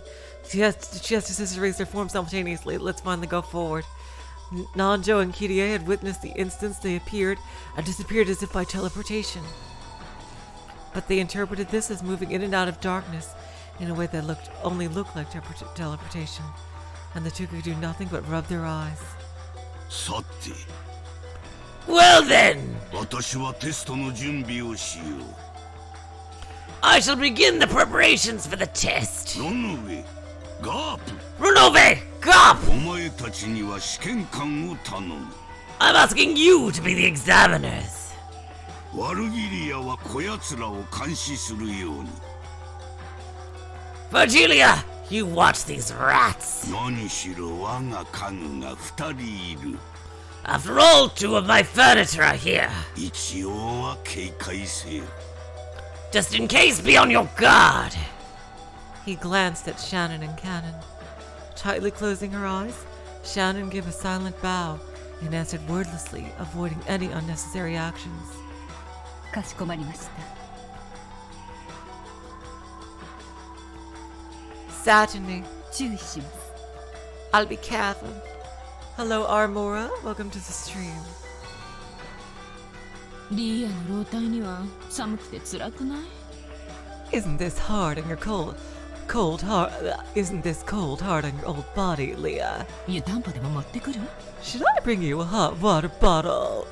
She has to sisters raise their form simultaneously. Let's finally go forward. Nando and Kirie had witnessed the instant they appeared and disappeared as if by teleportation. But they interpreted this as moving in and out of darkness in a way that only looked like teleportation. And the two could do nothing but rub their eyes. Well then! I shall begin the preparations for the test. Runove! Gop! I'm asking you to be the examiners. Virgilia, you watch these rats. After all, 2 of my furniture are here. Just in case, be on your guard. He glanced at Shannon and Cannon. Tightly closing her eyes, Shannon gave a silent bow and answered wordlessly, avoiding any unnecessary actions. かしこまりました。 Certainly. 注意します。 I'll be careful. Hello, Armora. Welcome to the stream. リーヤの老体には寒くて辛くない？ Isn't this hard on your cold heart? Isn't this cold hard on your old body, Leah? 湯たんぽでも持ってくる？ Should I bring you a hot water bottle?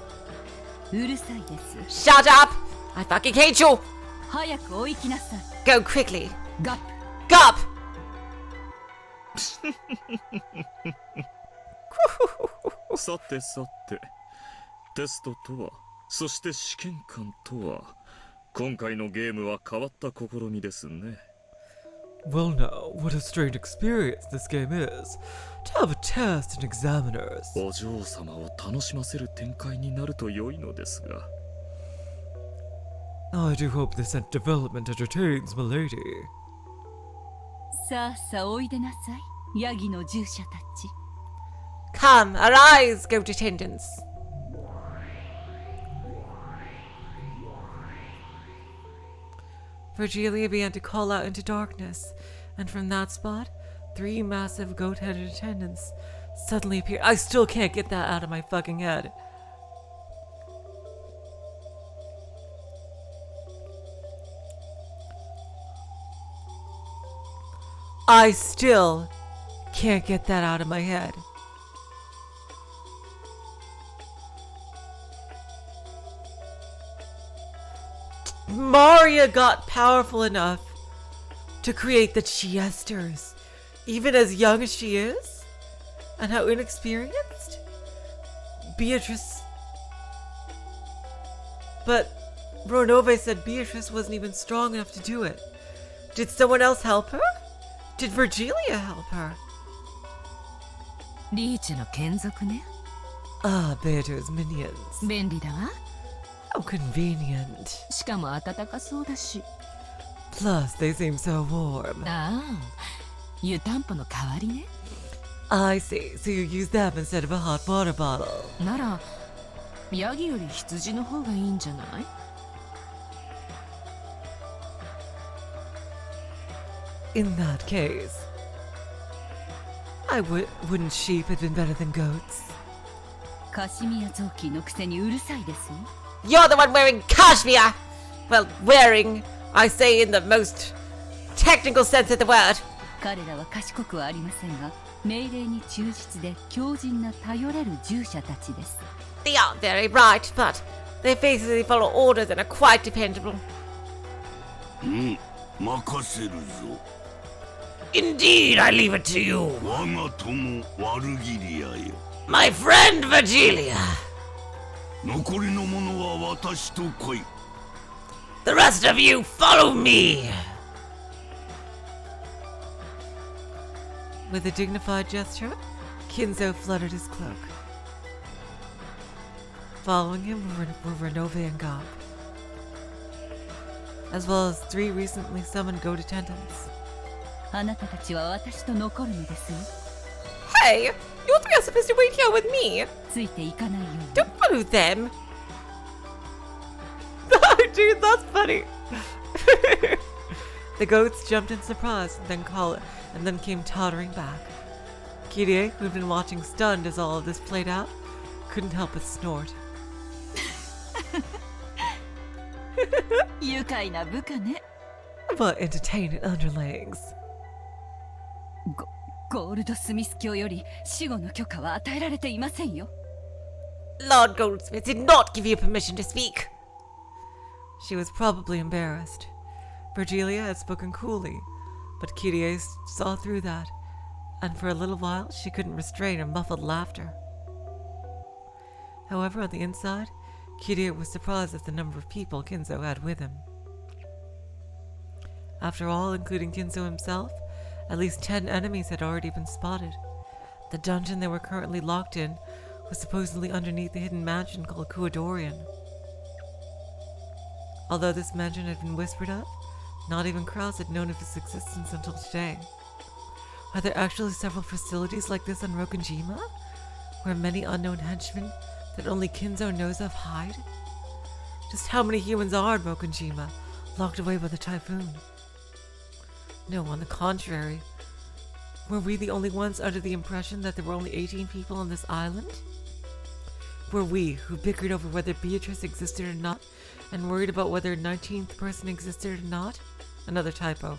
うるさいです。 Shut up! I fucking hate you! 早く追いきなさい。 Go quickly. ガッ Gop! さてさて、テストとは、そして試験官とは、今回のゲームは変わった試みですね。Well now, what a strange experience this game is. To have a test and examiners. お嬢様を楽しませる展開になると良いのですが。I do hope this development entertains my lady. さあさあおいでなさい。ヤギの従者たち。 Come, arise, goat attendants. Virgilia began to call out into darkness, and from that spot, 3 massive goat-headed attendants suddenly appeared. I still can't get that out of my fucking head. I still can't get that out of my head. Maria got powerful enough to create the Chiesters, even as young as she is, and how inexperienced. Beatrice. But Ronove said Beatrice wasn't even strong enough to do it. Did someone else help her? Did Virgilia help her? リーチの眷属ね。 Ah, Beatrice's minions. 便利だわ。 How convenient. しかも暖かそうだし。 Plus, they seem so warm. ああ、湯たんぽの代わりね。 I see. So you use them instead of a hot water bottle. なら、ヤギより羊の方がいいんじゃない？ In that case, wouldn't sheep have been better than goats? カシミヤ雑巾のくせにうるさいですよ。 You're the one wearing cashmere! Well, wearing, I say in the most technical sense of the word. 彼らは賢くはありませんが、命令に忠実で強靭な頼れる従者たちです。 They aren't very bright, but they basically follow orders and are quite dependable. 任せるぞ。 Indeed, I leave it to you. 我が友ワルギリアよ。 My friend Virgilia. 残りの者は私と来い。 The rest of you follow me. With a dignified gesture, Kinzo fluttered his cloak. Following him were Renove and Gop, as well as 3 recently summoned goat attendants. あなたたちは私と残るのですよ。 Hey, you three are supposed to wait here with me. ついていかないように。 Don't follow them. Dude, that's funny. The goats jumped in surprise and then came tottering back. Kirie, who had been watching stunned as all of this played out, couldn't help but snort. 愉快な部下ね。 But entertaining underlings. ゴールドスミス卿より死後の許可は与えられていませんよ。 Lord Goldsmith did not give you permission to speak. She was probably embarrassed. Virgilia had spoken coolly, but Kirie saw through that, and for a little while she couldn't restrain her muffled laughter. However, on the inside, Kirie was surprised at the number of people Kinzo had with him. After all, including Kinzo himself, at least 10 enemies had already been spotted. The dungeon they were currently locked in was supposedly underneath the hidden mansion called Kuwadorian. Although this mansion had been whispered of, not even Kraus had known of its existence until today. Are there actually several facilities like this on Rokunjima, where many unknown henchmen that only Kinzo knows of hide? Just how many humans are in Rokunjima, locked away by the typhoon? No, on the contrary. Were we the only ones under the impression that there were only 18 people on this island? Were we, who bickered over whether Beatrice existed or not, and worried about whether a 19th person existed or not, Another typo.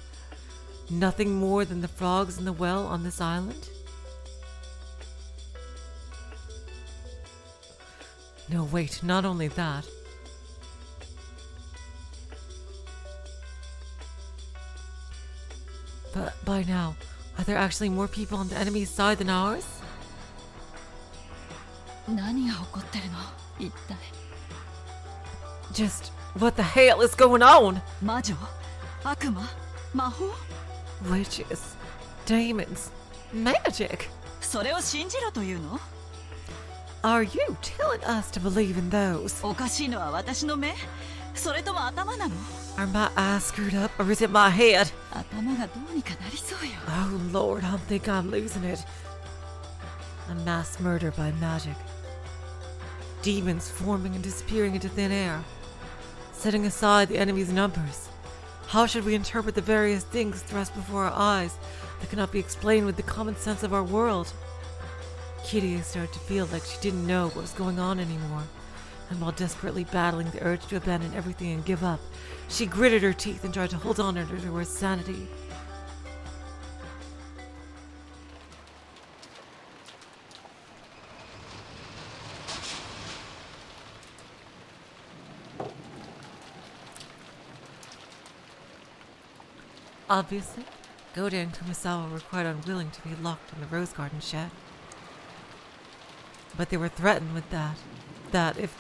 Nothing more than the frogs in the well on this island? No, wait, not only that. But by now, are there actually more people on the enemy's side than ours? 何が起こってるの一体。 Just, what the hell is going on? 魔女悪魔魔法 Witches, demons, magic. それを信じろというの Are you telling us to believe in those? おかしいのは私の目それとも頭なの Are my eyes screwed up or is it my head? 頭がどうにかなりそうよ Oh Lord, I think I'm losing it. A mass murder by magic. Demons forming and disappearing into thin air. Setting aside the enemy's numbers. How should we interpret the various things thrust before our eyes that cannot be explained with the common sense of our world? Kitty started to feel like she didn't know what was going on anymore. And while desperately battling the urge to abandon everything and give up, she gritted her teeth and tried to hold on to her sanity. Obviously, Goda and Kumasawa were quite unwilling to be locked in the rose garden shed. But they were threatened with that if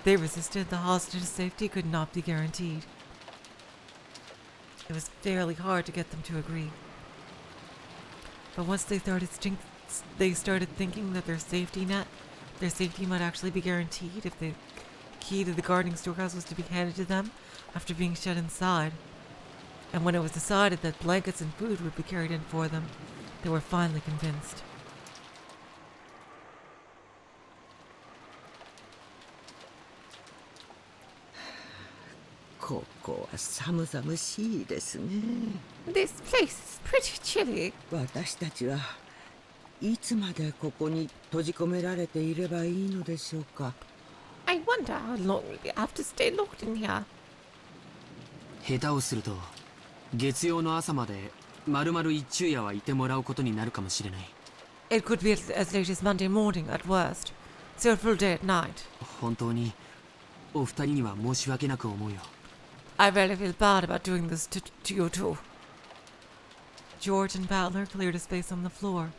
they resisted, the hostage's safety could not be guaranteed. It was fairly hard to get them to agree. But once they started thinking that their safety might actually be guaranteed if the key to the gardening storehouse was to be handed to them after being shut inside. And when it was decided that blankets and food would be carried in for them, they were finally convinced. This place is pretty chilly. 私たちはいつまでここに閉じ込められていればいいのでしょうか I wonder how long we have to stay locked in here. 下手をすると月曜の朝まで丸々一昼夜はいてもらうことになるかもしれない。It could be as late as Monday morning at worst, so a full day at night. 本当にお二人には申し訳なく思うよ。I really feel bad about doing this to you two. George and Battler cleared a space on the floor,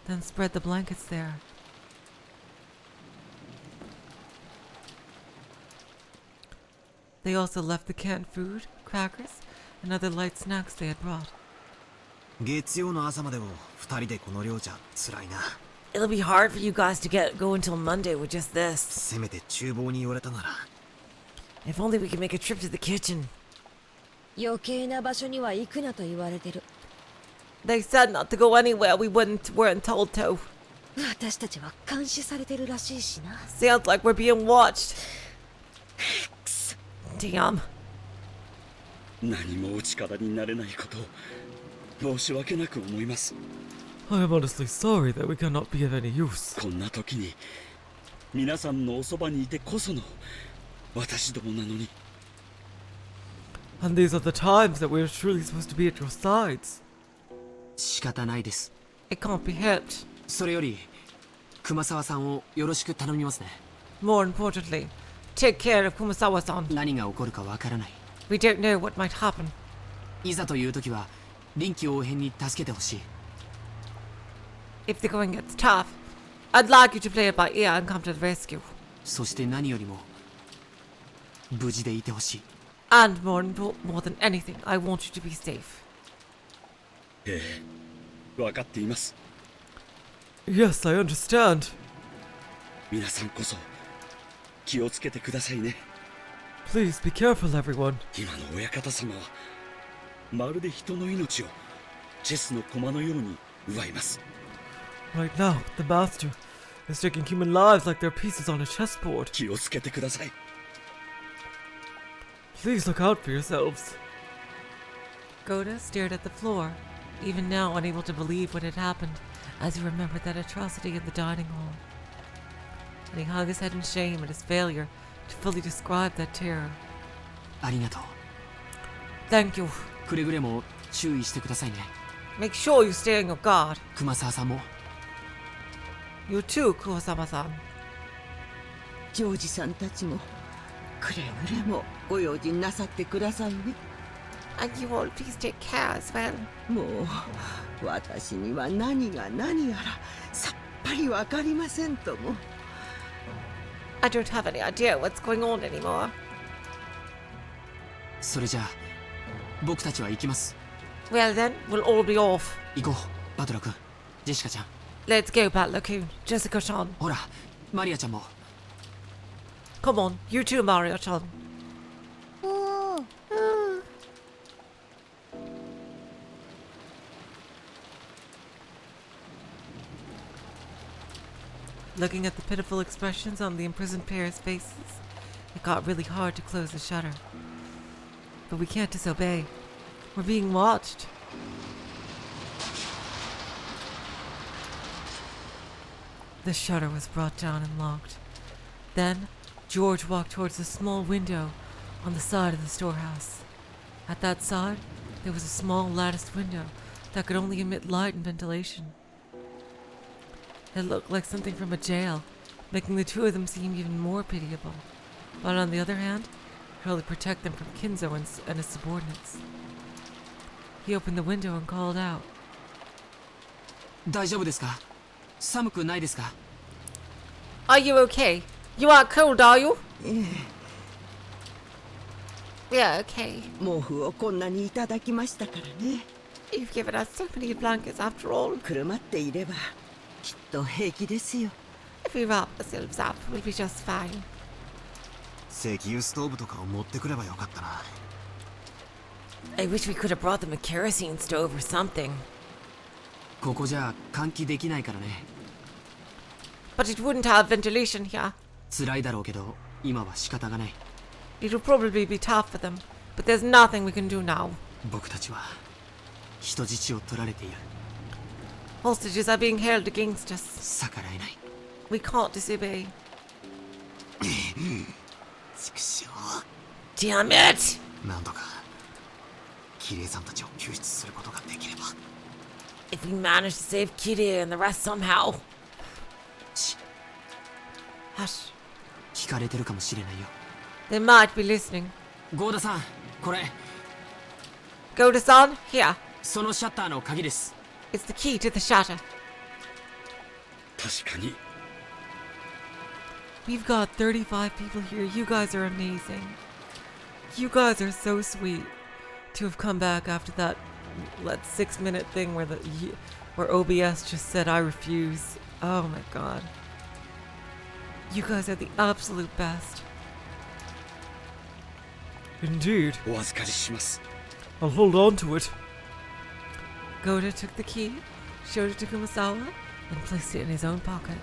then spread the blankets there. They also left the canned food, crackers, and other light snacks they had brought. 月曜の朝までも二人でこの量じゃ辛いな。It'll be hard for you guys to go until Monday with just this. せめて厨房に寄れたなら。If only we could make a trip to the kitchen. 余計な場所には行くなと言われてる。They said not to go anywhere we weren't told to. 私たちは監視されてるらしいしな。Sounds like we're being watched. Damn. 何もお力になれないことを申し訳なく思います。I am honestly sorry that we cannot be of any use. こんな時に皆さんのおそばにいてこその私どもなのに。And these are the times that we are truly supposed to be at your sides. 仕方ないです。It can't be helped. それより熊沢さんをよろしく頼みますね。More importantly, take care of Kumasawa-san. 何が起こるかわからない。We don't know what might happen. いざという時は臨機応変に助けてほしい。If the going gets tough, I'd like you to play it by ear and come to the rescue. そして何よりも無事でいてほしい。And more than anything, I want you to be safe. ええ、わかっています。Yes, I understand. 皆さんこそ気をつけてくださいね。Please be careful, everyone. 今の親方様はまるで人の命をチェスの駒のように奪います。Right now, the master is taking human lives like they're pieces on a chessboard. 気をつけてください。Please look out for yourselves. Goda stared at the floor, even now unable to believe what had happened, as he remembered that atrocity in the dining hall. And he hung his head in shame at his failure to fully describe that terror. ありがとう。Thank you. くれぐれも注意してくださいね。 Make sure you stay on your guard. 熊沢さんも。 You too, Kuwasama-san. ジョージさんたちもくれぐれもご用心なさってくださいね。 And you all please take care as well. もう私には何が何やらさっぱりわかりませんとも。 I don't have any idea what's going on anymore. それじゃあ僕たちは行きます。 Well then, we'll all be off. 行こう、バトラ君、ジェシカちゃん。 Let's go, Batlacoon. Jessica-chan. ほら、マリアちゃんも。 Come on, you too, Mario-chan. Looking at the pitiful expressions on the imprisoned pair's faces, it got really hard to close the shutter. But we can't disobey. We're being watched. The shutter was brought down and locked. Then, George walked towards a small window on the side of the storehouse. At that side, there was a small latticed window that could only emit light and ventilation. It looked like something from a jail, making the two of them seem even more pitiable. But on the other hand, it could only protect them from Kinzo and his subordinates. He opened the window and called out. 大丈夫ですか？寒くないですか？ Are you okay? You aren't cold, are you? Yeah, okay. 毛布をこんなにいただきましたからね。 You've given us so many blankets after all. くるまっていればきっと平気ですよ。 If we wrap ourselves up, we'll be just fine. 石油ストーブとかを持ってくればよかったな。 I wish we could have brought them a kerosene stove or something. ここじゃ換気できないからね。 But it wouldn't have ventilation here. 辛いだろうけど、今は仕方がない。 It'll probably be tough for them, but there's nothing we can do now. 僕たちは人質を取られている。 Hostages are being held against us. 逆らえない。 We can't disobey. 畜生。 Damn it! なんとかキリエさんたちを救出することができれば。 If we manage to save Kitty and the rest somehow. Hush. 聞かれてるかもしれないよ。 They might be listening. ゴーダさん、これ。 Golda-san, here. そのシャッターの鍵です。 It's the key to the shutter. 確かに。 We've got 35 people here. You guys are amazing. You guys are so sweet to have come back after that 6-minute thing where OBS just said I refuse. Oh my god. You guys are the absolute best. Indeed. お預かりします。 I'll hold on to it. Goda took the key, showed it to Kumasawa, and placed it in his own pocket.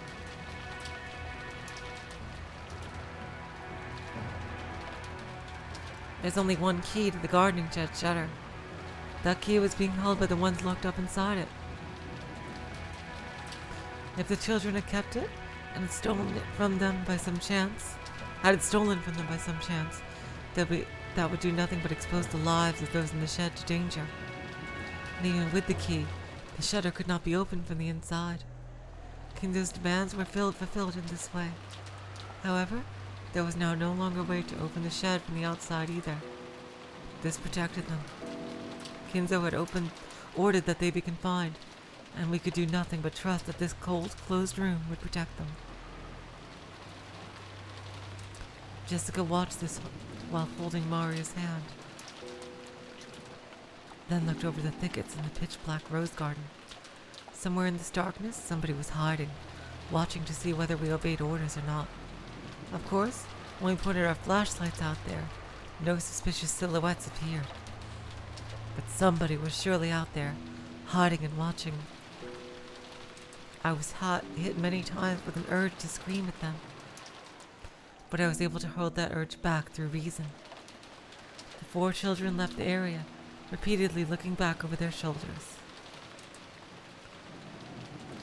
There's only one key to the gardening shed shutter. That key was being held by the ones locked up inside it. If the children had kept it and had stolen it from them by some chance, that would do nothing but expose the lives of those in the shed to danger. And even with the key, the shutter could not be opened from the inside. Kinzo's demands were fulfilled in this way. However, there was now no longer a way to open the shed from the outside either. This protected them. Kinzo had ordered that they be confined, and we could do nothing but trust that this cold, closed room would protect them. Jessica watched this while holding Mario's hand, then looked over the thickets in the pitch-black rose garden. Somewhere in this darkness, somebody was hiding, watching to see whether we obeyed orders or not. Of course, when we pointed our flashlights out there, no suspicious silhouettes appeared. But somebody was surely out there, hiding and watching. I was hit many times with an urge to scream at them, but I was able to hold that urge back through reason. The 4 children left the area, repeatedly looking back over their shoulders.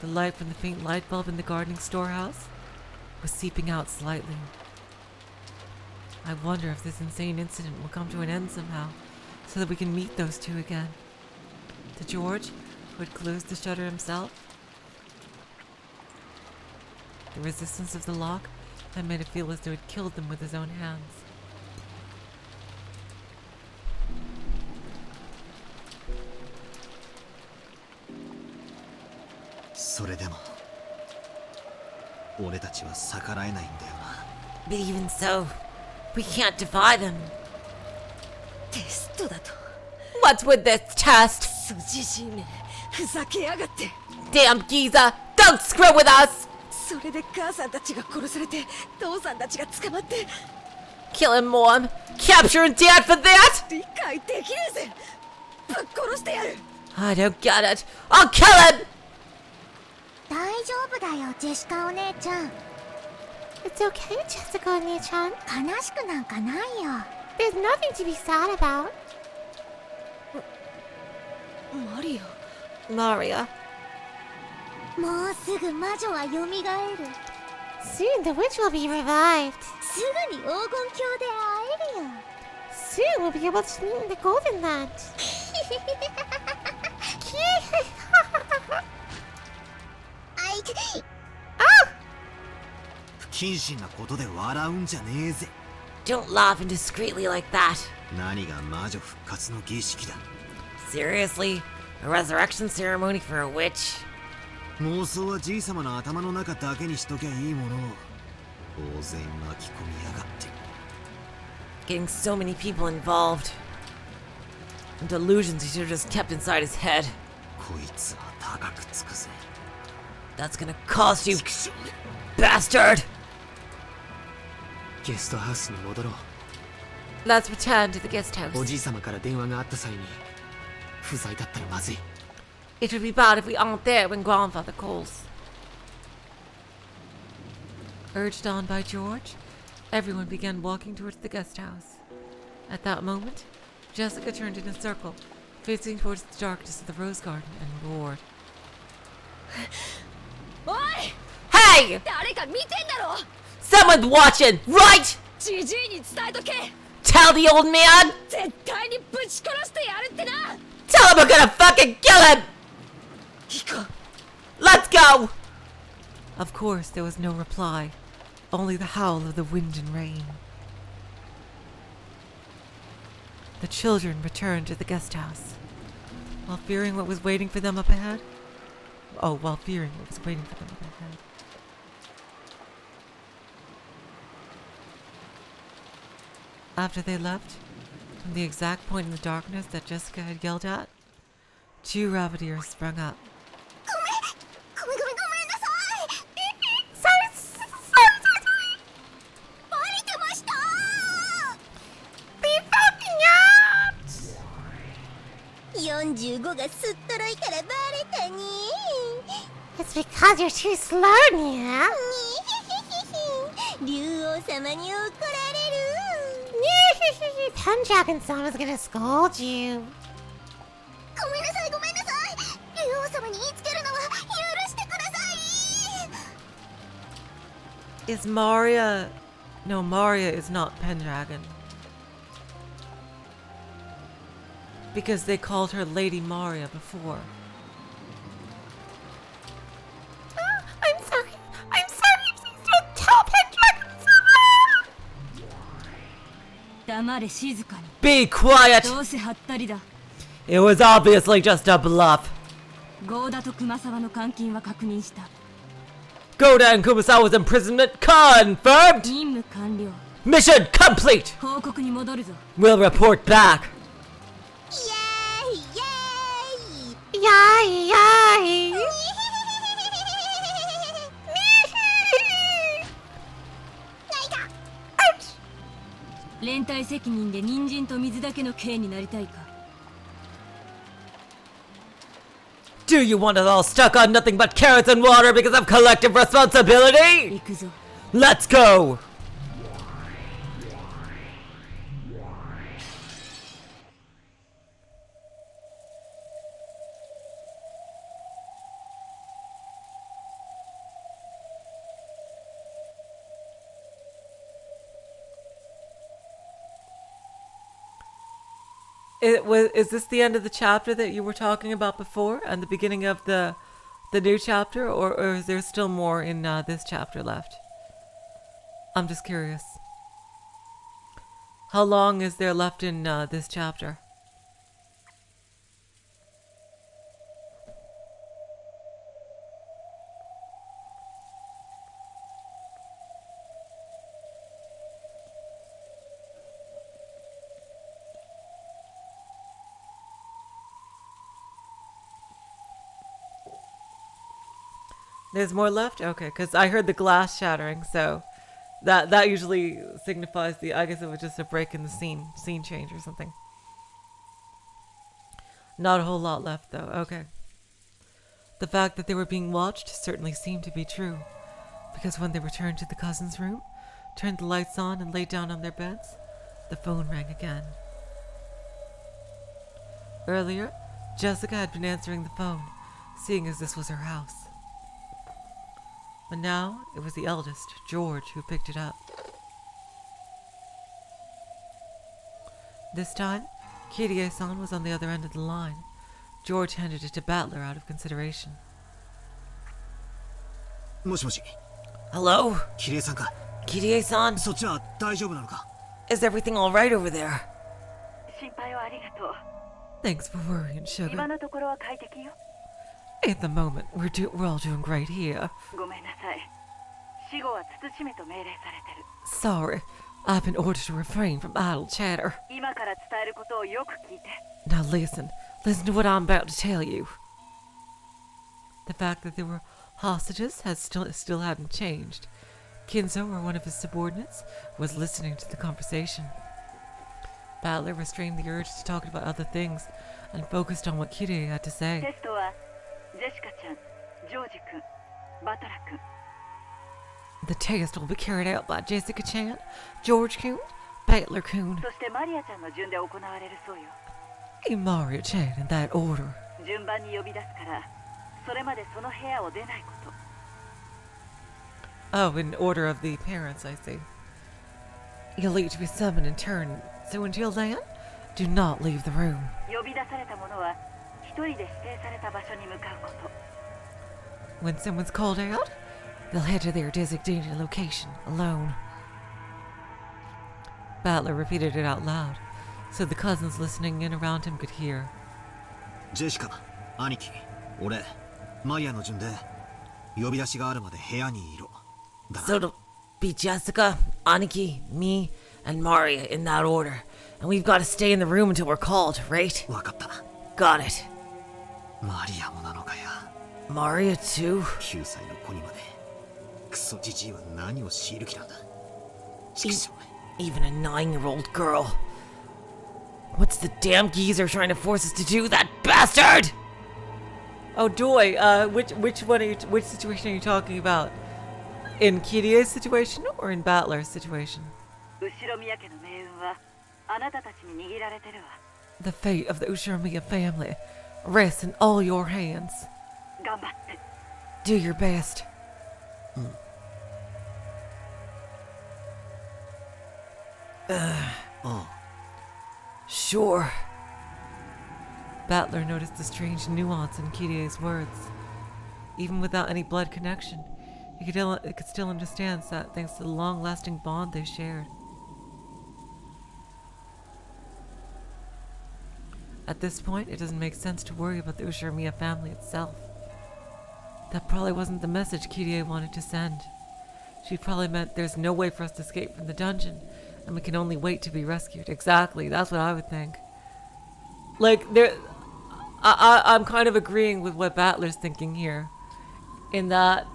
The light from the faint light bulb in the gardening storehouse was seeping out slightly. I wonder if this insane incident will come to an end somehow, so that we can meet those two again. To George, who had closed the shutter himself, the resistance of the lock had made it feel as though he'd killed them with his own hands. それでも俺たちは逆らえないんだよな。 But even so, we can't defy them. テストだと。 What's with this test? クソじじいめ、ふざけやがって。 Damn geezer, don't screw with us! それで母さんたちが殺されて、父さんたちが捕まって。 Killing mom, capturing dad for that? 理解できねえぜ。ぶっ殺してやる。 I don't get it. I'll kill him! 大丈夫だよ、ジェシカお姉ちゃん。 It's okay, Jessica お姉ちゃん。悲しくなんかないよ。 There's nothing to be sad about. マリア。Maria. もうすぐ魔女は蘇る。 Soon the witch will be revived. すぐに黄金鏡で会えるよ。 Soon we'll be able to meet in the Golden Land. 不謹慎なことで笑うんじゃねえぜ。 Don't laugh indiscreetly like that. 何が魔女復活の儀式だ。 Seriously? A resurrection ceremony for a witch? 妄想はじい様の頭の中だけにしときゃいいものを大勢巻き込みやがって。 Getting so many people involved. And delusions he should have just kept inside his head. こいつは高くつくぜ。 That's gonna cost you, bastard! ゲストハウスに戻ろう。 Let's return to the guest house. おじい様から電話があった際に不在だったらまずい。 It would be bad if we aren't there when grandfather calls. Urged on by George, everyone began walking towards the guest house. At that moment, Jessica turned in a circle, facing towards the darkness of the rose garden, and roared. おい! Hey! 誰か見てんだろ! Someone's watching, right? じじいに伝えとけ! Tell the old man! 絶対にぶち殺してやるってな! Tell him we're gonna fucking kill him! 行こう! Let's go! Of course, there was no reply, only the howl of the wind and rain. The children returned to the guest house. While fearing what was waiting for them up ahead. While fearing what was waiting for them up ahead. After they left, from the exact point in the darkness that Jessica had yelled at, 2 rabbit ears sprung up. ごめんなさい。バレてました。 Be fucking out! 45がすっとろいからバレたに。 It's because you're too slow, Nia. 竜王様に怒られる。 Pendragon Sama's gonna scold you. ごめんなさい。竜王様に言いつけるのは許してください。 Is Maria... No, Maria is not Pendragon. Because they called her Lady Maria before. I'm sorry. Please don't tell Pendragon Sama. 黙れ静かに。 Be quiet! どうせハッタリだ。 It was obviously just a bluff. ゴーダと熊沢の監禁は確認した。 Goda and Kumasawa's imprisonment confirmed! 任務完了。 Mission complete! 報告に戻るぞ。 We'll report back. Yay! 連帯責任で人参と水だけの刑になりたいか。 Do you want us all stuck on nothing but carrots and water because of collective responsibility? 行くぞ。 Let's go! Is this the end of the chapter that you were talking about before, and the beginning of the new chapter, or is there still more in this chapter left? I'm just curious. How long is there left in this chapter? There's more left? Okay, because I heard the glass shattering, so that usually signifies I guess it was just a break in the scene change or something. Not a whole lot left, though. Okay. The fact that they were being watched certainly seemed to be true, because when they returned to the cousin's room, turned the lights on, and laid down on their beds, the phone rang again. Earlier, Jessica had been answering the phone, seeing as this was her house. But now, it was the eldest, George, who picked it up. This time, Kirie-san was on the other end of the line. George handed it to Battler out of consideration. Hello? Kirie-san ka? Kirie-san? Is everything alright over there? Thanks for worrying, sugar. At the moment, we're all doing great here. Sorry, I've been ordered to refrain from idle chatter. Now listen to what I'm about to tell you. The fact that there were hostages still hadn't changed. Kinzo, or one of his subordinates, was listening to the conversation. Battler restrained the urge to talk about other things and focused on what Kirie had to say. The test will be carried out by Jessica-chan, George-kun, Battler-kun, and Maria-chan in that order. Oh, in order of the parents, I see. You'll need to be summoned in turn, so until then, do not leave the room. When someone's called out, they'll head to their designated location, alone. Battler repeated it out loud, so the cousins listening in around him could hear. Jessica, Aniki, ore, Maya no jun de, yobidashi ga aru made heya ni iro. So it'll be Jessica, Aniki, me, and Maria in that order. And we've got to stay in the room until we're called, right? Got it. Maria mo nano ka ya? Maria too? 9歳の子にまで。クソじじいは何を強いる気なんだ。Even a 9-year-old girl. What's the damn geezer trying to force us to do, that bastard? Oh, Joy, which situation are you talking about? In Kirie's situation or in Battler's situation? The fate of the Ushiromiya family rests in all your hands. Do your best. Sure. Battler noticed the strange nuance in Kirie's words. Even without any blood connection, he could still understand that thanks to the long-lasting bond they shared. At this point, it doesn't make sense to worry about the Ushiromiya family itself. That probably wasn't the message Kirie wanted to send. She probably meant there's no way for us to escape from the dungeon, and we can only wait to be rescued. Exactly, that's what I would think. Like, I'm kind of agreeing with what Battler's thinking here. In that,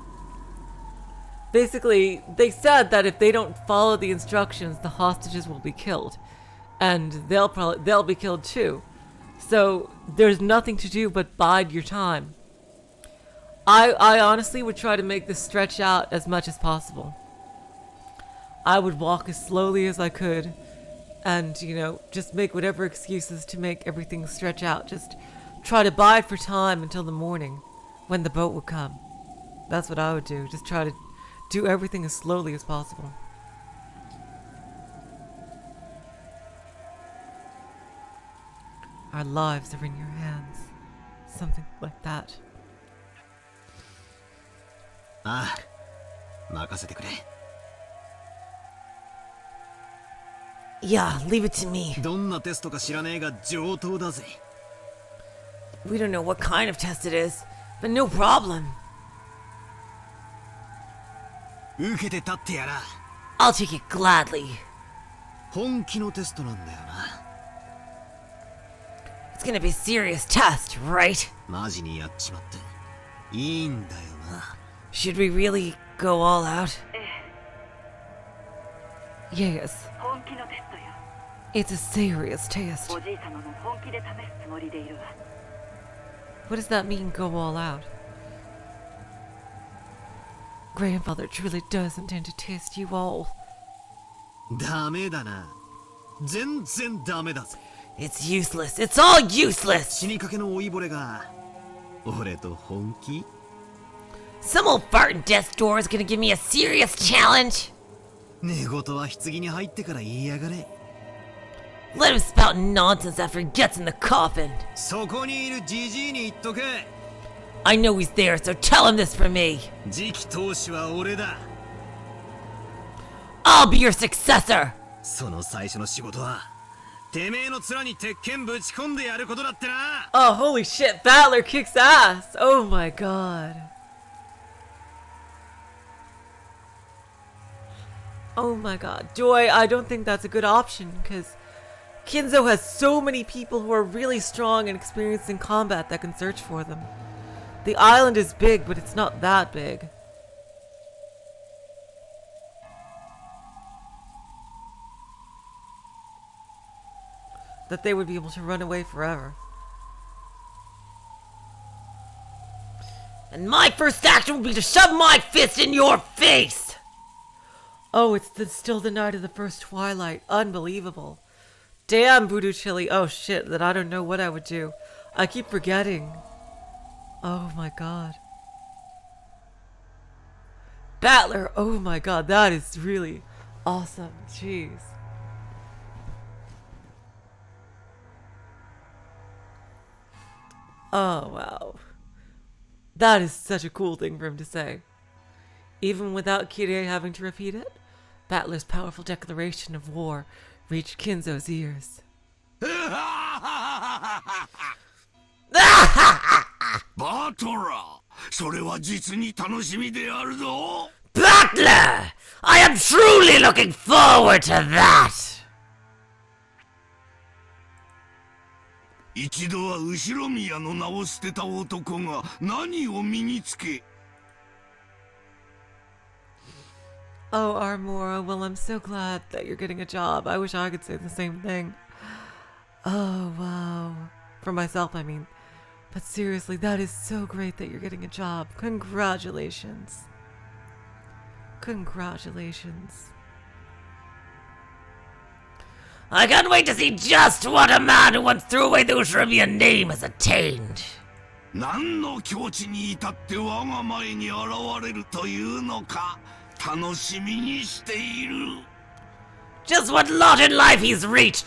basically, they said that if they don't follow the instructions, the hostages will be killed. And they'll be killed too. So, there's nothing to do but bide your time. I honestly would try to make this stretch out as much as possible. I would walk as slowly as I could and, just make whatever excuses to make everything stretch out. Just try to bide for time until the morning when the boat would come. That's what I would do. Just try to do everything as slowly as possible. Our lives are in your hands. Something like that. ああ、任せてくれ。 Yeah, leave it to me. どんなテストか知らねえが上等だぜ。 We don't know what kind of test it is, but no problem. 受けて立ってやら。 I'll take it gladly. 本気のテストなんだよな。 It's gonna be a serious test, right? マジにやっちまっていいんだよな。 Should we really go all out? Yes. It's a serious test. What does that mean, go all out? Grandfather truly does intend to test you all. ダメだな。全然ダメだぜ。 It's useless. It's all useless. 死にかけの老いぼれが俺と本気? Some old fart in death's door is gonna give me a serious challenge. 寝言は棺に入ってから言いやがれ。 Let him spout nonsense after he gets in the coffin. そこにいるジジイに言っとけ。 I know he's there, so tell him this for me. 次期当主は俺だ。 I'll be your successor. その最初の仕事はてめえの面に鉄拳ぶち込んでやることだってな。 Oh, holy shit, Battler kicks ass. Oh my god. Oh my god. Joy, I don't think that's a good option, because Kinzo has so many people who are really strong and experienced in combat that can search for them. The island is big, but it's not that big. That they would be able to run away forever. And my first action will be to shove my fist in your face! Oh, it's still the night of the first twilight. Unbelievable. Damn, Voodoo Chili. Oh shit, that I don't know what I would do. I keep forgetting. Oh my god. Battler, oh my god, that is really awesome. Jeez. Oh wow. That is such a cool thing for him to say. Even without Kirie having to repeat it, Battler's powerful declaration of war reached Kinzo's ears. バトラー、それは実に楽しみであるぞ。 Battler! I am truly looking forward to that! 一度は後ろ宮の名を捨てた男が何を身につけ。 Oh, Armora, well, I'm so glad that you're getting a job. I wish I could say the same thing. Oh, wow. For myself, I mean. But seriously, that is so great that you're getting a job. Congratulations. Congratulations. I can't wait to see just what a man who once threw away the Ushiromiya name has attained. 何の境地に至って我が前に現れるというのか楽しみにしている。 Just what lot in life he's reached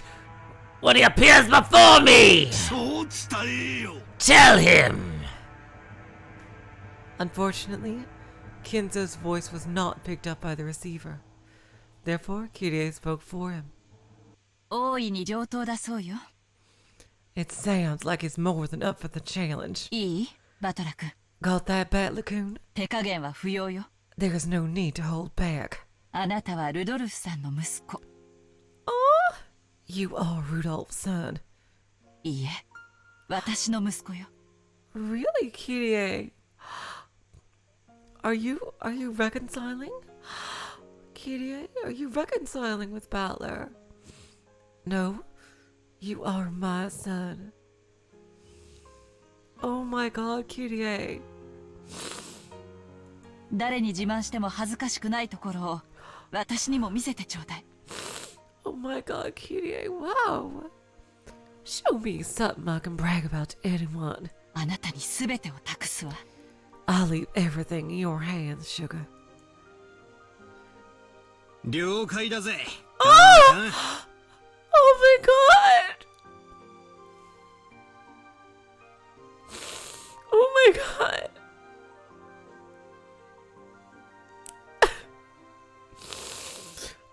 when he appears before me. そう伝えよ。 Tell him. Unfortunately, Kinzo's voice was not picked up by the receiver. Therefore, Kirie spoke for him. 大いに上等だそうよ。 It sounds like he's more than up for the challenge. いい？バトラ君。 Got that, Battler-kun? 手加減は不要よ。 There is no need to hold back. あなたはルドルフさんの息子。Oh, you are Rudolph's son. いいえ、私の息子よ。 Really, Kirie? Are you reconciling? Kirie, are you reconciling with Battler? No, you are my son. Oh my god, Kirie. 誰に自慢しても恥ずかしくないところを私にも見せてちょうだい。 Oh my god, Kirie, wow. Show me something I can brag about to anyone. あなたに全てを託すわ。 I'll leave everything in your hands, sugar. 了解だぜ。 Oh! Oh my god! my god.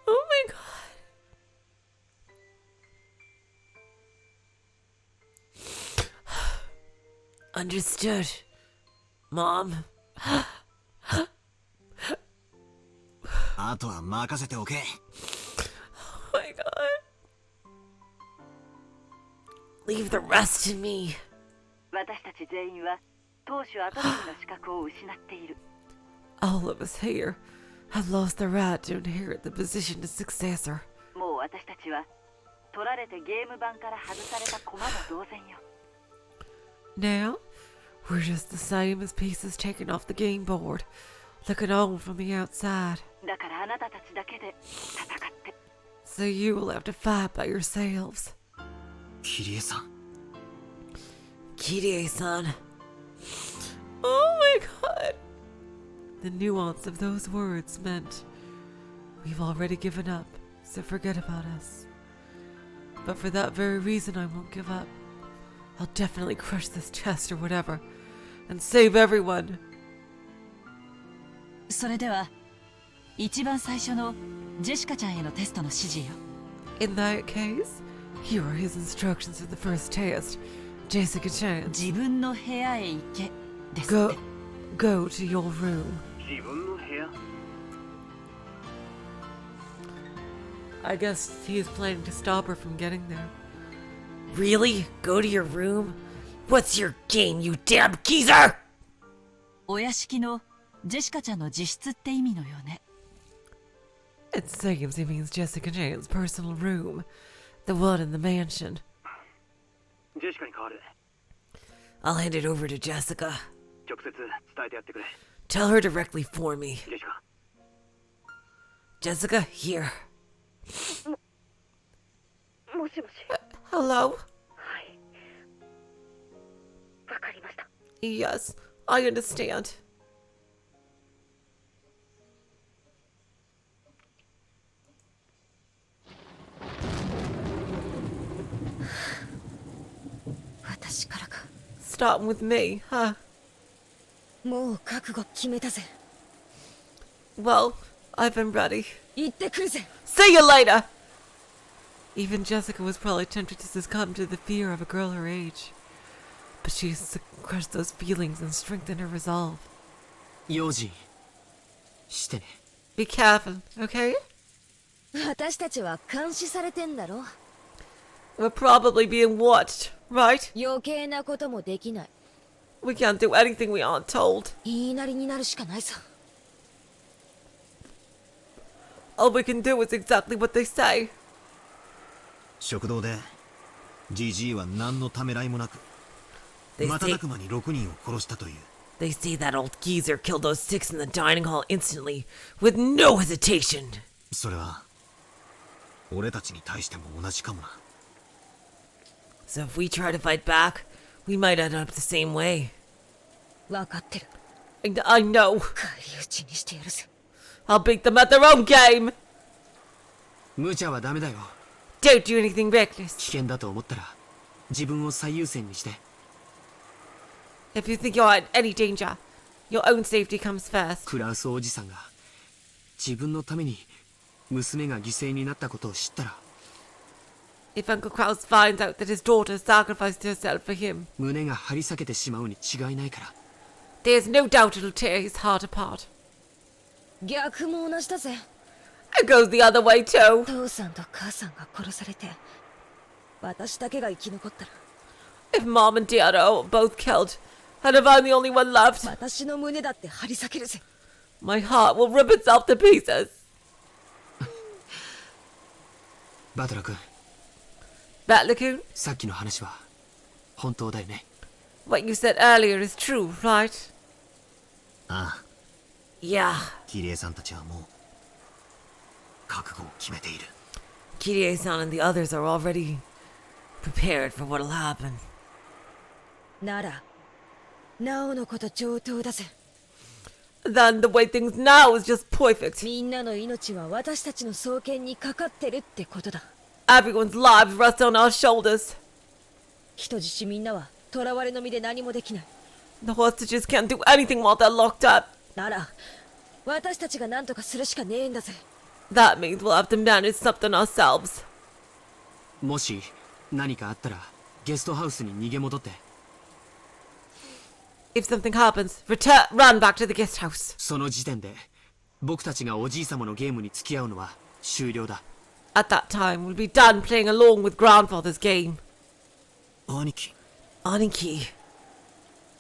Oh my god. Understood, Mom. あとは任せておけ。Oh my god. Leave the rest to me. 私たち全員は当主跡取りの資格を失っている。All of us here have lost the right to inherit the position of successor. もう私たちは取られてゲーム版から外された駒も同然よ。Now, we're just the same as pieces taken off the game board, looking on from the outside. だからあなたたちだけで戦って。So you will have to fight by yourselves. キリエさん。Kirie-san. Oh my god. The nuance of those words meant we've already given up, so forget about us. But for that very reason, I won't give up. I'll definitely crush this chest or whatever, and save everyone. それでは一番最初のジェシカちゃんへのテストの指示よ。In that case, here are his instructions for the first test. Jessica Chan. 自分の部屋へ行けですって。 Go to your room. 自分の部屋 I guess he's planning to stop her from getting there. Really? Go to your room? What's your game, you damn geezer? お屋敷のジェシカちゃんの自室って意味のよね。It seems he means Jessica Jane's personal room. The one in the mansion. ジェシカに代わる I'll hand it over to Jessica. 直接伝えてやってくれ Tell her directly for me. ジェシカ Jessica, here. もしもし。 Hello? はい。わかりました。 Yes, I understand. 私からか。 Starting with me, huh? もう覚悟決めたぜ。 Well, I've been ready. 行ってくるぜ。 See you later! Even Jessica was probably tempted to succumb to the fear of a girl her age. But she crushed those feelings and strengthened her resolve. 用心してね。 Be careful, okay? 私たちは監視されてんだろ。 We're probably being watched, right? 余計なこともできない。 We can't do anything we aren't told. 言いなりになるしかないさ。 All we can do is exactly what they say. 食堂でジジイは何のためらいもなく瞬く間に6人を殺したという。 They say that old geezer killed those 6 in the dining hall instantly, with no hesitation. それは俺たちに対しても同じかもな。 So if we try to fight back, we might end up the same way. わかってる。I know. 返り討ちにしてやるぜ。 I'll beat them at their own game. 無茶はダメだよ。 Don't do anything reckless. 危険だと思ったら自分を最優先にして。 If you think you're in any danger, your own safety comes first. クラウスおじさんが自分のために娘が犠牲になったことを知ったら。 If Uncle Kraus finds out that his daughter sacrificed herself for him, 胸が張り裂けてしまうに違いないから。 there's no doubt it'll tear his heart apart. 逆も同じだぜ。 It goes the other way too. 父さんと母さんが殺されて、私だけが生き残ったら。 If Mom and Dad are both killed, and if I'm the only one left, 私の胸だって張り裂けるぜ。 my heart will rip itself to pieces. バトラ君。 Batlacoon? さっきの話は本当だよね。 What you said earlier is true, right? ああ。 Yeah. キリエさんたちはもう覚悟を決めている。 Kirie-san and the others are already prepared for what'll happen. なら、ナオのこと上等だぜ。 Then the way things now is just perfect. みんなの命は私たちの双肩にかかってるってことだ。 Everyone's lives rest on our shoulders. 人質みんなは囚われの身で何もできない。The hostages can't do anything while they're locked up. なら私たちが何とかするしかねえんだぜ。 That means we'll have to manage something ourselves. もし何かあったらゲストハウスに逃げ戻って。 If something happens, run back to the guest house. その時点で僕たちがおじい様のゲームに付き合うのは終了だ。 At that time, we'll be done playing along with grandfather's game. 兄貴。兄貴。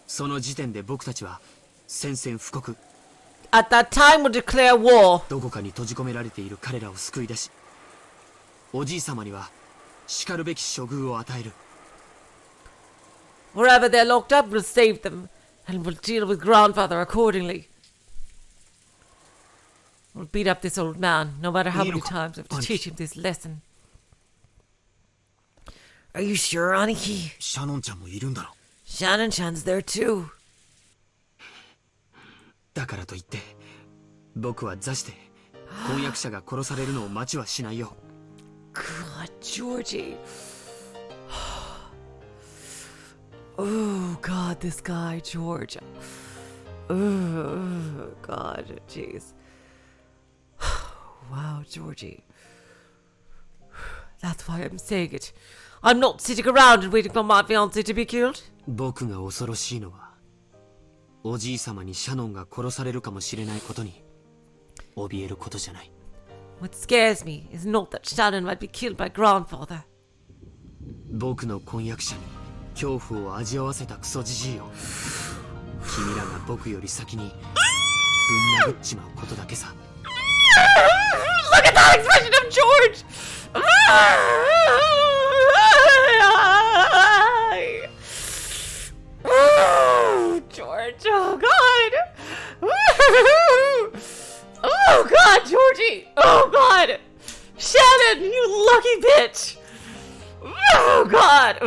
その時点で僕たちは宣戦布告。 At that time, we'll declare war. どこかに閉じ込められている彼らを救い出し、おじい様にはしかるべき処遇を与える。 Wherever they're locked up, we'll save them, and we'll deal with grandfather accordingly. We'll beat up this old man, no matter how many times we have to teach him this lesson. Are you sure, Aniki? シャノンちゃんもいるんだろ。 Shannon-chan's there too. だからといって僕は座して婚約者が殺されるのを待ちはしないよ。 God, Georgie. Oh, God, this guy, George. Oh, God, jeez. Wow, Georgie. That's why I'm saying it. I'm not sitting around and waiting for my fiancé to be killed. 僕が恐ろしいのはおじい様にシャノンが殺されるかもしれないことに怯えることじゃない。 What scares me is not that Shannon might be killed by grandfather. 僕の婚約者に恐怖を味わわせたクソじじいよ。君らが僕より先にぶん殴っちまうことだけさ。 Look at that expression of George! Oh, George, oh God! Oh God, Georgie! Oh God! Shannon, you lucky bitch! Oh God!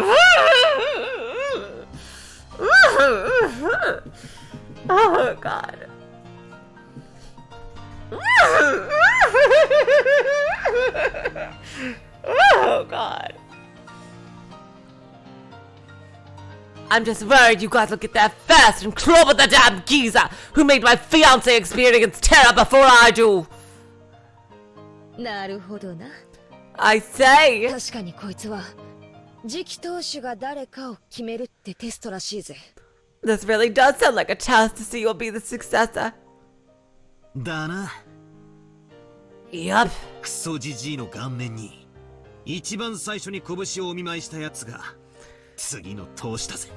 Oh God! Oh God! I'm just worried you guys will get there fast and club with the damn geezer who made my fiancé experience terror before I do. なるほどな。 I say. 確かにこいつは次期当主が誰かを決めるってテストらしいぜ。 This really does sound like a test to see who'll be the successor. だな。 Yup. クソじじいの顔面に一番最初に拳をお見舞いしたやつが次の当主だぜ。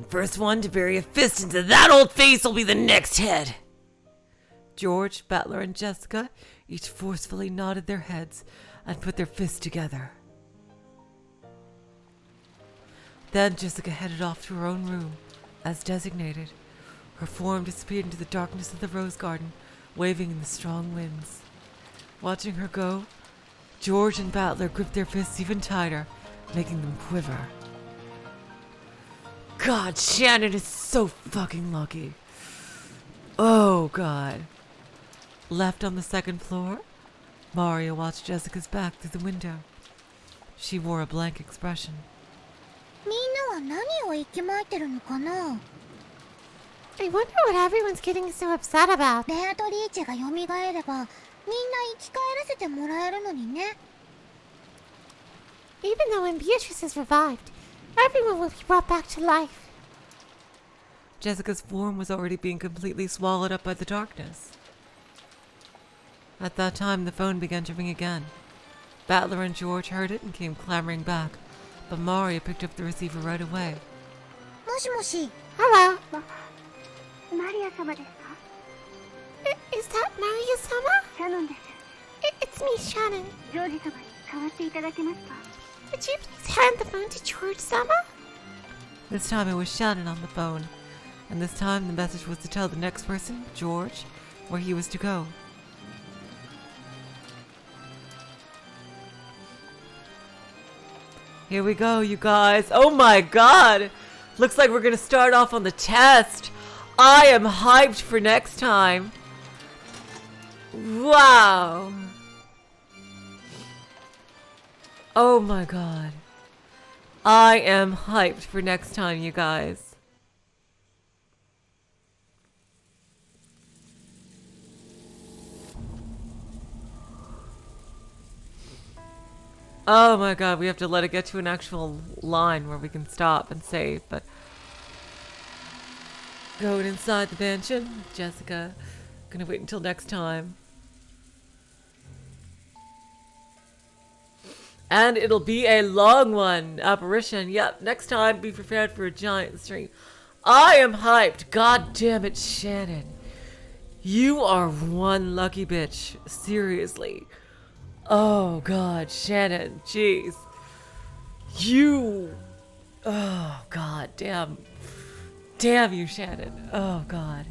First one to bury a fist into that old face will be the next head. George, Butler, and Jessica each forcefully nodded their heads and put their fists together. Then Jessica headed off to her own room, as designated. Her form disappeared into the darkness of the rose garden, waving in the strong winds. Watching her go, George and Butler gripped their fists even tighter, making them quiver. God, Shannon is so fucking lucky. Oh, God. Left on the second floor, Mario watched Jessica's back through the window. She wore a blank expression. みんなは何を息巻いてるのかな? I wonder what everyone's getting so upset about. ベアトリーチェが蘇れば、みんな生き返らせてもらえるのにね。Even though when Beatrice is revived, everyone will be brought back to life. Jessica's form was already being completely swallowed up by the darkness. At that time, the phone began to ring again. Butler and George heard it and came clamoring back, but Mario picked up the receiver right away. もしもし。Hello. マリア様ですか? Is that Maria様? シャノンです。It's me, Shannon. ジョージ様に代わっていただけますか? Would you please hand the phone to George sama? This time it was Shannon on the phone, and this time the message was to tell the next person, George, where he was to go. Here we go, you guys. Oh my God! Looks like we're gonna start off on the test. I am hyped for next time. Wow. Oh my God. I am hyped for next time, you guys. Oh my god, we have to let it get to an actual line where we can stop and save, but... Going inside the mansion, Jessica. Gonna wait until next time. And it'll be a long one, apparition. Yep, next time be prepared for a giant stream. I am hyped. God damn it, Shannon. You are one lucky bitch. Seriously. Oh god, Shannon. Jeez. You. Oh god, damn. Damn you, Shannon. Oh god.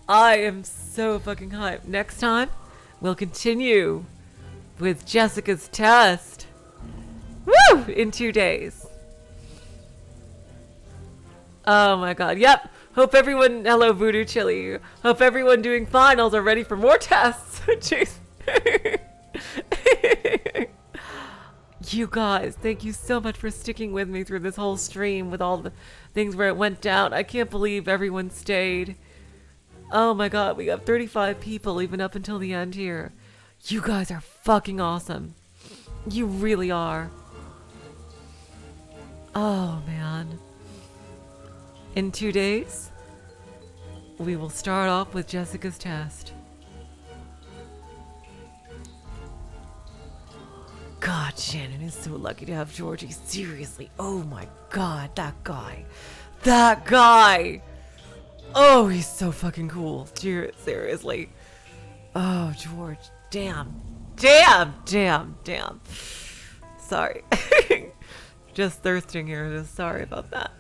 I am so fucking hyped. Next time, we'll continue with Jessica's test. Woo! In 2 days. Oh my god. Yep. Hope everyone... Hello, Voodoo Chili. Hope everyone doing finals are ready for more tests. Jeez. You guys, thank you so much for sticking with me through this whole stream with all the things where it went down. I can't believe everyone stayed. Oh my god, we got 35 people even up until the end here. You guys are fucking awesome. You really are. Oh man. In 2 days, we will start off with Jessica's test. God, Shannon is so lucky to have Georgie. Seriously. Oh my god, that guy. That guy! Oh, he's so fucking cool. Seriously. Oh, George. Damn. Damn! Damn. Damn. Sorry. Just thirsting here. Just sorry about that.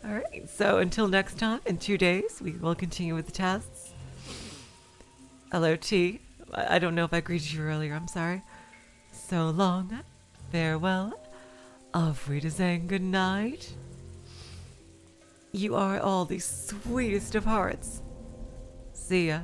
Alright, so until next time, in 2 days, we will continue with the tests. Hello, T. I don't know if I greeted you earlier. I'm sorry. So long. Farewell. Auf Wiedersehen. Good night. You are all the sweetest of hearts. See ya.